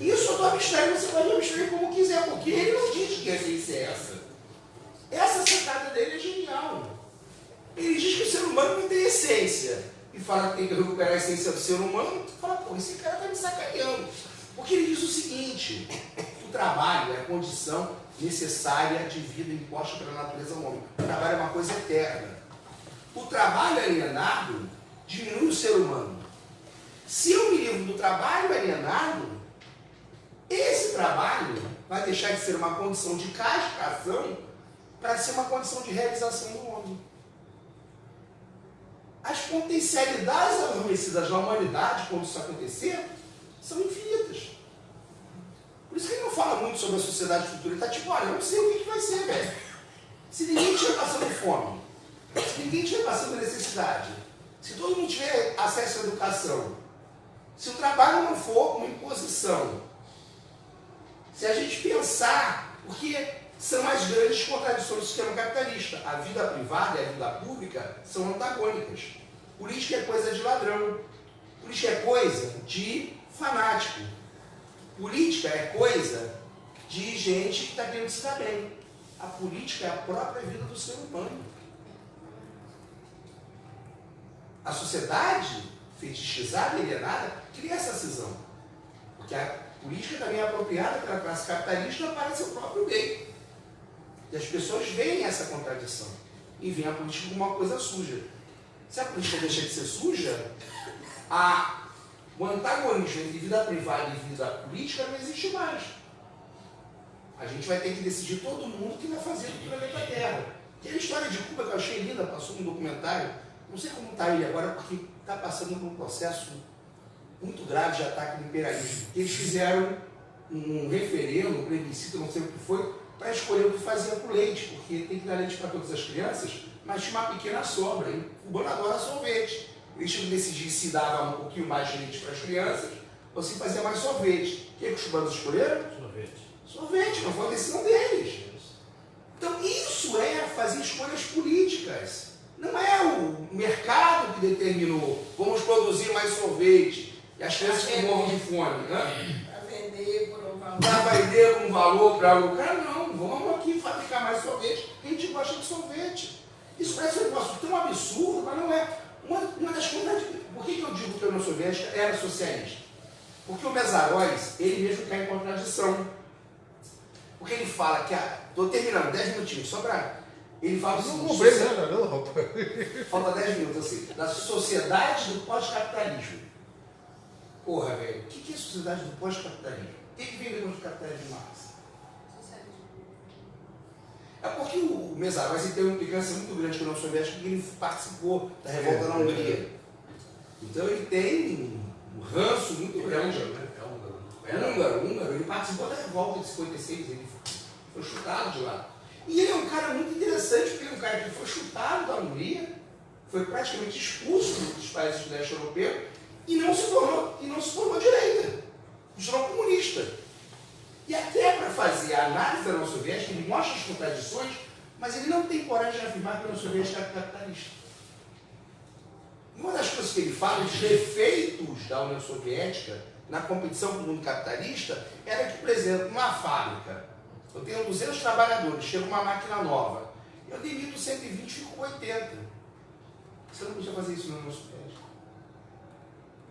Isso do abstrair, você pode abstrair como quiser, porque ele não diz que a ciência é essa. Essa sacada dele é genial. Ele diz que o ser humano não tem essência. E fala que tem que recuperar a essência do ser humano. Tu fala, pô, esse cara tá me sacaneando. Porque ele diz o seguinte: o trabalho é a condição necessária de vida imposta pela natureza ao homem. O trabalho é uma coisa eterna. O trabalho alienado diminui o ser humano. Se eu me livro do trabalho alienado, esse trabalho vai deixar de ser uma condição de castração para ser uma condição de realização do homem. As potencialidades adormecidas da humanidade, quando isso acontecer, são infinitas. Por isso que ele não fala muito sobre a sociedade futura. Ele está tipo, olha, eu não sei o que vai ser, velho. Se ninguém estiver passando fome, se ninguém estiver passando necessidade, se todo mundo tiver acesso à educação, se o trabalho não for uma imposição, se a gente pensar, porque são as grandes contradições do sistema capitalista. A vida privada e a vida pública são antagônicas. Política é coisa de ladrão. Política é coisa de fanático. Política é coisa de gente que está querendo se dar bem. A política é a própria vida do ser humano. A sociedade fetichizada e alienada cria essa cisão. Porque a política também é apropriada pela classe capitalista para seu próprio bem. E as pessoas veem essa contradição e veem a política como uma coisa suja. Se a política deixa de ser suja, o antagonismo entre vida privada e vida política não existe mais. A gente vai ter que decidir todo mundo que vai fazer do planeta Terra. E a história de Cuba que eu achei linda, passou no documentário, não sei como está ele agora, porque está passando por um processo muito grave de ataque ao imperialismo. Eles fizeram um referendo, um plebiscito, não sei o que foi, para escolher o que fazia com o leite, porque tem que dar leite para todas as crianças, mas tinha uma pequena sobra. E o cubano adora sorvete. Eles tinham que decidir se dava um pouquinho mais de leite para as crianças ou se fazia mais sorvete. O que os cubanos escolheram? Sorvete, não foi a decisão deles. Então isso é fazer escolhas políticas. Não é o mercado que determinou, vamos produzir mais sorvete e as crianças que morram de fome. Para vender por um valor. Para vender com valor, para lucrar, não. Vamos aqui fabricar mais sorvete. A gente gosta de sorvete. Isso parece um negócio tão absurdo, mas não é. Uma das coisas. Por que eu digo que a União Soviética era socialista? Porque o Mesarois, ele mesmo cai em contradição. Porque ele fala que. Estou terminando, 10 minutinhos, só para. Ele fala o seguinte. Não comprei nada, não, rapaz. Falta 10 minutos, assim. Da sociedade do pós-capitalismo. Porra, velho, o que é a sociedade do pós-capitalismo? O que vem depois do capitalismo de Marx? É porque o Mesaroes tem uma implicância muito grande com a União Soviética, porque ele participou da revolta na Hungria. Então ele tem um ranço muito grande. Húngaro, ele participou da revolta de 56, ele foi chutado de lá. E ele é um cara muito interessante, porque ele é um cara que foi chutado da Hungria, foi praticamente expulso dos países do leste europeu e não se tornou direita, se tornou comunista. E até para fazer a análise da União Soviética, ele mostra as contradições, mas ele não tem coragem de afirmar que a União Soviética é capitalista. E uma das coisas que ele fala, os defeitos da União Soviética na competição com o mundo capitalista, era que, por exemplo, uma fábrica, eu tenho 200 trabalhadores, chega uma máquina nova, eu demito 120 e fico com 80. Você não podia fazer isso na União Soviética.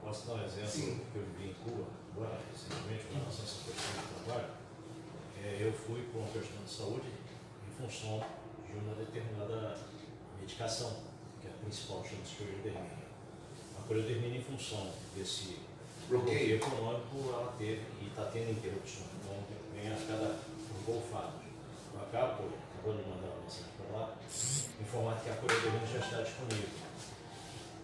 Posso dar um exemplo? Sim. Que eu vivi em Cuba, agora, recentemente, com relação a essa questão do trabalho. Eu fui com uma questão de saúde em função de uma determinada medicação, que é a principal, chama-se coriodermina. A coriodermina, em função desse bloqueio econômico, ela teve e está tendo interrupções. Então, vem a cada golfados. Eu acabo de mandar uma mensagem para lá, informar que a coriodermina já está disponível.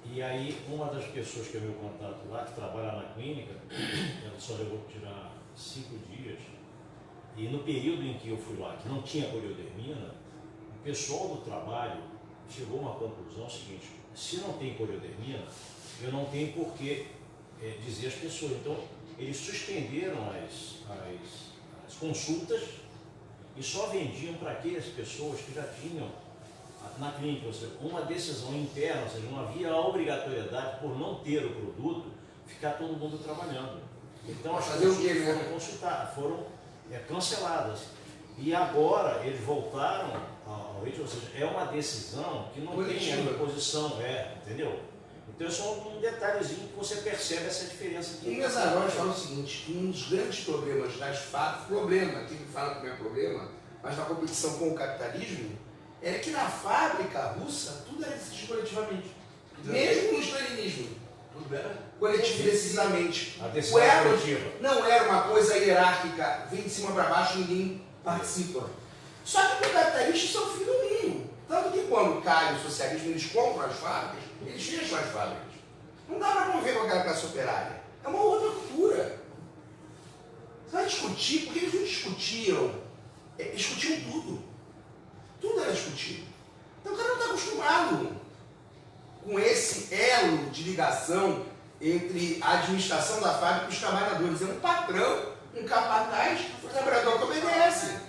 E aí, uma das pessoas que eu vi o contato lá, que trabalha na clínica, ela só levou para tirar 5 dias. E no período em que eu fui lá, que não tinha coriodermina, o pessoal do trabalho chegou a uma conclusão seguinte: se não tem coriodermina, eu não tenho por que dizer às pessoas. Então, eles suspenderam as consultas e só vendiam para aquelas pessoas que já tinham na clínica, ou seja, uma decisão interna, ou seja, não havia a obrigatoriedade, por não ter o produto, ficar todo mundo trabalhando. Então as consultas foram consultadas, foram canceladas. E agora eles voltaram ao ritmo, ou seja, é uma decisão que não tem a imposição, entendeu? Então é só um detalhezinho que você percebe essa diferença. O Mesaroes fala o seguinte, que um dos grandes problemas das fábricas, que ele fala que não é problema, mas na competição com o capitalismo, era que na fábrica russa tudo era decidido coletivamente. Mesmo no stalinismo. Tudo era coletivo decisivamente. A decisão coletiva. Não era uma coisa hierárquica, vem de cima para baixo e ninguém participa. Só que para o capitalista isso é o fim do mundo. Tanto que quando cai o socialismo, eles compram as fábricas, eles fecham as fábricas. Não dá para conviver com aquela classe operária. É uma outra cultura. Você vai discutir, porque eles não discutiam. Discutiam tudo. Tudo era discutido. Então o cara não está acostumado com esse elo de ligação entre a administração da fábrica e os trabalhadores. É um patrão, um capataz, o trabalhador que obedece.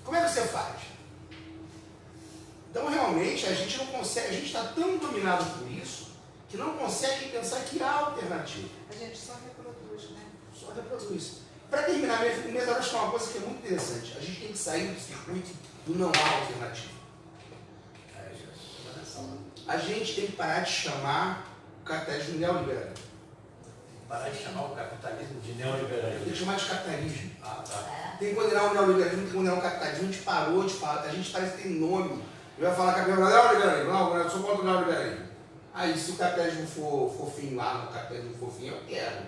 Como é que você faz? Então realmente a gente não consegue, a gente está tão dominado por isso que não consegue pensar que há alternativa. A gente só reproduz, né? Só reproduz. Para terminar, o Mesaroes fala uma coisa que é muito interessante. A gente tem que sair do circuito do não há alternativa. A gente tem que parar de chamar o capitalismo de neoliberalismo. Parar de chamar o capitalismo de neoliberalismo. Tem que chamar de capitalismo. Tá. Tem que condenar o neoliberalismo, tem que condenar o capitalismo. A gente parou de falar, a gente parece que tem nome. Eu ia falar capitalismo, neoliberalismo. Não, eu sou contra o neoliberalismo. Aí, se o capitalismo for fofinho lá, no capitalismo fofinho, eu quero.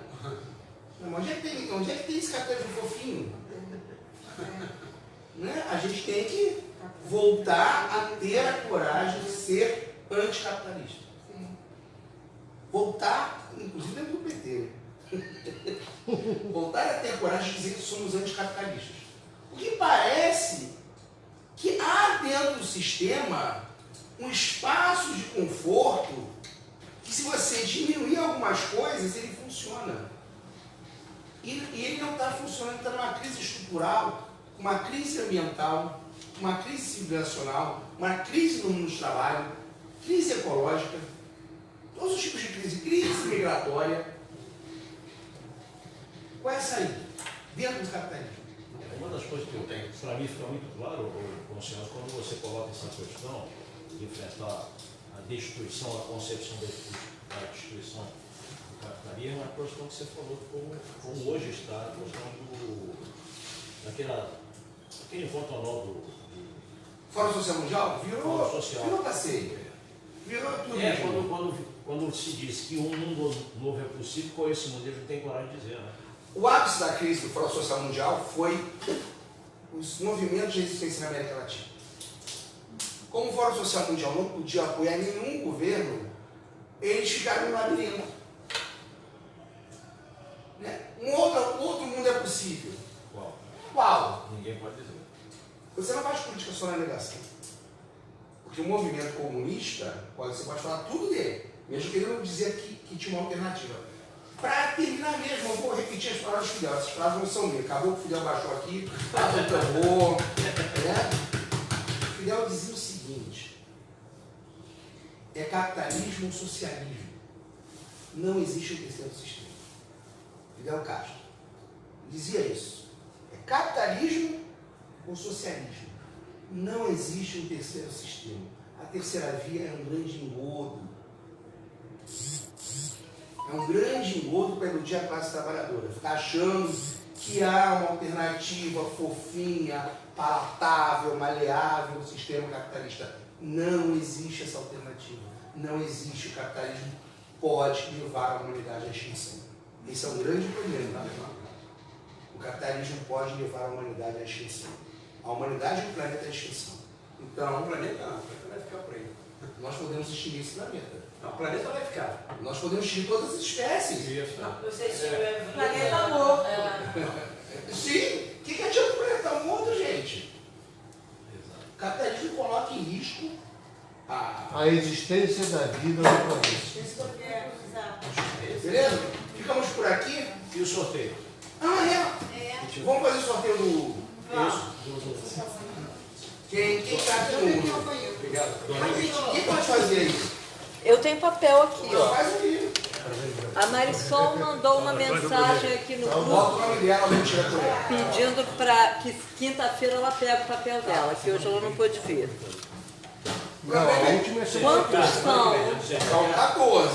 Não, onde é que tem esse capitalismo fofinho? Né? A gente tem que voltar a ter a coragem de ser anticapitalista. Voltar, inclusive dentro do PT. Voltar a ter a coragem de dizer que somos anticapitalistas. O que parece que há dentro do sistema um espaço de conforto que, se você diminuir algumas coisas, ele funciona. E ele não está funcionando, está numa crise estrutural, uma crise ambiental, uma crise civilizacional, uma crise no mundo do trabalho, crise ecológica, todos os tipos de crise migratória. Qual é a saída? Dentro do capitalismo. Uma das coisas que eu tenho, para mim fica muito claro, Conselho, quando você coloca essa questão de enfrentar a destruição, a concepção da destruição do capitalismo, é a questão que você falou, como hoje está a questão daquele encontro anual do Fórum Social Mundial? Virou passeio. Virou tudo. quando se diz que um mundo novo é possível, qual é esse mundo? Ele não tem coragem de dizer, né? O ápice da crise do Fórum Social Mundial foi os movimentos de resistência na América Latina. Como o Fórum Social Mundial não podia apoiar nenhum governo, eles ficaram no labirinto. Né? Outro mundo é possível. Qual? Qual? Ninguém pode dizer. Você não faz política só na negação. Porque o movimento comunista, você pode falar tudo dele, mesmo que ele não dizia que tinha uma alternativa. Para terminar mesmo, eu vou repetir as palavras do Fidel. Essas palavras não são minhas. Acabou que o Fidel baixou aqui, passou o tambor. Né? O Fidel dizia o seguinte: é capitalismo ou socialismo. Não existe um terceiro sistema. Fidel Castro dizia isso. É capitalismo ou socialismo. Não existe um terceiro sistema. A terceira via é um grande engodo. É um grande engodo para iludir a classe trabalhadora. Ficar achando que há uma alternativa fofinha, palatável, maleável no sistema capitalista. Não existe essa alternativa. Não existe. O capitalismo pode levar a humanidade à extinção. Esse é um grande problema, tá? O capitalismo pode levar a humanidade à extinção. A humanidade e o planeta à extinção. Então, O planeta não, o planeta vai ficar por aí. nós podemos extinguir esse planeta. Não, o planeta vai ficar. Nós podemos extinguir todas as espécies. Vocês tiveram Planeta morto. Sim. O que adianta o planeta morto, gente? O capitalismo coloca em risco A existência da vida no planeta. Beleza? Ficamos por aqui. E o sorteio? Amanhã. Vamos fazer o sorteio do... Quem está aqui no... Obrigado. Quem pode fazer isso? Eu tenho papel aqui, ó. Faz aí. A Marisol mandou uma mensagem aqui no Bota o grupo nome dela, vamos tirar por ela. pedindo para que quinta-feira ela pegue o papel dela, que hoje ela não pôde vir. Não, a última é Quantos são? São 14.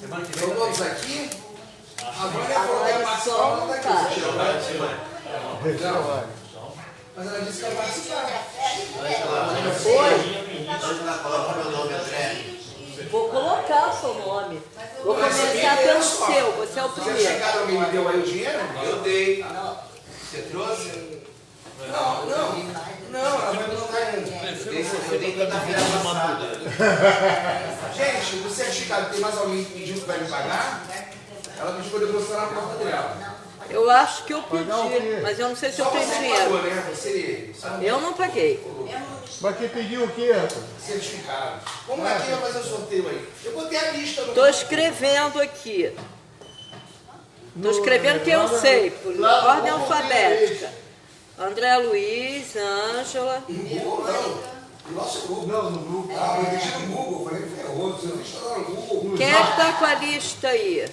Semana que Estão vem todos aqui? A Vânia A falou que ia participar, Marisol ela não está tá. aqui. Trabalho. Mas ela disse que ia participar. Vou colocar o seu nome. Vou começar pelo seu, você é o Você primeiro. chegaram e me deu aí o dinheiro? Eu dei. Você trouxe? Não, ela vai colocar ainda. Eu dei quinta-feira passada. Gente, o certificado, tem mais alguém que pediu que vai me pagar? Ela pediu para eu depositar na porta dela. Eu acho que eu pedi, mas eu não sei se eu Só tenho você dinheiro. pagou, né? Você Eu não paguei. Mas quem pediu o quê, rapaz? certificado. Como é que vai fazer o sorteio aí? Eu botei a lista no... Estou escrevendo aqui. Estou escrevendo que eu sei, por ordem alfabética. André Luiz, Ângela. No Google, não. No nosso grupo. Não, no grupo. Ah, eu entendi no Google. Falei que ferrou. Você não está no Google. Quem é que está com a lista aí?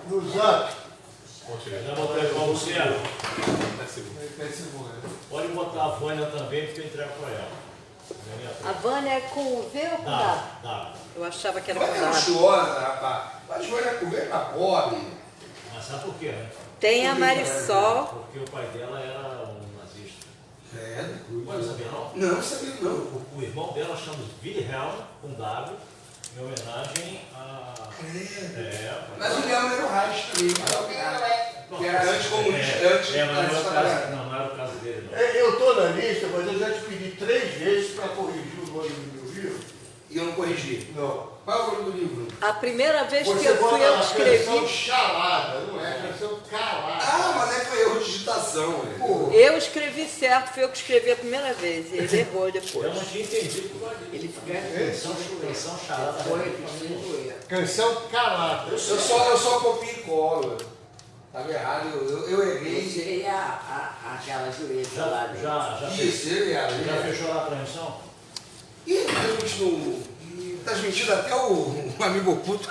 No Zap. Já botei para você. Pode botar a Vânia também, porque eu entrego para ela. A Vânia é com o V ou com Dá, W? dá. Eu achava que era Vai com ter W. luxuosa, rapaz. Mas vai comer pra pobre. Mas sabe por quê, né? Tem a Marisol. Porque o pai dela era um nazista. É, Pode saber não? não sabia não. O irmão dela chama Wilhelm, com W, em homenagem a... Mas o Leão era o Reich também. Que era anticomunista. Não era o caso dele, não. Eu estou na lista, mas eu já te pedi 3 vezes para corrigir o nome do meu livro. E eu não corrigi. Não. Qual é o nome do livro? A primeira vez que Você eu fui, bota eu a canção escrevi. chalada, não é? Canção calada. Ah, mas é que foi erro de digitação. Pô, Eu escrevi certo, foi eu que escrevi a primeira vez. E ele errou depois. Eu não tinha entendido por causa disso. Ele fica. Canção charada. canção calada. Eu só copio e colo. Estava errado, eu errei. Usei aquela juíza lá dentro. Já Isso, ele era. Já fechou lá a transmissão? Ih, a gente não... Tá mentindo até o amigo oculto.